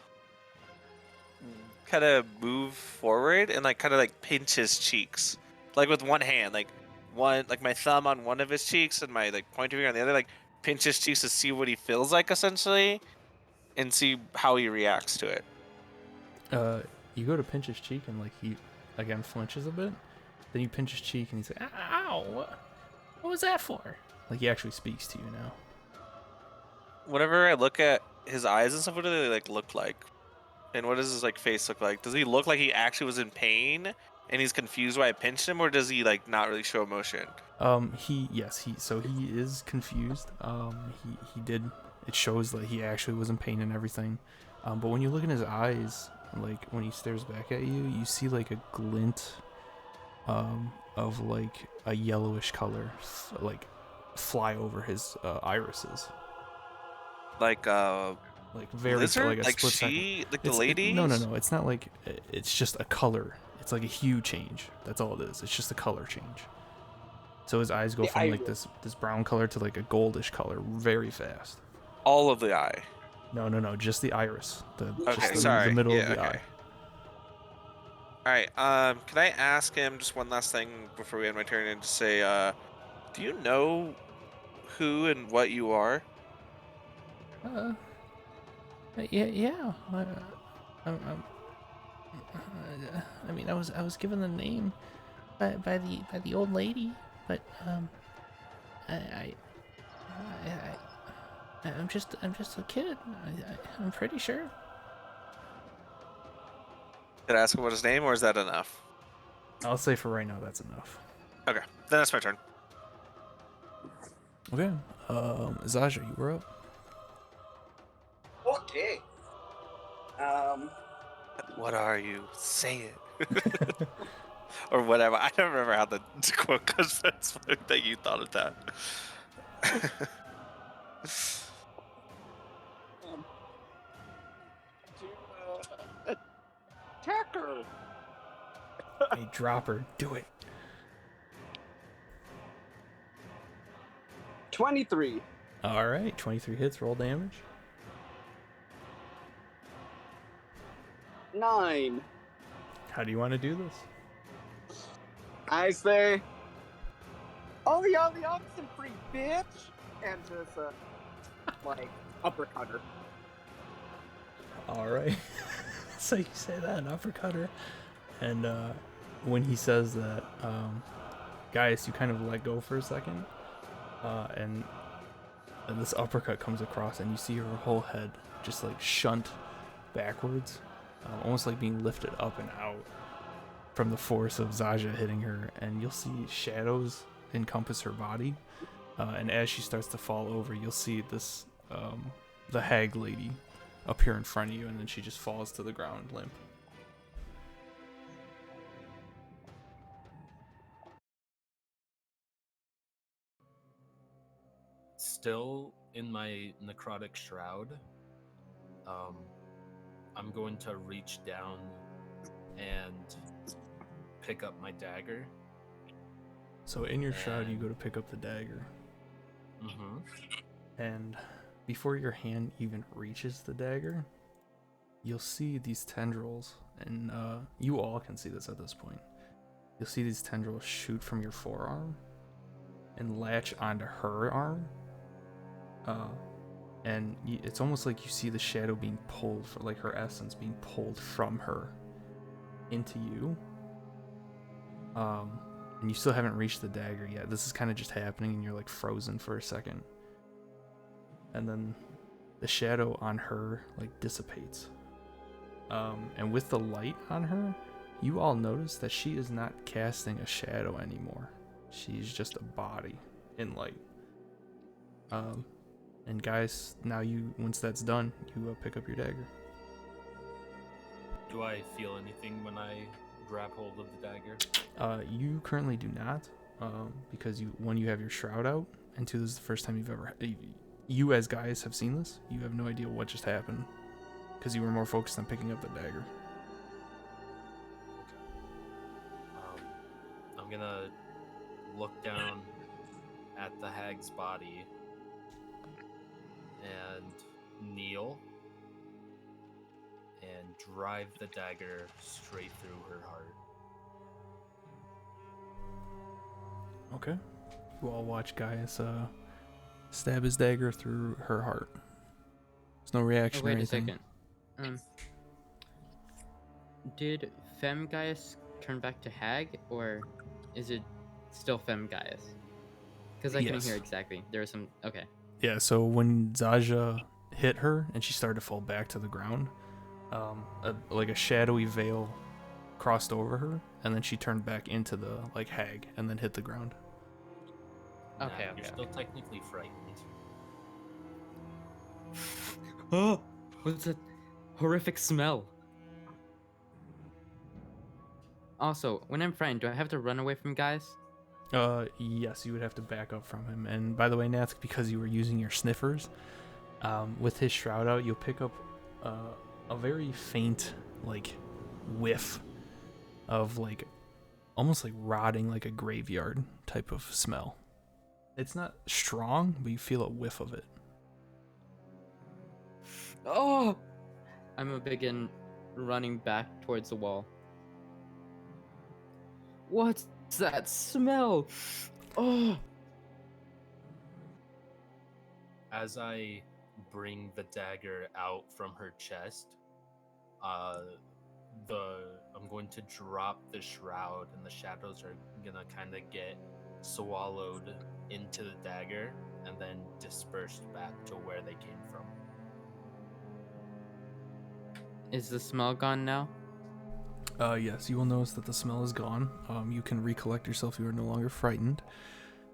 kind of move forward and like kind of like pinch his cheeks, like with one hand, like my thumb on one of his cheeks and my like pointer finger on the other, like pinch his cheeks to see what he feels like essentially, and see how he reacts to it. You go to pinch his cheek, and like he again flinches a bit, Then you pinch his cheek and he's like, "Ow! What was that for?" Like he actually speaks to you now. Whenever I look at his eyes and stuff, what do they like look like? And what does his like face look like? Does he look like he actually was in pain and he's confused why I pinched him, or does he like not really show emotion? He is confused. He did. It shows that he actually was in pain and everything. But when you look in his eyes, like when he stares back at you, you see like a glint, of like a yellowish color, like fly over his irises. Like Very lizard? like a Like split she, second. like the No, ladies? no. It's not like it's just a color. It's like a hue change. That's all it is. It's just a color change. So his eyes go The from like iris. this brown color to like a goldish color very fast. All of the eye. No, just the iris. Okay, The sorry. middle Yeah, of the okay. eye. All right. Can I ask him just one last thing before we end my turn and just say, do you know who and what you are? Yeah. I mean, I was given the name by the old lady, but I'm just a kid. I'm pretty sure. Did I ask him what his name, or is that enough? I'll say for right now that's enough. Okay, then that's my turn. Okay. Zaja, you were up. Okay. What are you? Say it. Or whatever. I don't remember how the quote goes. That's funny that you thought of that. Attack her. Hey, drop her. Do it. 23. All right. 23 hits. Roll damage. 9. How do you want to do this? I say, oh, yeah, the option free, bitch! And just, like, uppercut her. All right. So you say that, an uppercut her. And when he says that, guys, you kind of let go for a second. And this uppercut comes across, and you see her whole head just like shunt backwards, almost like being lifted up and out from the force of Zaja hitting her. And you'll see shadows encompass her body. And as she starts to fall over, you'll see this, the hag lady appear in front of you, and then she just falls to the ground limp. Still in my necrotic shroud, I'm going to reach down and pick up my dagger. So in your shroud, you go to pick up the dagger. Mm-hmm. And before your hand even reaches the dagger, you'll see these tendrils, and you all can see this at this point. You'll see these tendrils shoot from your forearm and latch onto her arm. And it's almost like you see the shadow being pulled, for like her essence being pulled from her into you. And you still haven't reached the dagger yet. This is kind of just happening, and you're like frozen for a second. And then the shadow on her like dissipates. And with the light on her, you all notice that she is not casting a shadow anymore. She's just a body in light. And guys, now once that's done, you pick up your dagger. Do I feel anything when I grab hold of the dagger? You currently do not, because one, you have your shroud out, and two, this is the first time you've ever, you as guys have seen this. You have no idea what just happened, because you were more focused on picking up the dagger. I'm gonna look down at the hag's body and kneel and drive the dagger straight through her heart. Okay. You all watch Gaius stab his dagger through her heart. There's no reaction or Wait a anything. second. Did Fem Gaius turn back to hag, or Is it still Fem Gaius? Because I couldn't Yes. hear exactly. There was some. Okay. Yeah, so when Zaja hit her and she started to fall back to the ground, like a shadowy veil crossed over her, and then she turned back into the like hag and then hit the ground. Okay, You're okay, still okay. technically frightened. Oh, what's that horrific smell? Also, when I'm frightened, do I have to run away from guys? Yes, you would have to back up from him. And by the way, Nath, because you were using your sniffers, with his shroud out, you'll pick up a very faint, like, whiff of, like, almost like rotting, like a graveyard type of smell. It's not strong, but you feel a whiff of it. Oh! I'm a begin running back towards the wall. What's that smell? Oh! As I bring the dagger out from her chest, I'm going to drop the shroud, and the shadows are gonna kind of get swallowed into the dagger, and then dispersed back to where they came from. Is the smell gone now? Yes, you will notice that the smell is gone. You can recollect yourself. You are no longer frightened.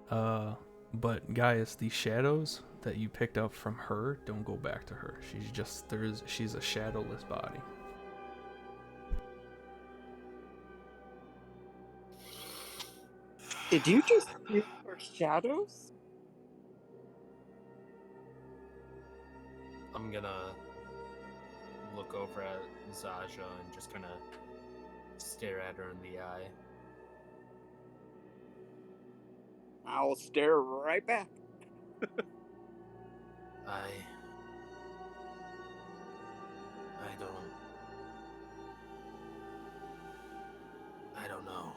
But Gaius, the shadows that you picked up from her don't go back to her. She's a shadowless body. Did you just hear our shadows? I'm gonna look over at Zaja and just kind of stare at her in the eye. I'll stare right back. I don't know.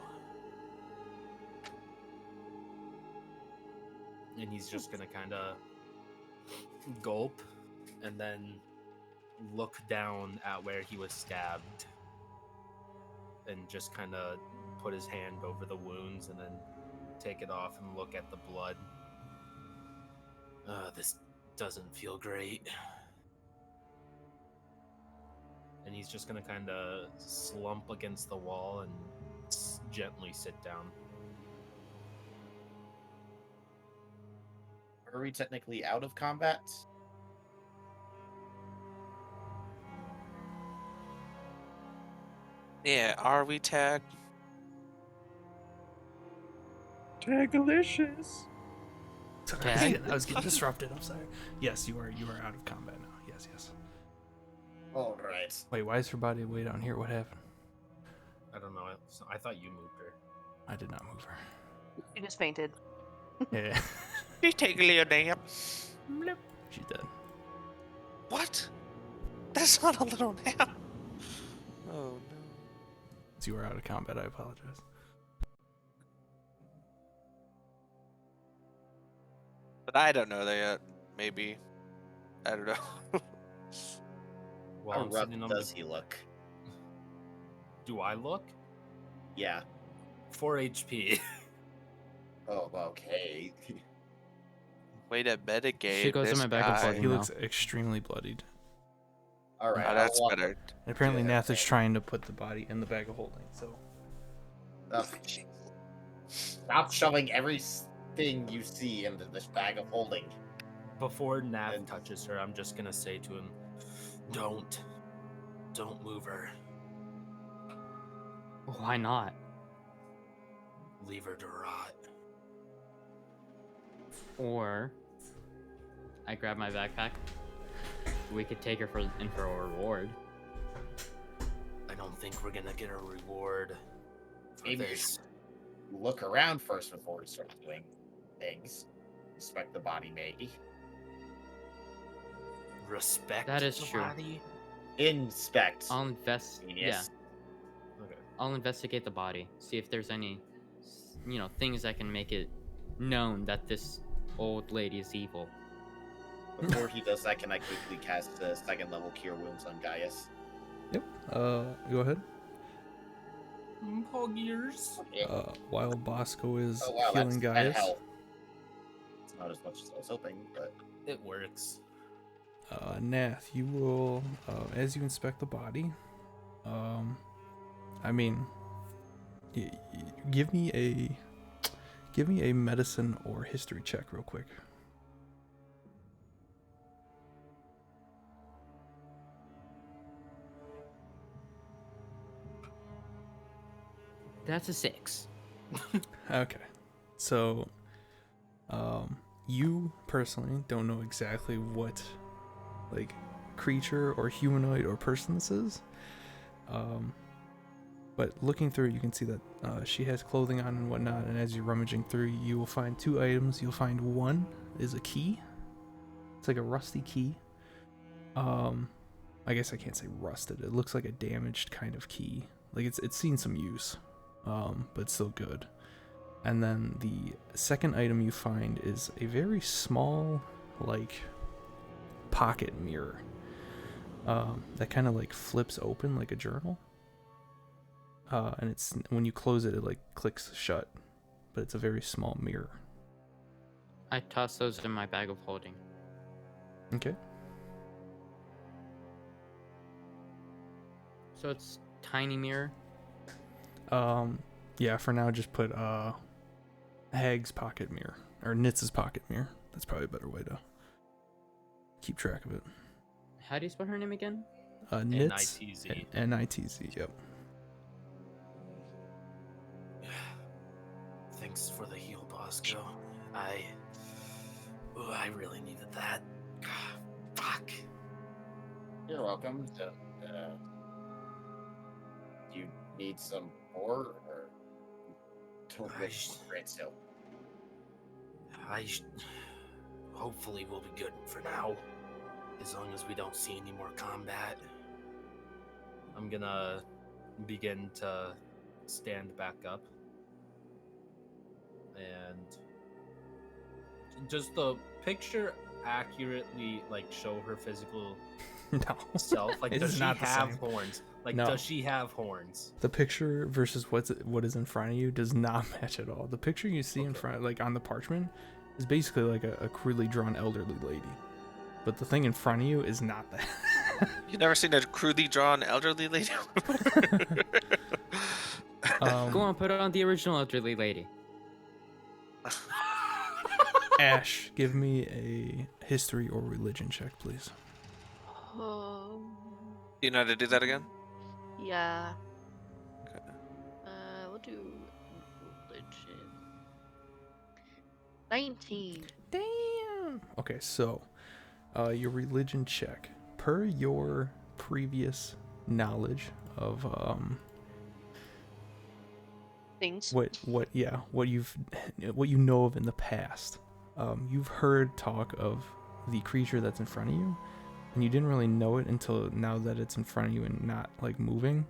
And he's just gonna kind of gulp and then look down at where he was stabbed and just kind of put his hand over the wounds and then take it off and look at the blood. This doesn't feel great. And he's just gonna kind of slump against the wall and gently sit down. Are we technically out of combat? Yeah, are we tagged? Tagalicious. Tag? I was getting disrupted. I'm sorry. Yes, you are out of combat now. Yes. All right. Wait, why is her body way down here? What happened? I don't know. I thought you moved her. I did not move her. She just fainted. Yeah, She's taking a little nap. she's dead. What? That's not a little nap. Oh no. So you are out of combat. I apologize. But I don't know that yet. Maybe. I don't know. While How I'm rough sitting on does the... he look? Do I look? Yeah. 4 HP. Oh, okay. Way to mitigate. She goes in this my bag of guy. holding. He now. looks extremely bloodied. All right. Oh, that's I'll, better. And apparently Yeah, Nath is okay. trying to put the body in the bag of holding. So Stop shoving everything you see into this bag of holding. Before Nav And- touches her, I'm just gonna say to him, Don't move her. Why not? Leave her to rot. Or I grab my backpack. We could take her for a reward. I don't think we're gonna get a reward for Maybe you this. should look around first before we start doing things. Respect the body, maybe. Respect That is the true. body? Inspect. I'll invest. Yeah, Genius. okay. I'll investigate the body. See if there's any, things that can make it known that this old lady is evil. Before he does that, can I quickly cast the second level Cure Wounds on Gaius? yep. Go ahead. Poggiers. Okay. While Bosco is Oh wow, healing that's 10 Gaius, health. It's not as much as I was hoping, but It works. Nath, you will, as you inspect the body, I mean, give me a medicine or history check real quick. That's a 6. Okay, so you personally don't know exactly what like creature or humanoid or person this is, but looking through you can see that she has clothing on and whatnot, and as you're rummaging through you will find 2 items. You'll find one is a key. It's like a rusty key. I guess I can't say rusted, it looks like a damaged kind of key, like it's seen some use, but it's still good. And then the second item you find is a very small, like, pocket mirror that kind of like flips open like a journal. And it's when you close it, it like clicks shut, but it's a very small mirror. I toss those in my bag of holding. Okay. So it's tiny mirror. Yeah. For now, just put Hag's pocket mirror or Nitz's pocket mirror. That's probably a better way to keep track of it. How do you spell her name again? Nitz. N-I-T-Z. N-I-T-Z. Yep. Thanks for the heal, Bosco. I really needed that. Fuck. you're welcome. Do you need some more, or don't I make sh- great still? Hopefully we'll be good for now, as long as we don't see any more combat. I'm gonna begin to stand back up. And does the picture accurately like show her physical No. self? Like, It does is she not the have same. horns? Like, No. does she have horns? The picture versus what is in front of you does not match at all. The picture you see in front, like on the parchment, is basically like a crudely drawn elderly lady. But the thing in front of you is not that. You never seen a crudely drawn elderly lady? Go on, put it on the original elderly lady. Ash, give me a history or religion check, please. You know how to do that again? Yeah. Okay. We'll do religion. 19. Damn. Okay, so your religion check, per your previous knowledge of Things. what you know of in the past, you've heard talk of the creature that's in front of you, and you didn't really know it until now that it's in front of you and not like moving.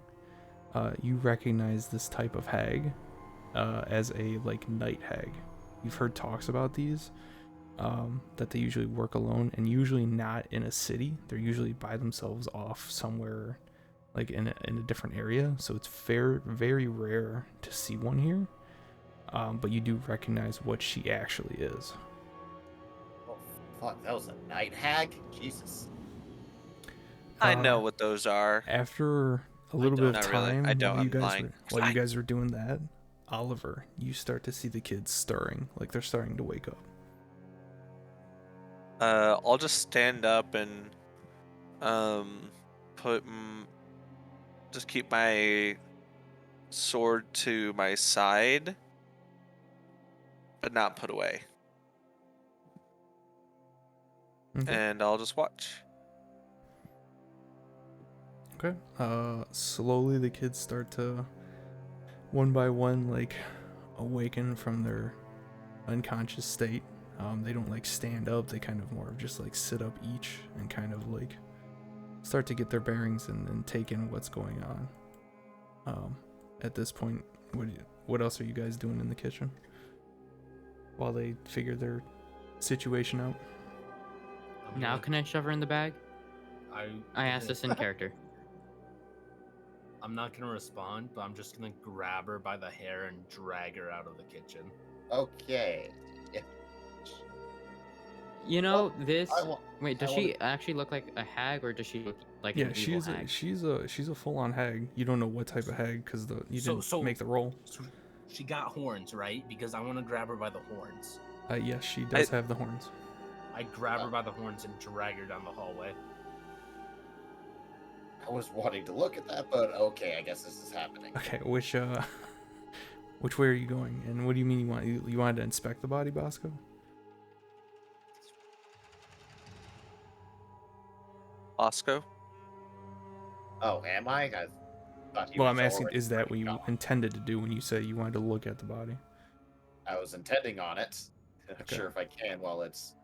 You recognize this type of hag as a like night hag. You've heard talks about these, that they usually work alone and usually not in a city. They're usually by themselves off somewhere like in a different area, so it's very rare to see one here, but you do recognize what she actually is. Oh fuck, that was a night hag. Jesus. I know what those are. After a little bit of Not really. time I don't. while you I'm guys lying. were, while you guys were doing that, Oliver, you start to see the kids stirring, like they're starting to wake up. I'll just stand up and put just keep my sword to my side, but not put away. Okay. And I'll just watch. Okay. Slowly the kids start to, one by one, like, awaken from their unconscious state. They don't, like, stand up. They kind of more of just, like, sit up each and kind of, like, start to get their bearings and take in what's going on. At this point, what else are you guys doing in the kitchen while they figure their situation out? Now can I shove her in the bag? I asked this in character. I'm not gonna respond, but I'm just gonna grab her by the hair and drag her out of the kitchen. Okay. Yeah. You know this. I wa- Wait, does I she wanna- actually look like a hag, or does she look like Yeah, an evil she's hag? she's a full-on hag. You don't know what type of hag because you didn't make the roll. So she got horns, right? Because I want to grab her by the horns. Yes, she does have the horns. I grab her by the horns and drag her down the hallway. I was wanting to look at that, but okay, I guess this is happening. Okay, which way are you going? And what do you mean you wanted to inspect the body, Bosco? Bosco? Oh, am I? I thought he Well, was I'm asking, already is that what you gone. intended to do when you said you wanted to look at the body? I was intending on it. Not Okay. sure if I can while it's.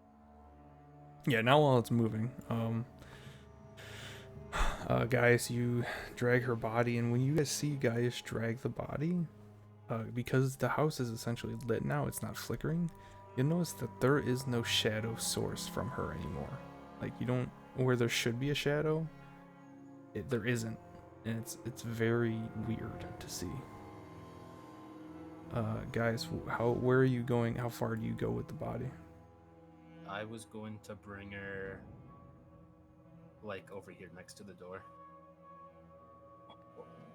Yeah, now while it's moving, Gaius, you drag her body, and when you guys see Gaius drag the body, because the house is essentially lit now, it's not flickering, you'll notice that there is no shadow source from her anymore. Like, you don't, where there should be a shadow, there isn't, and it's very weird to see. Guys, where are you going? How far do you go with the body? I was going to bring her, like, over here next to the door.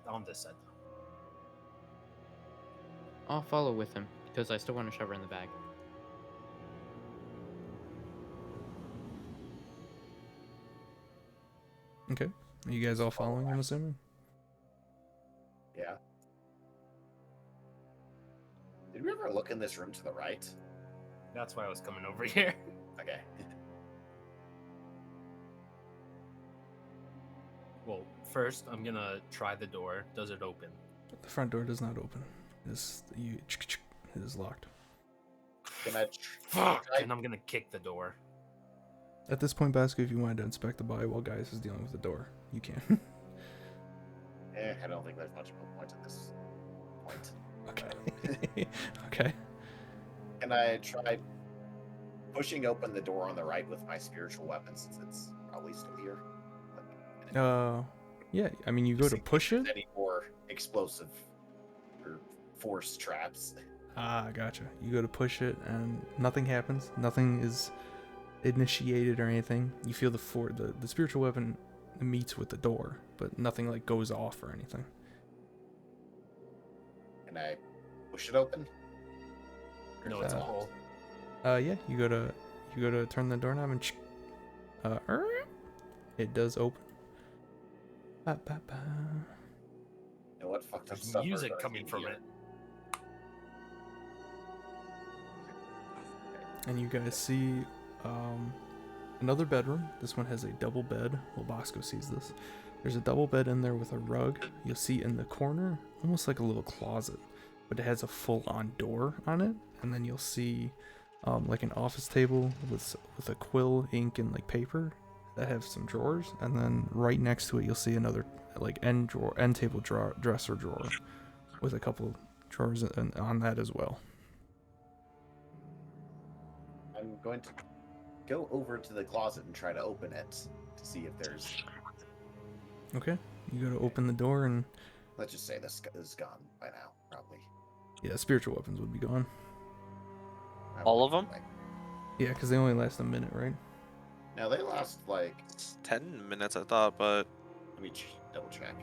On this side, though. I'll follow with him because I still want to shove her in the bag. Okay. Are you guys all following, I'm assuming? Yeah. Did we ever look in this room to the right? That's why I was coming over here. Okay. Well, first, I'm gonna try the door. Does it open? The front door does not open. It is locked. Can I Fuck! And I'm gonna kick the door. At this point, Basco, if you wanted to inspect the body while Gaius is dealing with the door, you can. I don't think there's much of a point at this point. Okay. Okay. Can I try pushing open the door on the right with my spiritual weapon since it's probably still here? Yeah, I mean, you go to push it. Any more explosive or force traps? Ah, gotcha. You go to push it, and nothing happens. Nothing is initiated or anything. You feel the spiritual weapon meets with the door, but nothing like goes off or anything. Can I push it open? No, it's a hole. Yeah, you go to turn the doorknob and it does open. Ba, ba, ba. You know what fucked up There's stuff? music coming from it. And you guys see another bedroom. This one has a double bed. Well, Bosco sees this. There's a double bed in there with a rug. You'll see in the corner, almost like a little closet, but it has a full-on door on it. And then you'll see like an office table with a quill, ink, and like paper that have some drawers. And then right next to it, you'll see another like end table dresser drawer with a couple drawers on that as well. I'm going to go over to the closet and try to open it to see if there's. Okay, you go to open the door, and Let's just say this is gone by now, probably. yeah, spiritual weapons would be gone. All of them? Yeah, because they only last a minute, right? Now they last like. 10 minutes, I thought, but Let me double check.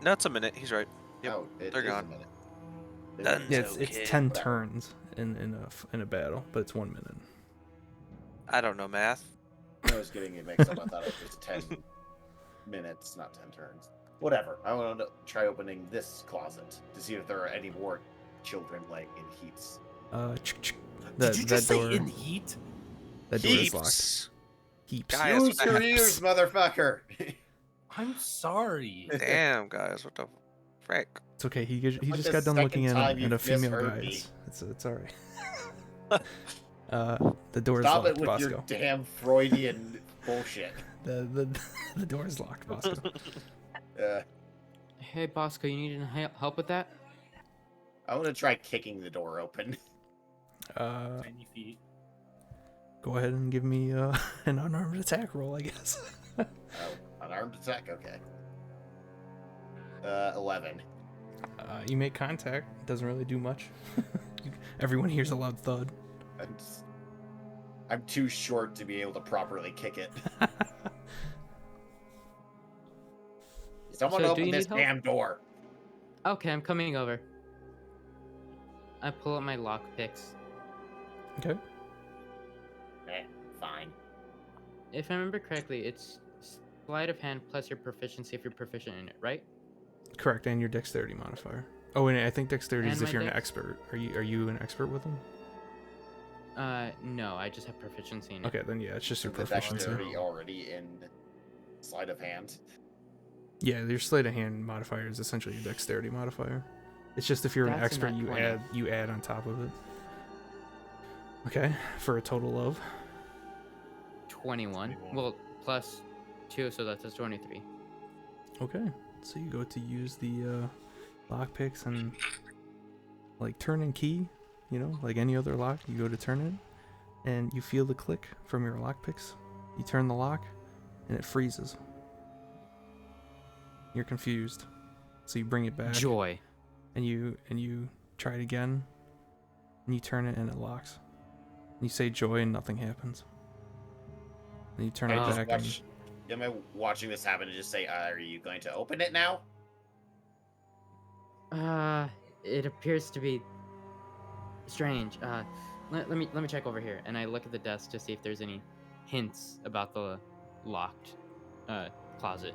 no, it's a minute. He's right. Yep, Oh, it they're is gone. a minute. Done. Yeah, So it's okay. 10 turns in a battle, but it's 1 minute. I don't know math. I was getting it mixed up. I thought it was 10 minutes, not 10 turns. Whatever. I want to try opening this closet to see if there are any more children laying in heaps. Did you just say in heat? That door is locked. Heaps. Heaps. Guys, Use your ears, motherfucker! I'm sorry. Damn, guys, what the frick? It's okay. He Like just the got done looking second time at a you've female misheard me. guys. It's alright. The door is Stop locked, it with your Bosco. damn Freudian bullshit. The door is locked, Bosco. Hey, Bosco, you need any help with that? I want to try kicking the door open. 20 feet. Go ahead and give me an unarmed attack roll, I guess. Unarmed attack, okay. 11. You make contact. It doesn't really do much. Everyone hears a loud thud. I'm too short to be able to properly kick it. Someone So, do open you this need help? damn door. Okay, I'm coming over. I pull out my lock picks. Okay. Fine. If I remember correctly, it's sleight of hand plus your proficiency if you're proficient in it, right? Correct, and your dexterity modifier. Oh, and I think dexterity is And if my you're an dex? expert. Are you an expert with them? No, I just have proficiency in it. Okay, then yeah, it's just your The proficiency. dexterity already in sleight of hand. Yeah, your sleight of hand modifier is essentially your dexterity modifier. It's just if you're an That's a expert, nat you 20. add on top of it. Okay, for a total of 21. Well, plus 2, so that's a 23. okay. So you go to use the lock picks and like turn and key, you know, like any other lock. You go to turn it, and you feel the click from your lock picks. You turn the lock, and it freezes. You're confused, so you bring it back. Joy. And you try it again, and you turn it, and it locks. And you say joy, and nothing happens. And you turn it back, and Am I watching this happen and just say, are you going to open it now? It appears to be strange. Let me check over here, and I look at the desk to see if there's any hints about the locked closet.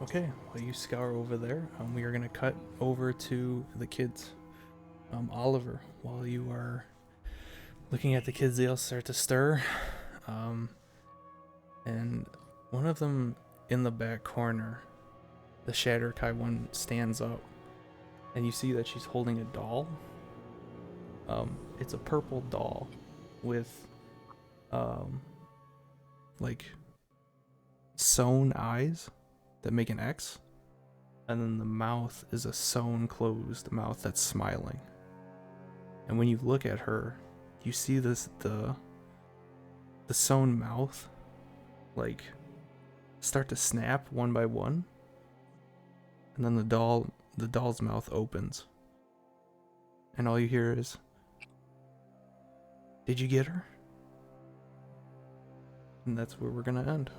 okay. Well, you scour over there. We are gonna cut over to the kids. Oliver, while you are looking at the kids, they all start to stir. And one of them in the back corner, the Shatterkai one, stands up, and you see that she's holding a doll. It's a purple doll with like sewn eyes that make an X, and then the mouth is a sewn closed mouth that's smiling. And when you look at her, you see the sewn mouth like start to snap one by one, and then the doll's mouth opens, and all you hear is, "Did you get her?" And that's where we're gonna end.